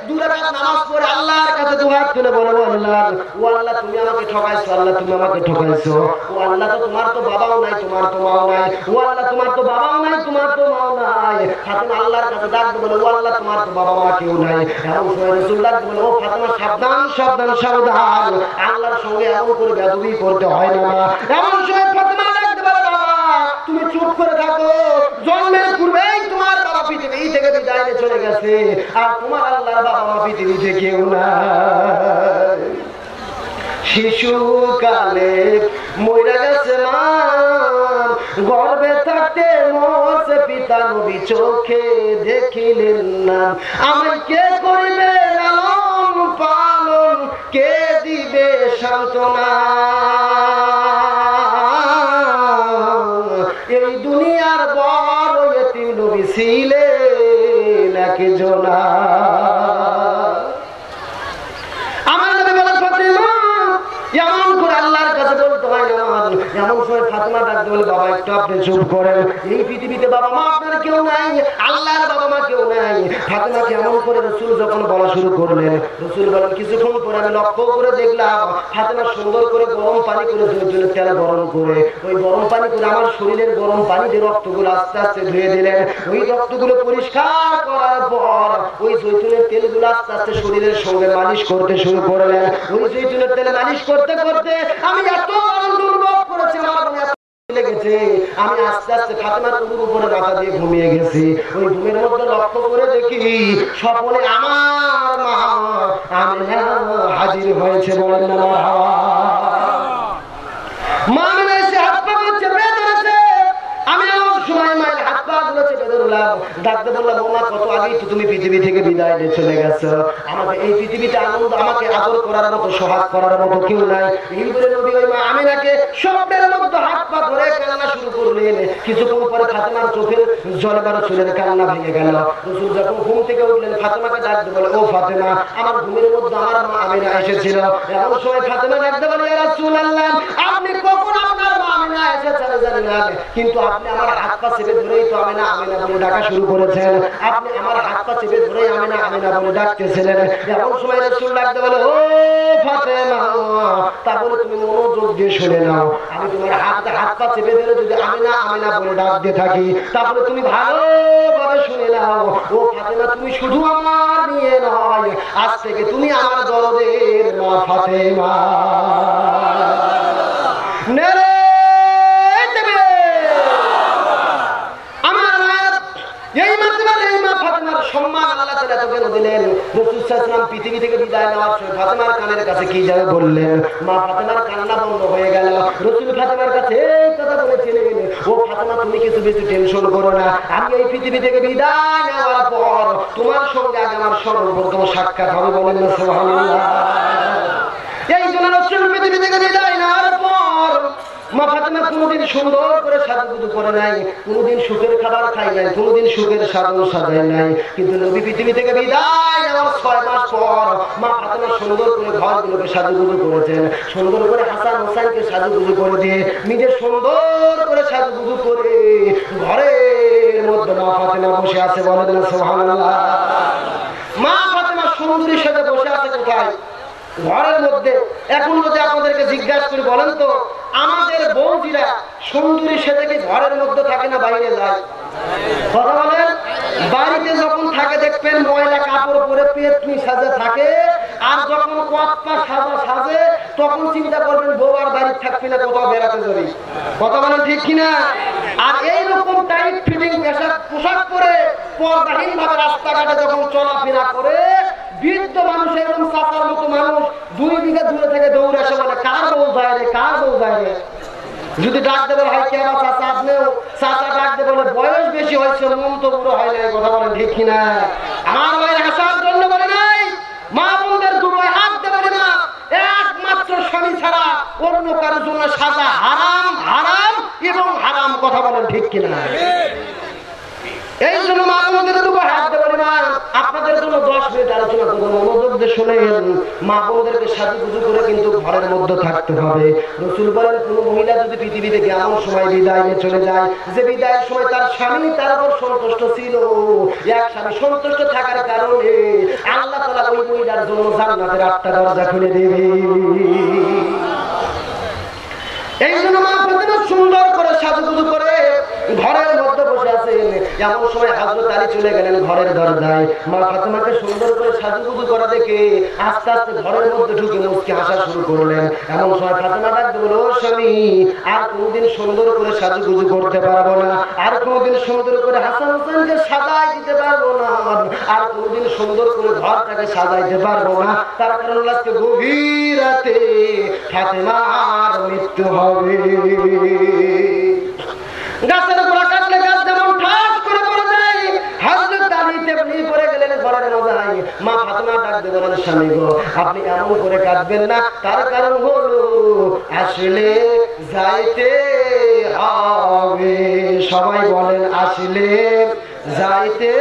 দুই রাকাত নামাজ পড়ে আল্লাহর কাছে দুই হাত তুলে বলে, আল্লাহ, ও আল্লাহ তুমি আমাকে ঠকাইছো, আল্লাহ তুমি আমাকে ঠকাইছো। ও আল্লাহ তো তোমার তো বাবাও নাই, তোমার তো মাও নাই। ও আল্লাহ তোমার তো বাবাও নাই, তোমার তো মাও নাই। ফাতেমা আল্লাহর কাছে ডাকতে বলে, ও আল্লাহ তোমার তো বাবা মা কেউ নাই। এমন সময় রাসূল ডাকতে বলে, ও ফাতেমা সাবধান সাবধান সাবধান, আল্লাহর সঙ্গে এমন করে বেয়াদবি করতে হয় না। এমন সময় ফাতেমা ডাকতে বলে, বাবা তুমি চুপ করে থাকো, জন্মের পূর্বেই তোমার বাবা পৃথিবী থেকে বিদায় নিয়ে চলে গেছে, আর তোমার আল্লাহর বাবা মা পৃথিবীতে কেউ নাই। শিশুকালে মইরা গেছে মা, গর্ভে থাকতে মরছে পিতা, নবী চোখে দেখিলেন না। আমায় কে করিবে লালন পালন, কে দিবে সান্ত্বনা? এই দুনিয়ার বড় এতিম নবী ছিলেন একজনা। আমার নবী বলে, ফাতেমা এমন করে আল্লাহর কাছে বলতে হয় না। এমন সময় ফাতেমা ডাকতে বলে, বাবা একটু আপনি চুপ করেন, এই পৃথিবীতে বাবা মা আপনার কেউ নাই, আল্লাহর বাবা মা কেউ নাই। ফাতেমাকে এমন করে রাসূল যখন বলা শুরু করলেন, রাসূল বলেন, কিছুক্ষণ পরে আমি লক্ষ্য করে দেখলাম ফাতেমা সুন্দর করে গরম পানি করে জৈতুনের তেল গরম করে, ওই গরম পানি করে আমার শরীরের গরম পানি দিয়ে রক্তগুলো আস্তে আস্তে ধুয়ে দিলেন। ওই রক্তগুলো পরিষ্কার করার পর ওই জৈতুনের তেলগুলো আস্তে আস্তে শরীরের সঙ্গে মালিশ করতে শুরু করলেন। ওই জৈতুনের তেলে মালিশ করতে করতে আমি এত আনন্দ অনুভব করেছি, আমার মনে লেগেছে, আমি আস্তে আস্তে ফাতেমার কোলের উপরে মাথা দিয়ে ঘুমিয়ে গেছি। ওই ঘুমের মধ্যে লক্ষ্য করে দেখি স্বপ্নে আমার মা আমিনা হাজির হয়েছে। বলেন না মারহাবা। মা আমিনা এসে হাত পা চেপে ধরেছে। আমি এমন সময় মায়ের হাত পা গুলো চেপে ধরলাম, ডাকতে বললাম, ও মা কত আগেই তো তুমি পৃথিবী থেকে বিদায় নিয়ে চলে গেছো, আমাকে এই পৃথিবীতে আনন্দ, আমাকে আদর করার মতো, সোহাগ করার মতো কেউ নাই। এই বলে নবী ওই মা আমিনাকে স্বপ্নের মধ্যে হাত পা ধরে কান্না শুরু করলেন। কিছুক্ষণ পরে ফাতেমার চোখের জলে রাসূলের কান্না ভেঙে গেল। রাসূল যখন ঘুম থেকে উঠলেন ফাতেমাকে ডাকতে বলে, ও ফাতেমা আমার ঘুমের মধ্যে আমার মা আমিনা এসেছিল। এমন সময় ফাতেমা ডাকতে বলে, ইয়া রাসূলুল্লাহ আপনি কখন আপনার মা আমিনা এসেছেন জানি না, কিন্তু আপনি আমার হাত পা চেপে ধরেই তো আমিনা আমিনা বলে ডাকা শুরু করেছেন, আপনি আমার হাত পা চেপে ধরেই আমিনা আমিনা বলে ডাকতেছিলেন। এমন সময় রাসূল ডাকতে বলে, ও ফাতেমা তা বলে তুমি মনোযোগ দিয়ে শুনে নাও, আমি তোমার হাত পা চেপে ধরে যদি আমিনা আমিনা বলে ডাক দিয়ে থাকি, তাহলে তুমি ভালোভাবে শুনে নাও, ও ফাতেমা তুমি শুধু আমার নিয়ে নয়, আজ থেকে তুমি আমার দরদের মা ফাতেমা। আমার মায়ের কেন দিলেন? রাসূল সাল্লাল্লাহু আলাইহি ওয়াসাল্লাম পৃথিবী থেকে বিদায় নেওয়ার সময় ফাতেমার কানের কাছে কি যেন বললেন, মা ফাতেমার কান্না বন্ধ হয়ে গেল। রাসূল ফাতেমার কাছে এই কথা বলেছিলেন, ও ফাতেমা তুমি কিছু বেশি টেনশন করো না, আমি এই পৃথিবী থেকে বিদায় নেওয়ার পর তোমার সঙ্গে আগে আমার সর্বপ্রথম সাক্ষাৎ হবে, বলেন না সুবহানাল্লাহ। এই জন্য রাসূল পৃথিবী থেকে বিদায় নেওয়ার পর মা ফাতেমা কোনদিন সুন্দর করে সাজুগুজু করে নাই, কোনদিন সুখের খাবার খাই নাই, কোনদিন সুখের সাধন সাজায় নাই। কিন্তু নবী পৃথিবী থেকে বিদায় নেওয়ার 6 মাস পর মা ফাতেমা সুন্দর করে ঘরগুলোকে সাজুগুজু করেছেন, সুন্দর করে হাসান হোসেনকে সাজুগুজু করে দিয়ে নিজে সুন্দর করে সাজুগুজু করে ঘরের মধ্যে মা ফাতেমা বসে আছে, বলেন না সুবহানাল্লাহ। মা ফাতেমা সুন্দরীর সাথে বসে আছে কোথায়? ঘরের মধ্যে। এখন যদি আপনাদেরকে জিজ্ঞাসা করি, বলেন তো আমাদের বৌদিরা সুন্দরীর সাথে কি ঘরের মধ্যে থাকে না বাইরে যায়? কথা বলেন। বাড়িতে যখন থাকে দেখবেন ময়লা কাপড় পরে পেটনি সাজে থাকে, আর যখন কপ্পা সাজা সাজে তখন চিন্তা করবেন বউ আর বাড়ি থাকবি না, কোথাও বেড়াতে যাবি। কথা বলেন ঠিক কিনা? আর এইরকম টাইট ফিটিং পোশাক পরে পর্দাহীন ভাবে রাস্তাঘাটে যখন চলাফেরা করে বৃদ্ধ মানুষ, এরকম চাচার মতো মানুষ 2 বিঘা দূরে থেকে দৌড়ে আসে, বলে কার বউ যায় রে, কার বউ যায় রে। যদি ডাক দেবে ভাই কে আমার চাচা, আপনিও চাচা ডাক দেবে, বলে বয়স বেশি হয়েছে মন তো পুরো হয় না। কথা বলেন ঠিক কিনা? আমার ভাইয়ের হাসার জন্য বলে নাই, মা বোনদের দুটোই হাত দেবে না, একমাত্র স্বামী ছাড়া অন্য কারোর জন্য সাজা হারাম, হারাম এবং হারাম। কথা বলেন ঠিক কিনা? এই জন্য মা বোনদের দুটো হাত দেবে না। আপনাদের জন্য 10 মিনিট আলোচনা করবো, মনোযোগ দিয়ে শুনেন। মা বোনদেরকে সাজুগুজু করে কিন্তু ঘরের মধ্যে থাকতে হবে। রাসূল বলেন, কোন মহিলা যদি পৃথিবী থেকে এমন সময় বিদায় নিয়ে চলে যায় যে বিদায়ের সময় তার স্বামী তার উপর সন্তুষ্ট ছিল, এক স্বামী সন্তুষ্ট থাকার কারণে আল্লাহ তাআলা ওই মহিলার জন্য জান্নাতের 8টা দরজা খুলে দেবে। এই জন্য মা ফাতেমা সুন্দর করে সাজুগুজু করে ঘরের মধ্যে বসে আছেন। এমন সময় হযরত আলী চলে গেলেন ঘরের দরজায়। মা ফাতেমাকে সুন্দর করে সাজুগুজু করা দেখে আস্তে আস্তে ঘরের মধ্যে ঢুকে মুচকি হাসা শুরু করলেন। এমন সময় ফাতেমা ডাকতে বলল, ও স্বামী, আর কোনদিন সুন্দর করে সাজুগুজু করতে পারবো না, আর কোনদিন সুন্দর করে হাসান হোসেনকে সাজাই দিতে পারবো না, আর কোনদিন সুন্দর করে ঘরটাকে সাজাইতে পারবো না। তার কারণ আজকে গভীর রাতে ফাতেমার মৃত্যু হবে। গাছের গোড়া কাটলে গাছ যেমন ঠাস করে পড়ে যায়, হযরত আলী তেমনি পড়ে গেলেন ঘরের মধ্যে। মা ফাতেমা ডাকতে বলেন, স্বামী গো, আপনি এমন করে কাটবেন না, তার কারণ হলো আসলে যাইতে হবে। সবাই বলেন, আসলে যাইতে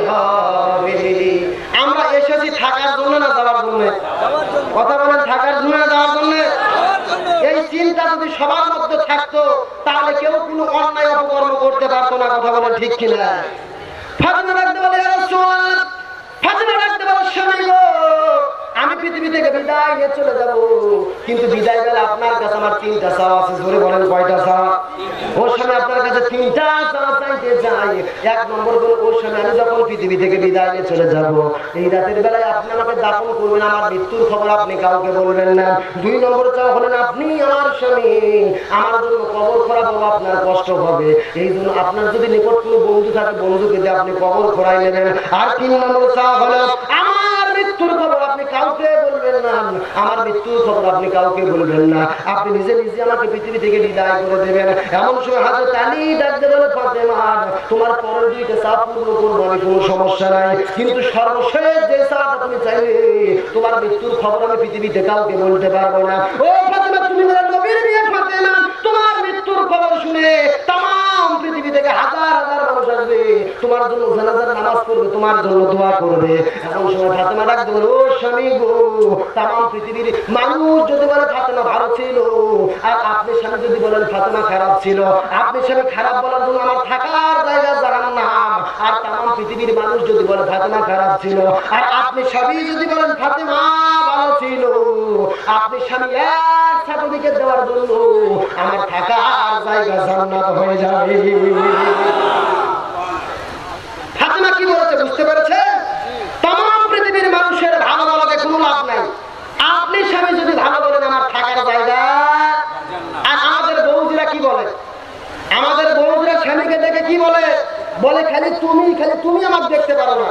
হবে। আমরা এসেছি থাকার জন্য না যাওয়ার জন্য? কথা বলেন, থাকার জন্য না যাওয়ার জন্য? এই চিন্তা যদি সবার মধ্যে থাকতো তাহলে কেউ কোনো অন্যায় অপকর্ম করতে পারতো না। কথা বলেন ঠিক কিনা? ফাতেমা ডাকতে বলে, ইয়া রাসূলুল্লাহ, ফাতেমা ডাকতে বলে, স্বামী গো, আমি পৃথিবী থেকে বিদায় নিয়ে চলে যাব, কিন্তু বিদায় বেলা আপনার কাছে আমার 3টা চাওয়া আছে। জোরে বলেন, কয়টা চাওয়া? ও স্বামী, আপনার কাছে 3টা চাওয়া চাইতে চাই। 1 নম্বর হলো, ও স্বামী, আমি যখন পৃথিবী থেকে বিদায় নিয়ে চলে যাব, এই রাতের বেলায় আপনি আমাকে দাফন করবেন, আমার মৃত্যুর খবর আপনি কাউকে বলবেন না। 2 নম্বর চাওয়া হলেন, আপনি আমার স্বামী, আমার জন্য কবর খোঁড়া বড় আপনার কষ্ট হবে, এই জন্য আপনার যদি নিকট কোনো বন্ধু থাকে বন্ধুকে দিয়ে আপনি কবর খোঁড়াই নেবেন। আর 3 নম্বর চাওয়া হলো, আমার মৃত্যুর খবর আপনি কাউকে বলবেন না, আমার মৃত্যুর খবর আপনি কাউকে বলবেন না, আপনি নিজে নিজে আমাকে পৃথিবী থেকে বিদায় করে দেবেন। এমন সময় হযরত আলী ডাকতে বলে, ফাতেমা, তোমার পরের 2টা চাওয়া পূর্ণ করবো আমি, কোনো সমস্যা নাই, কিন্তু সর্বশেষ যে চাওয়াটা তুমি চাইলে, তোমার মৃত্যুর খবর আমি পৃথিবীতে কাউকে বলতে পারবো না। ও ফাতেমা, তুমি বলেন নবীর মেয়ে ফাতেমা, তোমার মৃত্যুর খবর শুনে তাম পৃথিবী থেকে হাজার হাজার মানুষ আসবে, তোমার জন্য জানাজার নামাজ পড়বে, তোমার জন্য দোয়া করবে। এমন সময় ফাতেমা ডাকতে বলে, ও স্বামী গো, তাম পৃথিবীর মানুষ যদি বলে ফাতেমা ভালো ছিল, আর আপনি স্বামী যদি বলেন ফাতেমা খারাপ ছিল, আপনি স্বামী খারাপ বলার জন্য আমার থাকার জায়গা জাহান্নাম, আর তাম পৃথিবীর মানুষ যদি বলে ফাতেমা খারাপ ছিল, আর আপনি স্বামী যদি বলেন ফাতেমা ভালো ছিল, আপনি স্বামী এক সার্টিফিকেট দেওয়ার জন্য আমার থাকার জায়গা জান্নাত হয়ে যাবে। ফাতেমা কি বলেছে বুঝতে পেরেছে? তাম পৃথিবীর মানুষের ভালো বলাতে কোনো লাভ নাই। আপনি স্বামী যদি ভালো বলেন আমার থাকার জায়গা। আর আমাদের বৌদিরা কি বলে? আমাদের বৌদিরা স্বামীকে দেখে কি বলে? বলে খালি তুমি আমাকে দেখতে পারো না।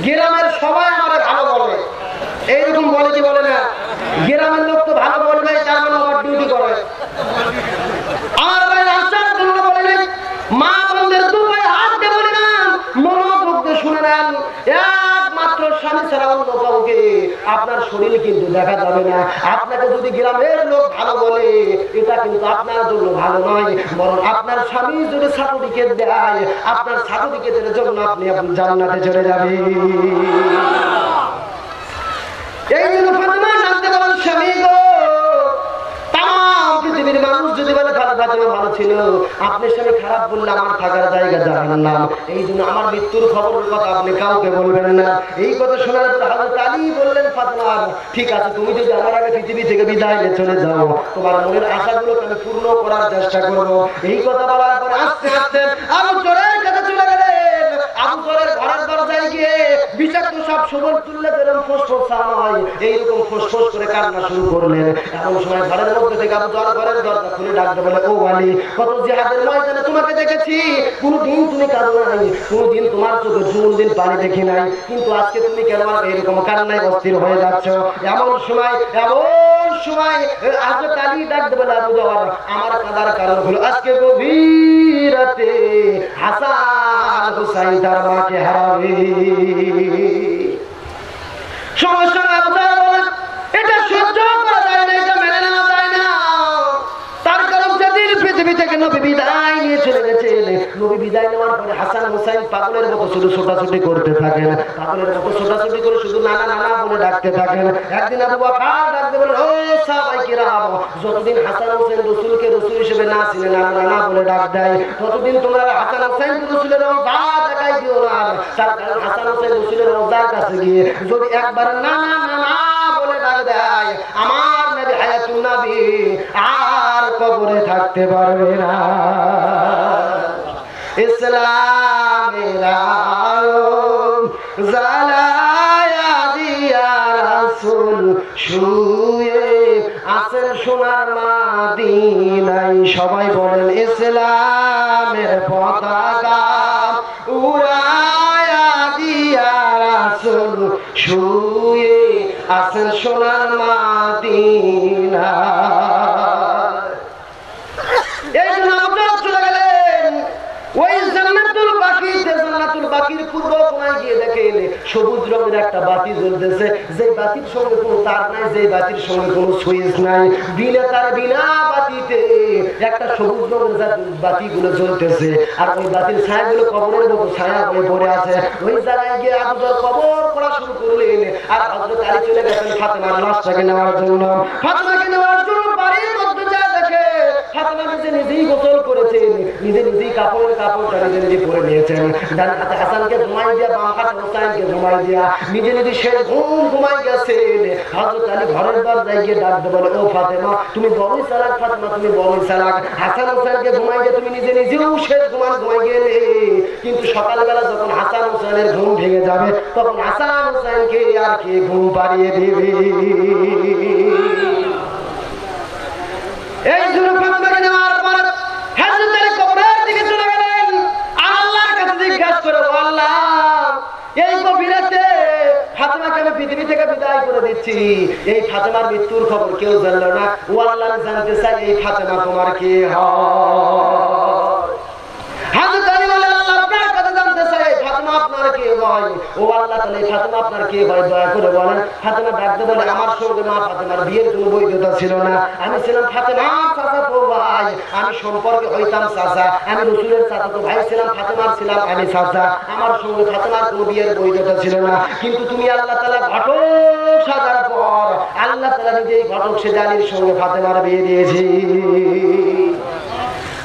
গ্রামের সবাই আমার ভালো বলে, এইরকম বলে কি বলে না? গ্রামের লোক তো ভালো বলবে, তার মানে আমার ডিউটি করে। আমার ভাইয়ের আসার জন্য বলে নাই, মা বোনদের দু ভাই হাত দিয়ে বলে না, মনোযোগ দিয়ে শুনে নেন, একমাত্র স্বামী ছাড়া অন্য কাউকে আপনার শরীর কিন্তু দেখা যাবে না। আপনাকে যদি গ্রামের লোক ভালো বলে, এটা কিন্তু আপনার জন্য ভালো নয়, বরং আপনার স্বামী যদি সার্টিফিকেট দেয়, আপনার সার্টিফিকেটের জন্য আপনি জান্নাতে চলে যাবেন। এই জন্য ফাতেমা জানতে পারেন, স্বামী গো, তাম পৃথিবীর মানুষ যদি বলে ফাতেমা ভালো ছিল, আপনার স্বামী খারাপ বললে আমার থাকার জায়গা জাহান্নাম। এই জন্য আমার মৃত্যুর খবরের কথা আপনি কাউকে বলবেন না। এই কথা শোনার পর হযরত আলী বললেন, ফাতেমা ঠিক আছে, তুমি যদি আমার আগে পৃথিবী থেকে বিদায় নিয়ে চলে যাও, তোমার মনের আশাগুলোকে আমি পূর্ণ করার চেষ্টা করব। এই কথা বলার পর আস্তে আস্তে আবু জরের কাছে চলে গেলেন। আবু জরের ঘরের দরজায় গিয়ে বিষাক্ত সব সবল তুললে যেরকম ফোসফোস সাউন্ড হয়, এইরকম ফোসফোস করে কান্না শুরু করলেন। এমন সময় ঘরের মধ্যে থেকে আবু জর ঘরের দরজা খুলে ডাকতে বলে, ও আলী, কত জিহাদের ময়দানে তোমাকে দেখেছি, কোনদিন তুমি কাঁদো নাই, কোনদিন তোমার চোখে কোনদিন পানি দেখি নাই, কিন্তু আজকে তুমি কেন এরকম কান্নায় অস্থির হয়ে যাচ্ছ? এমন সময় হযরত আলী ডাকতে বলে, আবু জর, আমার কাঁদার কারণ হলো আজকে গভীর রাতে হাসান হুসাইন তার মাকে হারাবে। সমস্যা না, আবু জর বলেন, এটা সহ্য করা যায় না, এটা মেনে নেওয়া যায় না। তার কারণ যেদিন পৃথিবী থেকে নবী বিদায় নিয়ে চলে গেছেন, নবী বিদায় নেওয়ার পরে হাসান হুসাইন পাগলের মতো শুধু ছোটাছুটি করতে থাকেন, পাগলের মতো ছোটাছুটি করে শুধু নানা নানা বলে ডাকতে থাকেন। একদিন আবু বকর ডাকতে বলেন, ও সাহাবায়ে কিরাম, যতদিন হাসান হুসাইন রাসূলকে রাসূল হিসেবে না চিনে নানা নানা বলে ডাক দেয়, ততদিন তোমরা হাসান হুসাইন রাসূলের রওজা দেখাই দিও না। তার কারণ হাসান হুসাইন রাসূলের রওজার কাছে গিয়ে যদি একবার নানা নানা বলে ডাক দেয়, আমার নবী হায়াতুন নবী আর কবরে থাকতে পারবে না। ইসলামের আলো জ্বালায়া দিয়া রাসূল শুয়ে আছেন সোনার মদিনায়। সবাই বলেন, ইসলামের পতাকা উড়ায়া দিয়া রাসূল শুয়ে আছেন সোনার মদিনায়। এই জন্য আপনারা চলে গেলেন ওই জান্নাতুল বাকিতে, জান্নাতুল বাকির পূর্ব কোণায় গিয়ে দেখেন সবুজ রঙের একটা বাতি জ্বলতেছে, যে বাতির সঙ্গে কোনো তার নাই, যে বাতির সঙ্গে কোনো সুইচ নাই, বিনা তার বিনা বাতিতে একটা সবুজ রঙের বাতিগুলো জ্বলতেছে, আর ওই বাতির ছায়াগুলো কবরের মতো ছায়া হয়ে পড়ে আছে। ওই জায়গায় গিয়ে আবু বকর কবর করা শুরু করলেন, আর হযরত আলী চলে গেছেন ফাতেমার লাশটাকে নেওয়ার জন্য। ফাতেমাকে নেওয়ার জন্য বাড়ির মধ্যে যা দেখে, ফাতেমা নিজেই গোসল করেছেন, নিজেই কাপড়টা নিজে পরে নিয়েছেন, ডান হাতে হাসানকে ঘুমাই দিয়া, বাম হাতে হোসাইনকে ঘুমাই দিয়া নিজে শেষ ঘুমাই গেছেন। হযরত আলী ঘরের দরজায় গিয়ে ডাকতে বলে, ও ফাতেমা, তুমি বড়ই চালাক, ফাতেমা তুমি বড়ই চালাক, হাসান হোসেনকে ঘুমাই দিয়ে তুমি নিজেও শেষ ঘুমাই গেলে, কিন্তু সকালবেলা যখন হাসান হোসেনের ঘুম ভেঙে যাবে, তখন হাসান হোসেনকে আর কে ঘুম পাড়িয়ে দেবে? এই জন্য ফাতেমাকে নেওয়ার পর হযরত আলী কবরের দিকে চলে গেলেন, আর আল্লাহর কাছে জিজ্ঞাসা করে, ও আল্লাহ, এই গভীর রাতে ফাতেমাকে আমি পৃথিবী থেকে বিদায় করে দিচ্ছি, এই ফাতেমার মৃত্যুর খবর কেউ জানলো না, ও আল্লাহ জানতে চাই এই ফাতেমা তোমার কি হয়? হযরত আলী বলেন, আল্লাহ আপনার কথা জানতে চাই, ফাতেমা আপনার কি হয়? ও আল্লাহ, তাহলে ফাতেমা আপনার কি হয় দয়া করে বলেন। ফাতেমা ডাকতে বলে, আমার সঙ্গে মা ফাতেমার বিয়ের কোনো বৈধতা ছিল না, আমি ছিলাম ফাতেমার চাচাতো ভাই, আমি সম্পর্কে হইতাম চাচা, আমি রাসূলের চাচাতো ভাই ছিলাম, ফাতেমার ছিলাম আমি চাচা, আমার সঙ্গে ফাতেমার কোনো বিয়ের বৈধতা ছিল না, কিন্তু তুমি আল্লাহ তাআলা ঘটক সাজার পর আল্লাহ তাআলা নিজেই ঘটক সেজে আলীর সঙ্গে ফাতেমার বিয়ে দিয়েছি।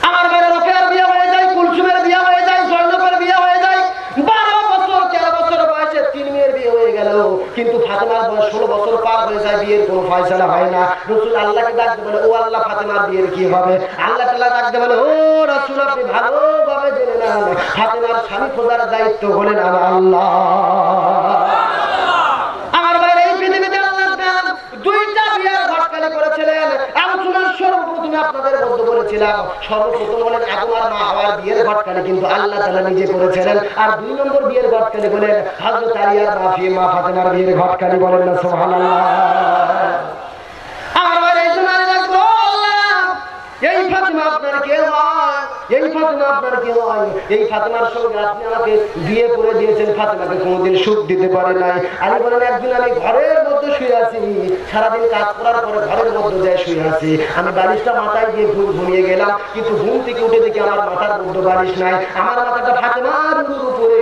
আমার ঘরে রোকেয়ার বিয়ে হয়ে যায়, কুলসুমের বিয়ে হয়ে যায়, জয়নবের বিয়ে হয়ে যায়, 12 বছর 13 বছর বয়সে 3 মেয়ের বিয়ে হয়ে গেল, কিন্তু ফাতেমার বয়স 16 বছর পার হয়ে যায়, বিয়ের কোনো ফয়সালা হয় না। রাসূল আল্লাহকে ডাকতে বলে, ও আল্লাহ, ফাতেমার বিয়ের কি হবে? আল্লাহ তাআলা ডাকতে বলে, ও রাসূল, আপনি ভালোভাবে জেনে নেন, ফাতেমার স্বামী খোঁজার দায়িত্ব হলেন আমার আল্লাহ। আমার ভাই, এই পৃথিবীতে আল্লাহ দুইটা বিয়ের ঘটকালি করেছিলেন। আলোচনার সর্বপ্রথমে আপনাদের মধ্যে বলে বলেছিলাম, সর্বপ্রথম হলেন আদম আর মা হাওয়ার বিয়ের ঘটকালি কিন্তু আল্লাহ তাআলা নিজে করেছিলেন। আর 2 নম্বর বিয়ের ঘটকালি হলেন হযরত আলী আর মা ফাতেমার বিয়ের ঘটকালি, বলেন না সুবহানাল্লাহ। আমার ভাই এই জন্য রাখবো আল্লাহ, এই ফাতেমা আপনার কে হয়? এই ফাতেমা আপনার কে হয়? এই ফাতেমার সঙ্গে আপনি আমাকে বিয়ে করে দিয়েছেন, ফাতেমাকে কোনোদিন সুখ দিতে পারে নাই। আমি বলেন একদিন আমি ঘরের মধ্যে শুয়ে আছি, সারাদিন কাজ করার পরে ঘরের মধ্যে যাই শুয়ে আছি, আমি বালিশটা মাথায় দিয়ে ঘুমিয়ে গেলাম, কিন্তু ঘুম থেকে উঠে দেখি আমার মাথার মধ্যে বালিশ নাই, আমার মাথাটা ফাতেমার উপরে।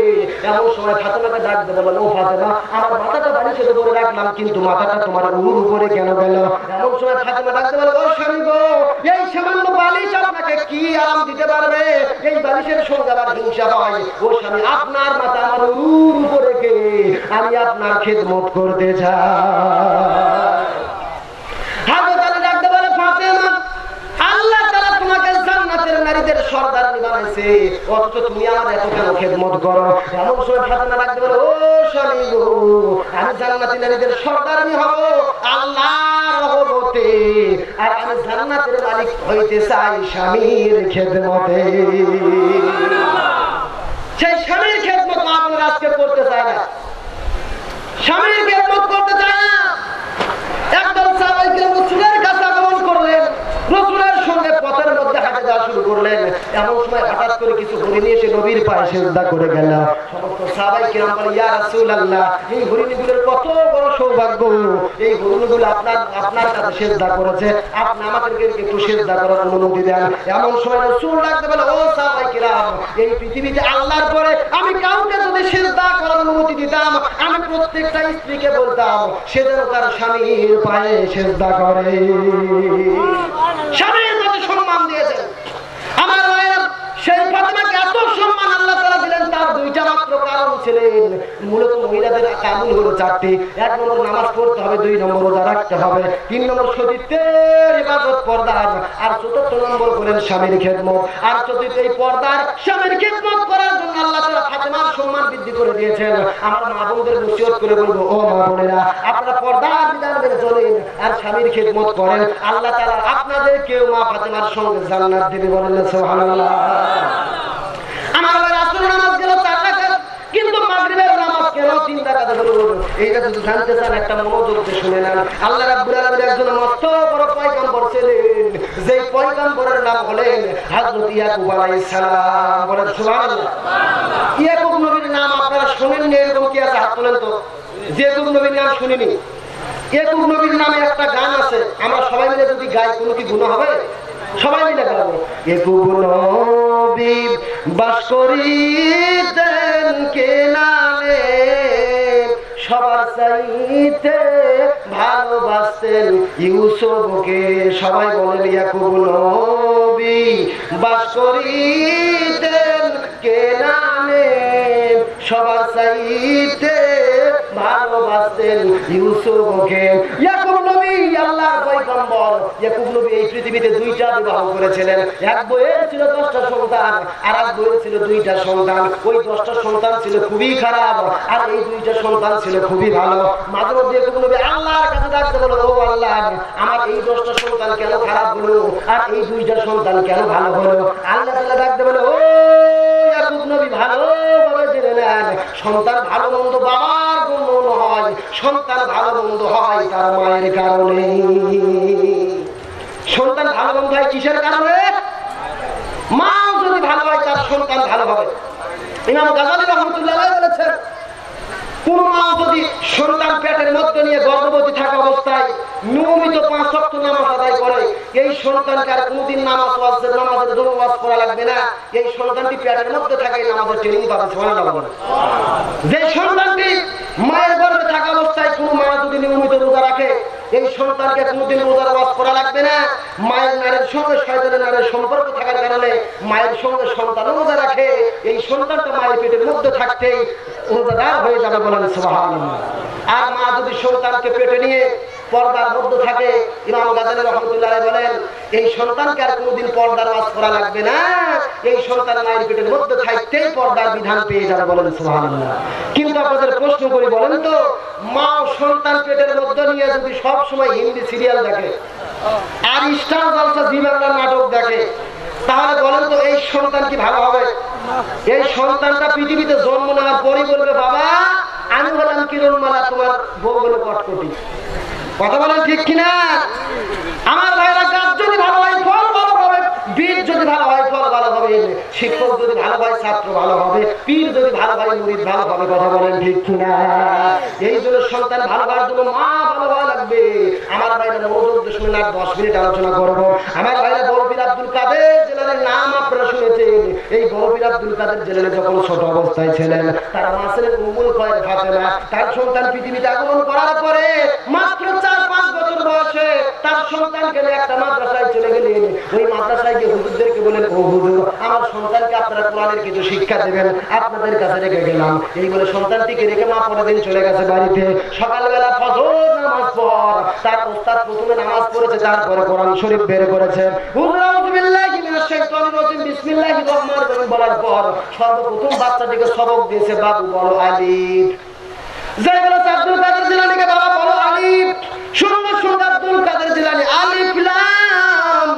এমন সময় ফাতেমাকে ডাক দিয়ে বললাম, ও ফাতেমা, আমার মাথাটা বালিশের উপরে রাখলাম, কিন্তু মাথাটা তোমার উপরে কেন গেল? এমন সময় ফাতেমা ডাক দিয়ে বলল, ও স্বামী গো, এই সামান্য বালিশ আপনাকে কি আরাম দিতে পারবে? এই বালিশের সঙ্গে আবার হিংসা হয়। ও স্বামী, আপনার মাথা আমার উপরে রেখে আমি আপনার খেদমত করতে চাই। আল্লাহ তাআলা তোমাকে জান্নাতের নারীদের সর্দার বানাইছে, অথচ তুমি আমার এত কেন খেদমত করো? এমন সময় ফাতেমা ডাকতে বলে, ও স্বামী গো, আমি জান্নাতের নারীদের সর্দারনি হব আল্লাহর রহমতে, আর আমি জান্নাতের মালিক হইতে চাই স্বামীর খেদমতে। সেই স্বামীর খেদমত আপনারা আজকে করতে চায় না, স্বামীর খেদমত করতে চায় না। একদল সাহাবায়ে কেরাম রাসূলের কাছে আগমন করলেন, রাসূলের সঙ্গে পথের মধ্যে হাঁটে যাওয়া শুরু করলেন। এমন সময় হঠাৎ করে কিছু হরিণ এসে নবীর পায়ে সিজদা করে গেল। সমস্ত সাহাবায়ে কেরাম বলে, ইয়া রাসূলুল্লাহ, এই হরিণগুলোর কত বড় সৌভাগ্য, এই হরিণগুলো আপনার কাছে সিজদা করেছে, আপনি আমাদেরকে একটু সিজদা করার অনুমতি দেন। এমন সময় রাসূল ডাকতে বলে, ও সাহাবায়ে কেরাম, এই পৃথিবীতে আল্লাহর পরে আমি কাউকে যদি সিজদা করার অনুমতি দিতাম, আমি প্রত্যেকটা স্ত্রীকে বলতাম সে যেন তার স্বামীর পায়ে সিজদা করে। স্বামীর প্রতি সম্মান দিয়েছেন আমার ভাইরা। সেই ফাতেমাকে এত সম্মান আল্লাহ তাআলা দিলেন, তার 2টা মাত্র কারণ ছিলেন। মূলত মহিলাদের কামল হলো 4টি। 1 নম্বর নামাজ পড়তে হবে, 2 নম্বর রোজা রাখতে হবে, 3 নম্বর সতীত্বের ইবাদত পর্দার, আর 4র্থ নম্বর হলেন স্বামীর খেদমত। আর 4র্থ এই পর্দার স্বামীর খেদমত করার জন্য আল্লাহ তাআলা ফাতেমার সম্মান বৃদ্ধি করে দিয়েছেন। আমার মা বোনদের নসিহত করে বলবো, ও মা বোনেরা, আপনারা পর্দার বিধান মেনে চলেন আর স্বামীর খেদমত করেন, আল্লাহ তাআলা আপনাদের কেউ মা ফাতেমার সঙ্গে জান্নাত দেবে, বলেন সুবহানাল্লাহ। আমার রাসূল নামাজ গেল 4 রাকাত, কিন্তু মাগরিবের নামাজ কেন 3 রাকাত হলো? এইটা যদি জানতে চান একটা মনোযোগ দিয়ে শুনে নেন। আল্লাহ রাব্বুল আলামিন একজন মস্ত বড় পয়গম্বর ছিলেন, যেই পয়গম্বরের নাম হলেন হযরত ইয়াকুব আলাইহিস সালাম, বলেন সুবহানাল্লাহ। ইয়াকুব নবীর নাম আপনারা শুনেননি? এরকম কি আছে? হাত তোলেন তো, যে ইয়াকুব নবীর নাম শুনিনি। ইয়াকুব নবীর নামে একটা গান আছে, আমরা সবাই মিলে যদি গাই কোনো কি গুনাহ হবে? সবাই মিলে গাবো। ইয়াকুব নবী বাস করিতেন কেনানে, সবার চাইতে ভালোবাসতেন ইউসুফকে। সবাই বলেন, ইয়াকুব নবী বাস করিতেন কেনানে, সবার চাইতে ভালোবাসতেন ইউসুফকে। ইয়াকুব নবী আল্লাহর পয়গম্বর। ইয়াকুব নবী এই পৃথিবীতে 2টা বিবাহ করেছিলেন। এক বউয়ের ছিল 10টা সন্তান, আর এক বউয়ের ছিল 2টা সন্তান। ওই 10টা সন্তান ছিল খুবই খারাপ, আর এই 2টা সন্তান ছিল খুবই ভালো। মাঝে মধ্যে ইয়াকুব নবী আল্লাহর কাছে ডাকতে বলল, ও আল্লাহ, আমার এই 10টা সন্তান কেন খারাপ হলো আর এই 2টা সন্তান কেন ভালো হলো? আল্লাহ তাআলা ডাকতে বলল, ও ইয়াকুব নবী, ভালোভাবে জেনে নেন, সন্তান ভালো মন্দ বাবার জন্য নয়, সন্তান ভালো মন্দ হয় তার মায়ের কারণে। সন্তান ভালো মন্দ হয় কিসের কারণে? মা যদি ভালো হয় তার সন্তান ভালো হবে। ইমাম গাজ্জালী রাহমাতুল্লাহ আলাইহি বলেছেন, কোন মা যদি সন্তান পেটের মধ্যে নিয়ে গর্ভবতী থাকা অবস্থায় নিয়মিত 5 ওয়াক্ত নামাজ আদায় করে, এই সন্তানকে আর কোনদিন নামাজের জন্য ওয়াজ করা লাগবে না। এই সন্তানটি পেটের মধ্যে থাকে নামাজের ট্রেনিং পাবে। সুবহানাল্লাহ। যে সন্তানটি মায়ের গর্ভে থাকা অবস্থায় কোন মা যদি নিয়মিত রোজা রাখে, এই সন্তানকে কোনদিন রোজার ওয়াজ করা লাগবে না। মায়ের নারীর সঙ্গে শয়তানের নারীর সম্পর্ক থাকার কারণে মায়ের সঙ্গে সন্তান রোজা রাখে, এই সন্তানটা মায়ের পেটের মধ্যে থাকতেই রোজাদার হয়ে যাবে, বলেন সুবহানাল্লাহ। আর মা যদি সন্তানকে পেটে নিয়ে পর্দার মধ্যে থাকে, ইমাম গাজ্জালী রাহমাতুল্লাহ আলাইহি বলেন, এই সন্তানকে আর কোনদিন পর্দার ওয়াজ করা লাগবে না। এই সন্তান মায়ের পেটের মধ্যে থাকতেই পর্দার বিধান পেয়ে যাবে, বলেন সুবহানাল্লাহ। কিন্তু আপনাদের প্রশ্ন করি, বলেন তো, মা সন্তান পেটের মধ্যে নিয়ে যদি সব সময় হিন্দি সিরিয়াল দেখে, আর স্টার জলসা জি বাংলার নাটক দেখে, তাহলে বলেন তো এই সন্তান কি ভালো হবে? এই সন্তানটা পৃথিবীতে জন্ম নেওয়ার পরই বলবে, বাবা আমি হলাম কিরণমালা, তোমার বউ হলো কটকটি। কথা বলেন ঠিক কিনা? আমার ভাইরা, গাছ যদি ভালো হয় ফল ভালো হবে, বীজ যদি ভালো হয় ফল ভালো হবে, শিক্ষক যদি ভালো হয় ছাত্র ভালো হবে, পীর যদি ভালো হয় মুরিদ ভালো হবে। কথা বলেন ঠিক কিনা? এই জন্য সন্তান ভালো হওয়ার জন্য মা ভালো হওয়া লাগবে। আমার ভাইরা, মনোযোগ দিয়ে শুনে 10 মিনিট আলোচনা করবো। আমার ভাইরা, বড়পীর আব্দুল কাদের জেলানের নাম আপনারা শুনেছেন। এই বড়পীর আব্দুল কাদের জেলানে যখন ছোট অবস্থায় ছিলেন, তার মা ছিলেন উম্মুল খয়ের ফাতেমা। তার সন্তান পৃথিবীতে আগমন করার পরে মাত্র 4-5 বছর বয়সে তার সন্তানকে নিয়ে একটা মাদ্রাসায় চলে গেলেন। ওই মাদ্রাসায় গিয়ে হুজুরদেরকে বলেন, ও হুজুর, আমার সন্তানকে আপনারা কোরআনের কিছু শিক্ষা দেবেন, আপনাদের কাছে রেখে গেলাম। এই বলে সন্তানটিকে রেখে মা পরের দিন চলে গেছে বাড়িতে। সকালবেলা ফজর নামাজ পর তার উস্তাদ প্রথমে নামাজ পড়েছে, তারপরে কোরআন শরীফ বের করেছে। হুজুর আউযু বিল্লাহি মিনাশ শাইতানির রাজিম বিসমিল্লাহির রহমানির রহিম বলার পর সর্বপ্রথম বাচ্চাটিকে সবক দিয়েছে, বাবু বলো আলিফ। যাই বলে আব্দুল কাদের জিলানীকে, বাবা বলো আলিফ। সুন্দর সুন্দর আব্দুল কাদের জিলানী, আলিফ লাম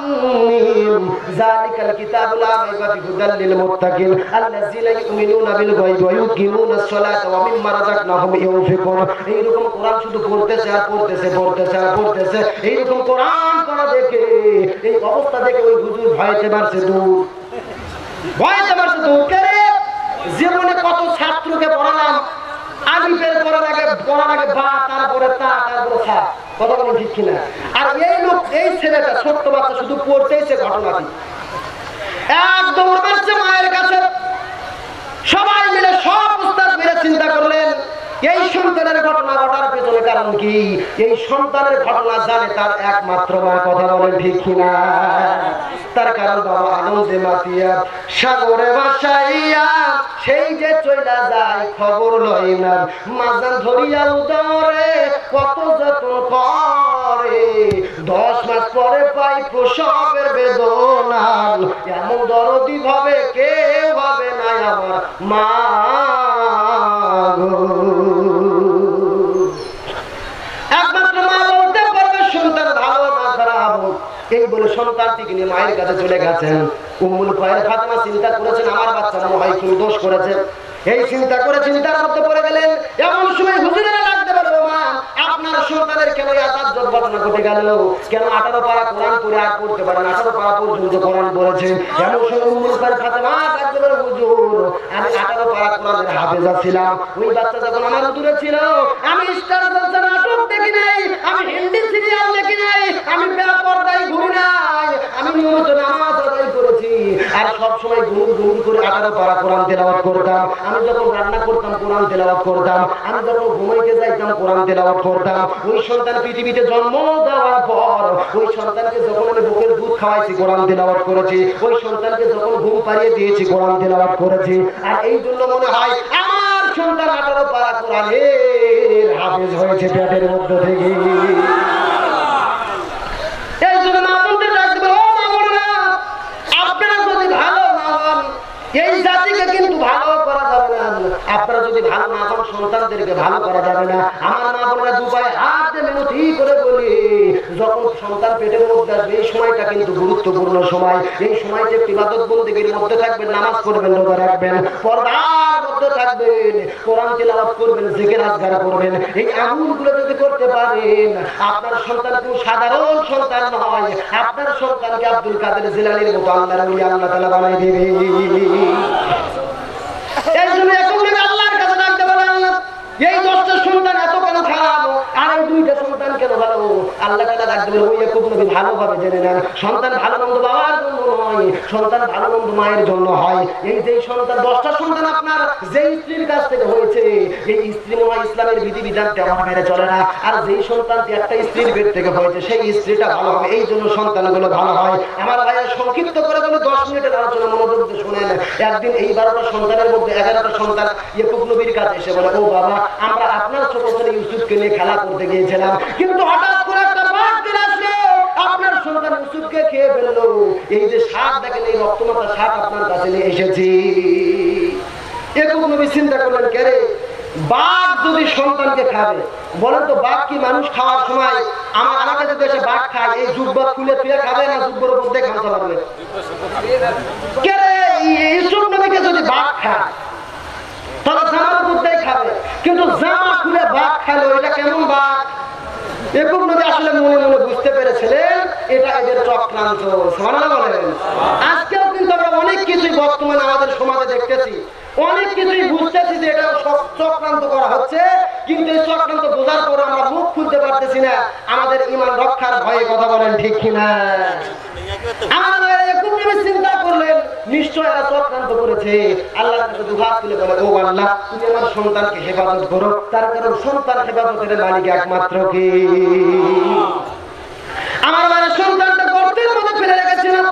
মিম যালিকাল কিতাবু লা রাইবা ফিহি হুদাল লিল মুত্তাকিন আল্লাযীনা ইউমিনুনা বিল গায়বি ওয়া ইউকিমুনাস সালাতা ওয়া মিম্মা রাযাকনাহুম ইউনফিকুন। এইরকম কোরআন শুধু পড়তেছে আর পড়তেছে, পড়তেছে আর পড়তেছে। এইরকম কোরআন পড়া দেখে, এই অবস্থা দেখে ওই হুজুর ভয়তে মারছে দূর, ভয়তে মারছে দূর। করে জীবনে কত ছাত্রকে পড়ালাম, আলিফের পড়ার আগে বা, তারপরে তা, তারপরে সা। কথা বলেন ঠিক কিনা? আর এই লোক, এই ছেলেটা ছোট্ট বাচ্চা শুধু পড়তেইছে ঘটনাটি, এক দৌড় মারছে মায়ের কাছে। সবাই মিলে, সব উস্তাদ মিলে চিন্তা করলেন এই সন্তানের ঘটনা ঘটার পেছনে কারণ কি? এই সন্তানের ঘটনা জানে তার একমাত্র মা। কথা বলেন ঠিক কিনা? তার কারণ বাবা আনন্দে মাতিয়া সাগরে ভাসাইয়া সেই যে চইলা যায় খবর লই না, মাজান ধরিয়া উদরে কত যত্ন করে, 10 মাস পরে পাই প্রসবের বেদনা, এমন দরদি ভাবে কেউ হবে না আমার মা। একমাত্র মা বলতে পারবে সন্তান ভালো না খারাপ। এই বলে সন্তানটিকে নিয়ে মায়ের কাছে চলে গেছেন। উম্মুল খয়ের ফাতেমা চিন্তা করেছেন, আমার বাচ্চা মনে হয় কোন দোষ করেছে। এই চিন্তা করে চিন্তার মধ্যে পড়ে গেলেন। এমন সময় হুজুরেরা ডাকতে পারবো, মা আপনার সন্তানের কেন এত ঘটনা ঘটে গেল? কেন 18 পারা কোরআন পড়ে আর পড়তে পারেন? 18 পারা পর্যন্ত কোরআন পড়েছে। এমন সময় উম্মুল খয়ের ফাতেমা ডাকতে পারবো, হুজুর আমি 18 পারা কোরআনের হাফেজা ছিলাম। ওই বাচ্চা যখন আমার দূরে ছিল, আমি স্টার জলসা নাটক দেখি নাই, আমি হিন্দি সিরিয়াল দেখি নাই, আমি বেপরদায় ঘুরি নাই, আমি নিয়মিত নামাজ আদায় করেছি। আর সব সময় গুনগুন গুনগুন করে 18 পারা কোরআন তেলাওয়াত করতাম। আমি যখন রান্না করতাম কোরআন তেলাওয়াত করতাম, আমি যখন ঘুমাইতে যাইতাম কোরআন তেলাওয়াত করতাম। ওই সন্তান পৃথিবীতে জন্ম দেওয়ার পর, ওই সন্তানকে যখন আমি বুকের দুধ খাওয়াইছি কোরআন তেলাওয়াত করেছি, ওই সন্তানকে যখন ঘুম পাড়িয়ে দিয়েছি কোরআন তেলাওয়াত করেছি। আর এই জন্য মনে হয় আমার সন্তান 18 পারা কোরআনের হাফেজ হয়েছে পেটের মধ্যে থেকে। এই জন্য মামুনদের রাখবে, ও মামুনরা, আপনারা যদি ভালো না হন এই জাতিকে কিন্তু ভালো করা যাবে না। আপনারা যদি ভালো না হন সন্তানদেরকে ভালো করা যাবে না। আমার মা বোনেরা দুপায়ে হাত দিয়ে মিনতি করে বলি, যখন সন্তান পেটের মধ্যে আসবে এই সময়টা কিন্তু গুরুত্বপূর্ণ সময়। এই সময়টা ইবাদত বন্দেগীর মধ্যে থাকবেন, নামাজ পড়বেন, রোজা রাখবেন, পর্দার মধ্যে থাকবেন, কোরআন তিলাওয়াত করবেন, জিকির আজকার করবেন। এই আমলগুলো যদি করতে পারেন, আপনার সন্তান কোনো সাধারণ সন্তান নয়, আপনার সন্তানকে আব্দুল কাদের জিলানীর মতো আল্লাহর ওলি আল্লাহ তাআলা বানাই দেবে। এই জন্য এখন আল্লাহর কাছে ডাকতে বলেন, এই 10টা সন্তান এত কেন খারাপ আর এই 2টা সন্তান কেন ভালো? আল্লাহ তাআলা ডাকতে বলেন, ওই একটু নবী ভালোভাবে জেনে নেন, সন্তান ভালো মন্দ বাবার জন্য নয়, সন্তান ভালো মন্দ মায়ের জন্য হয়। এই যে সন্তান 10টা সন্তান আপনার যে স্ত্রীর কাছ থেকে হয়েছে, এই স্ত্রী মনে হয় ইসলামের বিধিবিধান তেমন মেনে চলে না। আর যেই সন্তানটি একটা স্ত্রীর পেট থেকে হয়েছে সেই স্ত্রীটা ভালো হবে, এই জন্য সন্তানগুলো ভালো হয়। আমার ভাইয়া সংক্ষিপ্ত করে বলে 10 মিনিটের আলোচনা মনোযোগ দিয়ে শুনেন। একদিন এই 12টা সন্তানের মধ্যে 11টা সন্তান ইয়াকুব নবীর কাছে এসে বলে, ও বাবা আমরা আপনার ছোট ছেলে ইউসুফকে নিয়ে খেলা করতে গিয়েছিলাম, কিন্তু হঠাৎ করে একটা বাঘ চলে আসলো, আপনার সন্তান ইউসুফকে খেয়ে ফেললো। এই যে সাপ দেখেন, এই রক্তমাতা সাপ আপনার কাছে নিয়ে এসেছি। ইয়াকুব নবী চিন্তা করলেন, কে রে বাঘ যদি সন্তানকে খাবে, বলেন তো বাঘ কি মানুষ খাওয়ার সময় আমার কাছে তো এসে বাঘ খায়, এই জুব্বা খুলে তুলে খাবে না জুব্বর উপর দিয়ে খাওয়া পারবে? কে রে ইউসুফ নবীকে যদি বাঘ খায় তাহলে জামার উপর দিয়ে খাবে, কিন্তু জামা খুলে বাঘ খাইলো, এটা কেমন বাঘ? এরকম নবী আসলে মনে মনে বুঝতে পেরেছিলেন এটা এদের চক্রান্ত। সুবহানাল্লাহ বলেন। আজকেও কিন্তু আমরা অনেক কিছুই বর্তমানে আমাদের সমাজে দেখতেছি, অনেক কিছুই বুঝতেছি যে এটা চক্রান্ত করা হচ্ছে, কিন্তু এই চক্রান্ত বোঝার পর আমরা মুখ খুলতে পারতেছি না আমাদের ঈমান রক্ষার ভয়ে। কথা বলেন ঠিক কিনা? আমাদের এরকম চিন্তা করলেন নিশ্চয় এরা চক্রান্ত করেছে। আল্লাহর কাছে দুহাত তুলে বলে, ও আল্লাহ তুমি আমার সন্তানকে হেফাজত করো, তার কারণ সন্তান হেফাজতের মালিক একমাত্র কে? আমার মায়ের সন্তানটা গর্তের মধ্যে ফেলে রেখেছিলাম,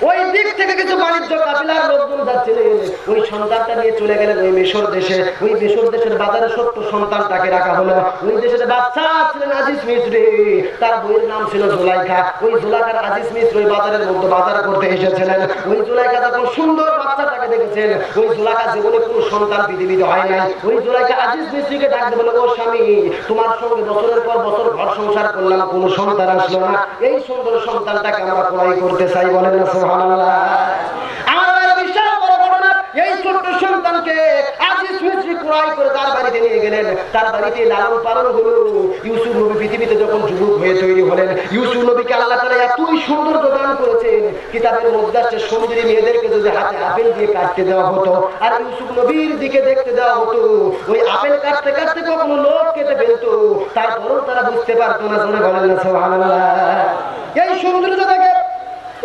ওই দিক থেকে কিছু বাণিজ্য কাফেলার লোকজন যাচ্ছিলেন, ওই সন্তানটা নিয়ে চলে গেলেন ওই মিশর দেশে। ওই মিশর দেশের বাজারে ছোট্ট সন্তানটাকে রাখা হলো। ওই দেশের বাচ্চা ছিলেন আজিজ মিস্ত্রি, তার বইয়ের নাম ছিল জুলাইখা। ওই জুলাইখার আজিজ মিস্ত্রি ওই বাজারের মধ্যে বাজার করতে এসেছিলেন। ওই জুলাইখা যখন সুন্দর বাচ্চাটাকে দেখেছেন, ওই জুলাইখা জীবনে কোনো সন্তান পৃথিবীতে হয় নাই। ওই জুলাইখা আজিজ মিস্ত্রিকে ডাকতে বলে, ও স্বামী তোমার সঙ্গে বছরের পর বছর ঘর সংসার করলাম, কোনো সন্তান আসলো না, এই সুন্দর সন্তানটাকে আমরা ক্রয় করতে চাই। বলেন না সুবহানাল্লাহ? আমার বিশাল বড় ঘটনা, এই ছোট্ট সন্তানকে আজিজ মিস্ত্রি ক্রয় করে তার বাড়িতে নিয়ে গেলেন। তার বাড়িতে লালন পালন হলো। ইউসুফ নবী পৃথিবীতে যখন যুবক হয়ে তৈরি হলেন, ইউসুফ নবীকে আল্লাহ তাআলা এতই সুন্দর দান করেছেন, কিতাবের মধ্যে আছে সুন্দরী মেয়েদেরকে যদি হাতে আপেল দিয়ে কাটতে দেওয়া হতো আর ইউসুফ নবীর দিকে দেখতে দেওয়া হতো, ওই আপেল কাটতে কাটতে কখনো লোক কেটে ফেলতো, তারপরেও তারা বুঝতে পারতো না। জোরে বলেন না সুবহানাল্লাহ? এই সৌন্দর্য দেখে,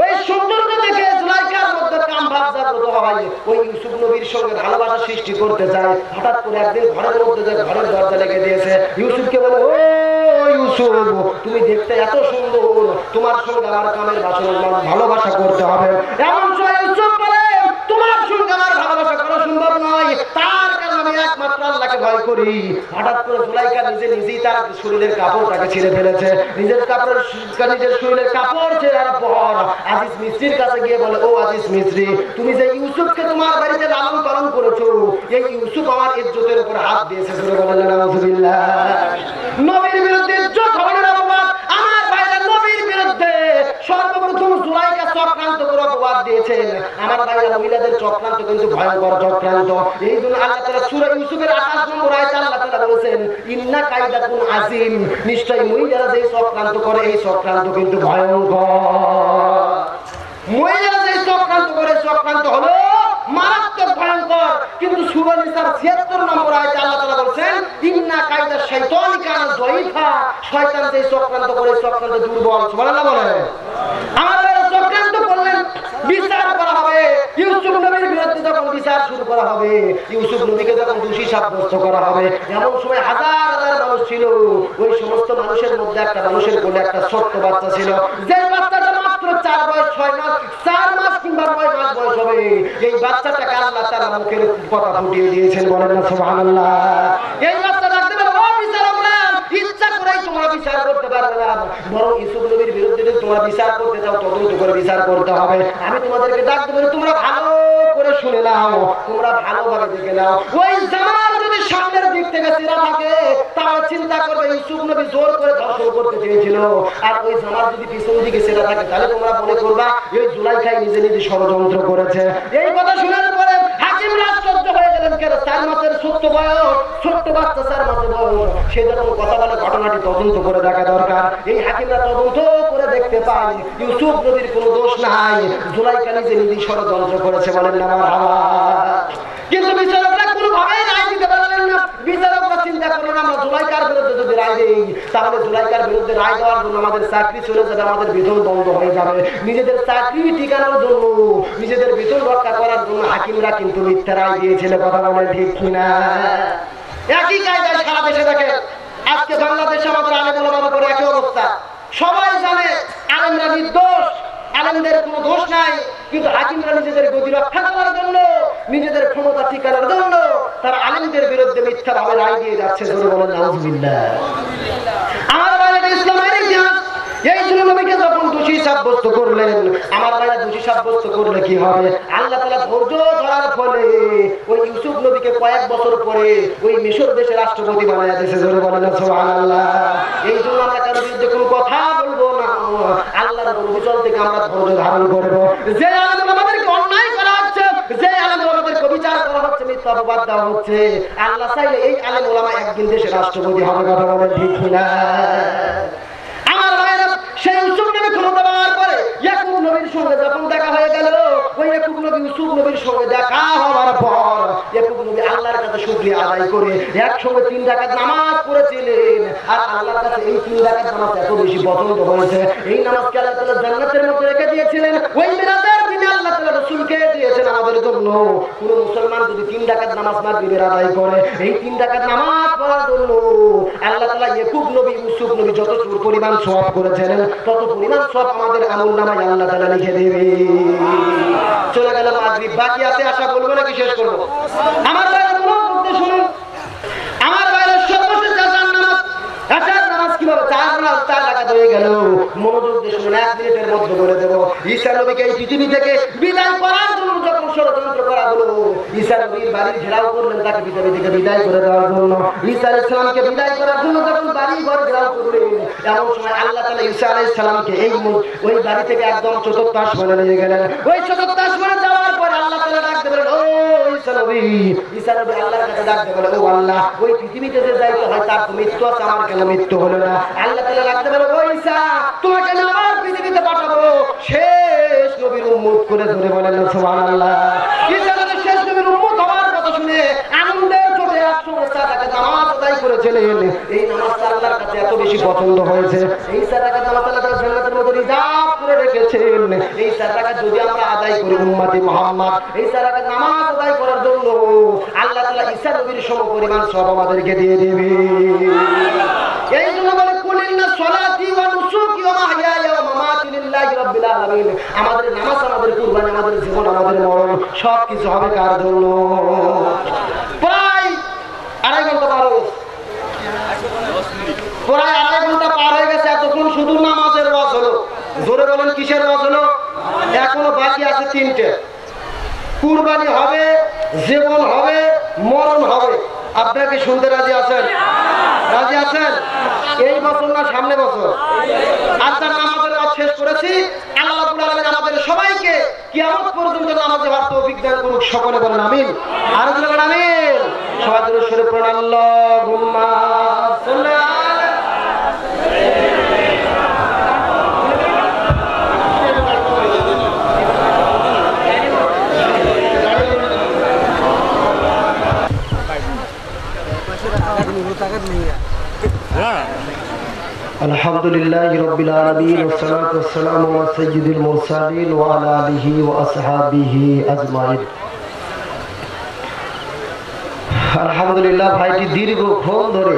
ওই সৌন্দর্য দেখে জুলাইখার মধ্যে কাম ভাব জাগ্রত হয়, ওই ইউসুফ নবীর সঙ্গে ভালোবাসা সৃষ্টি করতে চায়। হঠাৎ করে একদিন ঘরের মধ্যে যে ঘরের দরজা লেগে দিয়েছে, ইউসুফকে বলে, ও ইউসুফ তুমি দেখতে এত সুন্দর, তোমার সঙ্গে আমার কামের বাসন ভালোবাসা করতে হবে। এমন সময় ইউসুফ বলে, তোমার সঙ্গে আমার ভালোবাসা করা সম্ভব নয়, তার কারণ আমি একমাত্র আল্লাহকে ভয় করি। হঠাৎ করে জুলাইখা নিজেই তার শরীরের কাপড়টাকে ছিঁড়ে ফেলেছে। নিজের শরীরের কাপড় ছেড়ার পর আজিজ মিস্ত্রির কাছে গিয়ে বলে, ও আজিজ মিস্ত্রি তুমি যে ইউসুফকে তোমার বাড়িতে লালন পালন করেছো, এই ইউসুফ আমার ইজ্জতের উপর হাত দিয়েছে। জোরে বলেন নাউযুবিল্লাহ। নবীর বিরুদ্ধে ইজ্জত হবে না বাবা। আমার ভাইরা নবীর বিরুদ্ধে সর্বপ্রথম জুলাইখা চক্রান্ত করে অপবাদ দিয়েছেন। আমার ভাইরা মহিলাদের চক্রান্ত কিন্তু ভয়ঙ্কর চক্রান্ত। এই জন্য আল্লাহ তাআলা সূরা ইউসুফের 28 নম্বর আয়াতে আল্লাহ তাআলা বলেছেন, ইন্না কাইদাকুন আযীম, নিশ্চয়ই মহিলারা যে চক্রান্ত করে এই চক্রান্ত কিন্তু ভয়ঙ্কর। মহিলারা যে চক্রান্ত করে চক্রান্ত হলো মারাত্মক ভয়ঙ্কর। কিন্তু সূরা নিসার 76 নম্বর আয়াতে আল্লাহ তাআলা বলেন, ইন্না কাইদা শাইতানি কানা যায়ীফা, শয়তান যে চক্রান্ত করে চক্রান্ত দুর্বল। সুবহানাল্লাহ বলেন। আমাদের চক্রান্ত করলেন বিচার করা হবে। ইউসুফ নবীর বিরুদ্ধে যখন বিচার শুরু করা হবে, ইউসুফ নবীকে যখন দোষী সাব্যস্ত করা হবে, এমন সময় হাজার হাজার মানুষ ছিল। ওই সমস্ত মানুষের মধ্যে একটা মানুষের কোলে একটা ছোট্ট বাচ্চা ছিল, যে বাচ্চাটা মাত্র 4 বয়স 6 মাস 4 মাস কিংবা 9 মাস বয়স হবে। এই বাচ্চাটাকে আল্লাহ তাআলা মুখের কথা ফুটিয়ে দিয়েছেন। বলেন না সুবহানাল্লাহ? এই বাচ্চা ডাকতে বলে, ও বিচারকরা, ইচ্ছা করেই তোমরা বিচার করতে পারবে না, বরং ইউসুফ নবীর বিরুদ্ধে যদি তোমরা বিচার করতে চাও তদন্ত করে বিচার করতে হবে। আমি তোমাদেরকে ডাকতে বলি, তোমরা ভালো করে শুনে নাও, তোমরা ভালোভাবে দেখে নাও। ওই জামার যদি সামনের দিক থেকে চেরা থাকে তাহলে চিন্তা করবে ইউসুফ নবী জোর করে ধর্ষণ করতে চেয়েছিল, আর ওই জামার যদি পিছন দিকে চেরা থাকে তাহলে তোমরা মনে করবা এই জুলাইখাই নিজে নিজে ষড়যন্ত্র করেছে। এই কথা শোনার পরে হাকিমরা আশ্চর্য হয়ে গেলেন। কেন 4 মাসের ছোট্ট বয়স, ছোট্ট বাচ্চা 4 মাসের বয়স, সে যখন কথা বলে ঘটনাটি তদন্ত করে দেখা দরকার। এই হাকিমরা তদন্ত করে দেখতে পায় ইউসুফ নবীর কোনো দোষ নাই, জুলাইখা নিজে নিজে ষড়যন্ত্র করেছে। বলেন না মারহাবা। কিন্তু বিচারকরা কোনোভাবেই রায় দিতে পারলেন না। বিচারকরা চিন্তা করলেন, আমরা জুলাইখার বিরুদ্ধে যদি রায় দেই তাহলে জুলাইখার বিরুদ্ধে রায় দেওয়ার জন্য আমাদের চাকরি চলে যাবে, আমাদের বেতন বন্ধ হয়ে যাবে। নিজেদের চাকরি টিকানোর জন্য, নিজেদের বেতন রক্ষা করার জন্য হাকিমরা কিন্তু মিথ্যা রায় দিয়েছিল। কথা বলেন ঠিক কিনা? একই কায়দায় সারা দেশে দেখেন, আজকে বাংলাদেশে আমাদের আলেম ওলামার উপর একই অবস্থা। সবাই জানে আলেমরা নির্দোষ, আলেমদের কোনো দোষ নাই, কিন্তু হাকিমরা নিজেদের গতি রক্ষা করার জন্য, নিজেদের ক্ষমতা ঠিকানোর জন্য তারা আলেমদের বিরুদ্ধে মিথ্যাভাবে রায় দিয়ে যাচ্ছে। জোরে বলেন নাউযুবিল্লাহ। আমার বাইরে ইসলামের ইতিহাস। এই জন্য নবীকে যখন দোষী সাব্যস্ত করলেন, আমার ভাইরা দোষী সাব্যস্ত করলে কি হবে? আল্লাহ তাআলা ধৈর্য ধরার ফলে ওই ইউসুফ নবীকে কয়েক বছর পরে ওই মিশর দেশের রাষ্ট্রপতি বানায়া দিয়েছে। জোরে বলেন সুবহানাল্লাহ। এই জন্য আমরা কারো বিরুদ্ধে কোনো তার অভিযোগ থেকে আমরা ধৈর্য ধারণ করব। যে আলেম আমাদেরকে অন্যায় করা হচ্ছে, যে আলেম আমাদেরকে বিচার করা হচ্ছে, মিথ্যা অপবাদ দেওয়া হচ্ছে, আল্লাহ চাইলে এই আলেম ওলামা একদিন দেশের রাষ্ট্রপতি হবে, কথা বলেন ঠিক কিনা? আমার ভাইরা, সেই ইউসুফ নবী ক্ষমতা পাওয়ার পরে ইয়াকুব নবীর সঙ্গে যখন দেখা হয়ে গেল, ওই ইয়াকুব নবী ইউসুফ নবীর সঙ্গে দেখা হওয়ার পর ইয়াকুব নবী আল্লাহর কাছে শুকরিয়া আদায় করে একসঙ্গে 3 রাকাত নামাজ পড়েছিলেন। আর আল্লাহর কাছে এই 3 রাকাত নামাজ এত বেশি পছন্দ হয়েছে, এই নামাজকে আল্লাহ তাআলা জান্নাতের মধ্যে রেখে দিয়েছিলেন। ওই মিরাজের দিনে আল্লাহ তাআলা রাসূলকে দিয়েছেন আমাদের জন্য। কোন মুসলমান যদি 3 রাকাত নামাজ মাগরিবের আদায় করে, এই 3 রাকাত নামাজ পড়ার জন্য আল্লাহ তাআলা ইয়াকুব নবী ইউসুফ নবী যত পরিমাণ সওয়াব করেছেন, তত পরিমাণ সওয়াব আমাদের আমলনামায় আল্লাহ তাআলা লিখে দেবে। চলে গেল মাগরিব, বাকি আছে আশা বলবো নাকি শেষ করব? আমার ভাইরা মনোযোগ দিয়ে শুনুন, আমার ভাইরা সর্বশেষ আশার নামাজ কিভাবে 4 রাকাত হয়ে গেল, মনোযোগ দিয়ে শুনুন, 1 মিনিটের মধ্যে বলে দেব। ঈসা নবীকে এই পৃথিবী থেকে বিদায় করার জন্য যখন ষড়যন্ত্র করা হলো, ঈসা নবীর বাড়ি ঘেরাও করলেন তাকে পৃথিবী থেকে বিদায় করে দেওয়ার জন্য। ঈসা আলাইহিস সালামকে বিদায় করার জন্য যখন বাড়ি ঘর ঘেরাও করলেন, এমন সময় আল্লাহ তাআলা ঈসা আলাইহিস সালামকে ওই বাড়ি থেকে একদম চতুর্থ আসমানে নিয়ে গেলেন। ওই চতুর্থ আসমানে যাওয়ার পর আল্লাহ তাআলা ডাকতে বলেন, ও ঈসা নবী। ঈসা নবী আল্লাহর কাছে ডাকতে বলেন, ও আল্লাহ, ওই পৃথিবীতে যে যাইতে হয় তার তো মৃত্যু আছে, আমার কেন মৃত্যু হলো না? আল্লাহ তাআলা ডাকতে বলেন, ও ঈসা, তোমাকে আমি আমার পৃথিবীতে পাঠাবো শেষ নবীর উম্মত করে। ধরে বলেন সুবহানাল্লাহ। ঈসা নবী শেষ নবীর উম্মত হওয়ার কথা শুনে আনন্দের চোটে 100 রাকাত নামাজ আদায় করেছিলেন। এই নামাজটা আল্লাহর কাছে এত বেশি পছন্দ হয়েছে, এই 4 রাকাত নামাজ আল্লাহ তাআলা জান্নাতের মধ্যে রিজার্ভ করে রেখেছেন। এই 4 রাকাত যদি আমরা আদায় করি উম্মতে মুহাম্মদ, এই 4 রাকাত নামাজ আদায় করার জন্য আল্লাহ তাআলা ঈসা নবীর সমপরিমাণ সওয়াব আমাদেরকে দিয়ে দেবে। এই জন্য বলে, কুলিন্না সলাতি ওয়া নুসুকি ওয়া মাহইয়ায়া ওয়া মামাতি লিল্লাহি রাব্বিল আলামিন। আমাদের নামাজ, আমাদের কুরবানি, আমাদের জীবন, আমাদের মরণ সবকিছু হবে কার জন্য? প্রায় 2.5 ঘন্টা পার হয়ে গেছে, প্রায় 2.5 ঘন্টা পার হয়ে গেছে। এতক্ষণ শুধু নামাজের ওয়াজ হলো। জোরে বলেন কিসের ওয়াজ হলো? এখনো বাকি আছে 3টে। কুরবানি হবে, জীবন হবে, মরণ হবে। আপনাকে শুনতে রাজি আছেন? রাজি আছেন? এই বছর না সামনে বছর? আচ্ছা, নামাজের ওয়াজ শেষ করেছি। আল্লাহ রাব্বুল আলামিন আমাদের সবাইকে কিয়ামত পর্যন্ত নামাজে হওয়ার তৌফিক দান করুক। সকলে বলেন আমিন। আর বলেন আমিন। সবাই দরুদ শরীফ পড়ুন। আল্লাহুম্মা সাল্লি আলহামদুলিল্লাহি রাব্বিল আলামিন ওয়া সলাতু ওয়া সালামু আলা সাইয়্যিদিল মুরসালিন ওয়া আলা আলিহি ওয়া আসহাবিহি আজমাইন। আলহামদুলিল্লাহ, ভাইটি দীর্ঘক্ষণ ধরে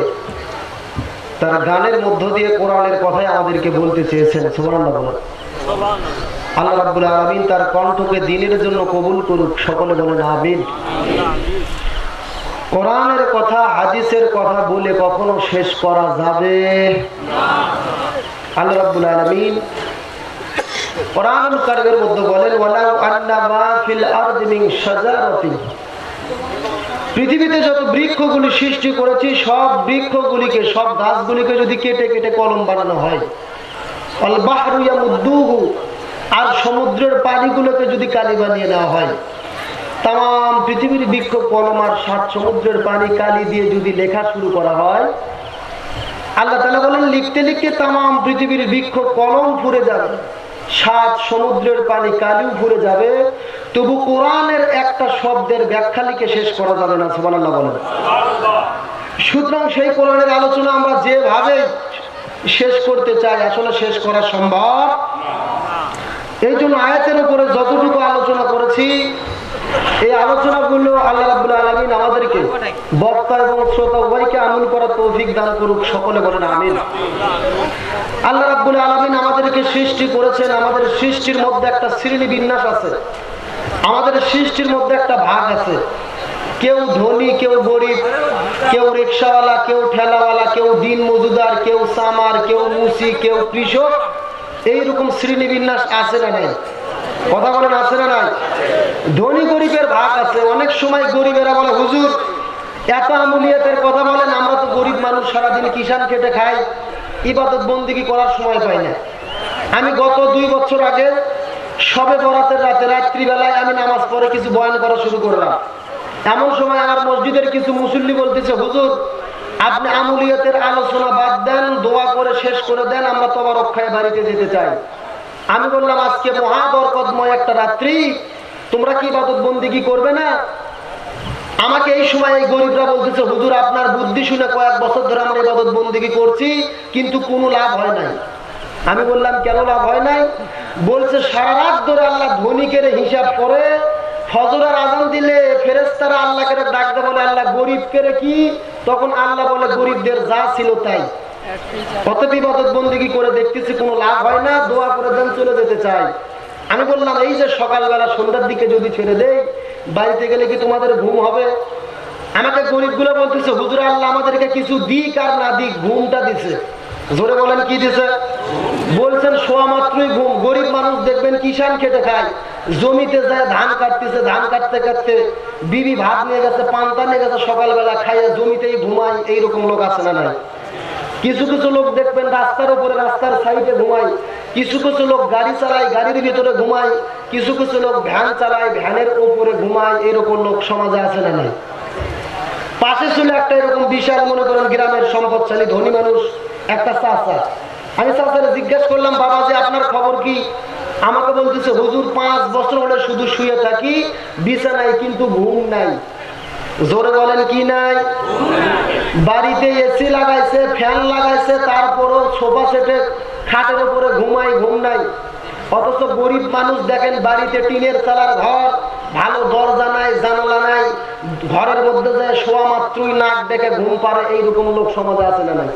তার গানের মধ্য দিয়ে কোরআনের কথাই আমাদেরকে বলতে চেয়েছেন। সুবহানাল্লাহ বলেন। আল্লাহ রাব্বুল আলামিন তার কণ্ঠকে দ্বীনের জন্য কবুল করুক। সকলে বলেন আমিন। কোরআনের কথা, হাদিসের কথা বলে কখনো শেষ করা যাবে না। আল্লাহ রাব্বুল আলামিন কোরআনুল কারীমের মধ্যে বলেন, ওয়ালাউ আন্না মা ফিল আরদি মিন শাজারাতিন। পৃথিবীতে যত বৃক্ষগুলি সৃষ্টি করেছি, সব বৃক্ষগুলিকে, সব গাছগুলিকে যদি কেটে কেটে কলম বানানো হয়, আল বাহরু ইয়ামুদ্দুহু, আর সমুদ্রের পানিগুলোকে যদি কালি বানিয়ে নেওয়া হয়, তাম পৃথিবীর বৃক্ষ, কলম আর 7 সমুদ্রের পানি কালি দিয়ে যদি লেখা শুরু করা হয়, আল্লাহ তাআলা বলেন লিখতে লিখতে তাম পৃথিবীর বৃক্ষ, কলম ফুরে যাবে, 7 সমুদ্রের পানি কালিও ফুরে যাবে, তবু কোরআনের একটা শব্দের ব্যাখ্যা লিখে শেষ করা যাবে না। সুবহানাল্লাহ বলেন। সুতরাং সেই কোরআনের আলোচনা আমরা যেভাবে শেষ করতে চাই, আসলে শেষ করা সম্ভব। এই জন্য আয়াতের উপরে যতটুকু আলোচনা করেছি, এই আলোচনাগুলো আল্লাহ রাব্বুল আলামিন আমাদেরকে, বক্তা এবং শ্রোতা উভয়কে আমল করার তৌফিক দান করুক। সকলে বলেন আমিন। আল্লাহ রাব্বুল আলামিন আমাদেরকে সৃষ্টি করেছেন। আমাদের সৃষ্টির মধ্যে একটা শ্রেণী বিন্যাস আছে, আমাদের সৃষ্টির মধ্যে একটা ভাগ আছে। কেউ ধনী, কেউ গরিব, কেউ রিকশাওয়ালা, কেউ ঠেলাওয়ালা, কেউ দিন মজুদার, কেউ সামার, কেউ মুসি, কেউ কৃষক। এইরকম শ্রেণী বিন্যাস আছে না নাই? কথা বলেন, আছে না নাই? ধনী গরিবের ভাগ আছে। অনেক সময় গরিবেরা বলে, হুজুর এত আমলিয়াতের কথা বলেন, আমরা তো গরিব মানুষ, সারাদিন কিষান খেটে খাই, ইবাদত বন্দেগী করার সময় পাই না। আমি গত 2 বছর আগে সবে বরাতের রাতে রাত্রিবেলায় আমি নামাজ পড়ে কিছু বয়ান করা শুরু করলাম। এমন সময় আমার মসজিদের কিছু মুসল্লি বলতেছে, হুজুর আপনি আমুলিয়াতের আলোচনা বাদ দেন, দোয়া করে শেষ করে দেন, আমরা তবা রক্ষায় বাড়িতে যেতে চাই। আমি বললাম, আজকে মহা বরকতময় একটা রাত্রি, তোমরা কি ইবাদত বন্দেগী করবে না? আমাকে এই সময় এই গরিবরা বলতেছে, হুজুর আপনার বুদ্ধি শুনে কয়েক বছর ধরে আমরা ইবাদত বন্দেগী করছি, কিন্তু কোনো লাভ হয় নাই। আমি বললাম, কেন লাভ হয় নাই? বলছে, সারা রাত ধরে আল্লাহ ধনীকের হিসাব করে, ফজরের আজান দিলে ফেরেশতারা আল্লাহকে ডাকতে বলে, আল্লাহ গরিব কেরে কি? তখন আল্লাহ বলে, গরিবদের যা ছিল তাই। কত ইবাদত বন্দেগী করে দেখতেছি কোনো লাভ হয় না, দোয়া করে দেন, চলে যেতে চাই। আমি বললাম, এই যে সকালবেলা সন্ধ্যার দিকে যদি ছেড়ে দেই, বাড়িতে গেলে কি তোমাদের ঘুম হবে? আমাকে গরিবগুলো বলতেছে, হুজুর আল্লাহ আমাদেরকে কিছু দিক আর না দিক, ঘুমটা দিছে। জোরে বলেন, কি দিছে? বলছেন শোয়া মাত্রই ঘুম। গরিব মানুষ দেখবেন কিষান খেটে খায়, জমিতে যায় ধান কাটতেছে, ধান কাটতে কাটতে বিবি ভাত নিয়ে গেছে, পান্তা নিয়ে গেছে, সকালবেলা খাইয়া জমিতেই ঘুমায়। এইরকম লোক আছে না নাই? কিছু কিছু লোক দেখবেন রাস্তার উপরে, রাস্তার সাইডে ঘুমায়। কিছু কিছু লোক গাড়ি চালায়, গাড়ির ভিতরে ঘুমায়। কিছু কিছু লোক ভ্যান চালায়, ভ্যানের উপরে ঘুমায়। এরকম লোক সমাজে আছে না নাই? পাশে ছিল একটা এরকম বিশাল, মনে করেন গ্রামের সম্পদশালী ধনী মানুষ, একটা চাচা। আমি চাচারে জিজ্ঞেস করলাম, বাবা যে আপনার খবর কি? আমাকে বলতেছে, হুজুর 5 বছর হলে শুধু শুয়ে থাকি বিছানায়, কিন্তু ঘুম নাই। জোরে বলেন, কি নাই? বাড়িতে এসি লাগাইছে, ফ্যান লাগাইছে, তারপরও সোফা সেটে খাটের উপরে ঘুমাই, ঘুম নাই। অথচ গরিব মানুষ দেখেন, বাড়িতে টিনের চালার ঘর, ভালো দরজা নাই, জানালা নাই, ঘরের মধ্যে যায় শোয়া মাত্রই নাক ডেকে ঘুম পারে। এইরকম লোক সমাজে আছে না নাই?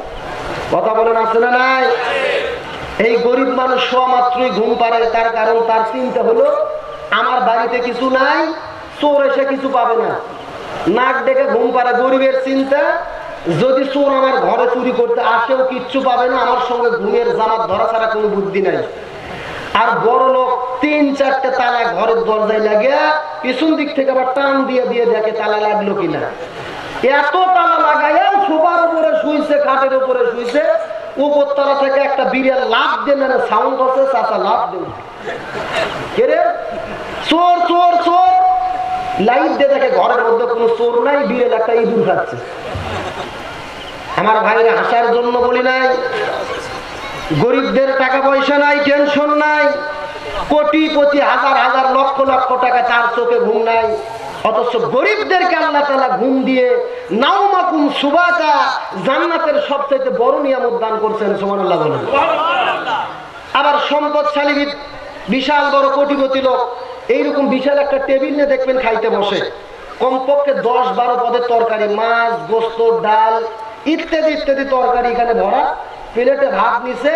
কথা বলেন, আছে না নাই? এই গরিব মানুষ শোয়া মাত্রই ঘুম পারে, তার কারণ তার চিন্তা হলো, আমার বাড়িতে কিছু নাই, চোর এসে কিছু পাবে না, নাক ডেকে ঘুম পারে। গরিবের চিন্তা, যদি চোর আমার ঘরে চুরি করতে আসেও কিচ্ছু পাবে না, আমার সঙ্গে ঘুমের জামাত ধরা ছাড়া কোনো বুদ্ধি নাই। আর বড় লোক 3-4টে তালা ঘরের দরজায় লাগিয়ে পিছন দিক থেকে আবার টান দিয়ে দিয়ে দেখে তালা লাগলো কিনা। এত তালা লাগাইয়া সোফার উপরে শুইছে, খাটের উপরে শুইছে, উপর তলা থেকে একটা বিড়াল লাফ দেন, সাউন্ড হচ্ছে, চাচা লাফ দেন, কে চোর চোর চোর। লাইট দিয়ে দেখে ঘরের মধ্যে কোনো চোর নাই, বিড়াল একটা ইঁদুর খাচ্ছে। আমার ভাইরা হাসার জন্য বলি নাই, গরিবদের টাকা পয়সা নাই, টেনশন নাই, কোটিপতি হাজার হাজার লক্ষ লক্ষ টাকা, তার চোখে ঘুম নাই। অথচ গরিবদেরকে আল্লাহ তাআলা ঘুম দিয়ে নাওমাকুম সুবাতা, জান্নাতের সবচেয়ে বড় নিয়ামত দান করছেন। সুবহানাল্লাহ বলেন। আবার সম্পদশালী বিশাল বড় কোটিপতি লোক এইরকম বিশাল একটা টেবিল নিয়ে দেখবেন খাইতে বসে, কমপক্ষে 10-12 পদের তরকারি, মাছ, গোস্ত, ডাল ইত্যাদি ইত্যাদি তরকারি এখানে ভরা, প্লেটে ভাত নিছে,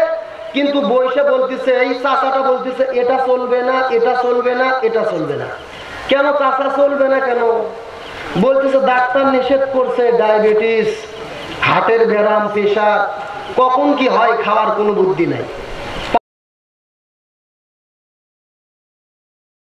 কিন্তু বইসে বলতেছে, এই চাচাটা বলতেছে, এটা চলবে না, এটা চলবে না, এটা চলবে না। কেন চাচা চলবে না কেন? বলতেছে ডাক্তার নিষেধ করছে, ডায়াবেটিস, হার্টের ব্যারাম, প্রেশার, কখন কি হয় খাওয়ার কোনো বুদ্ধি নাই।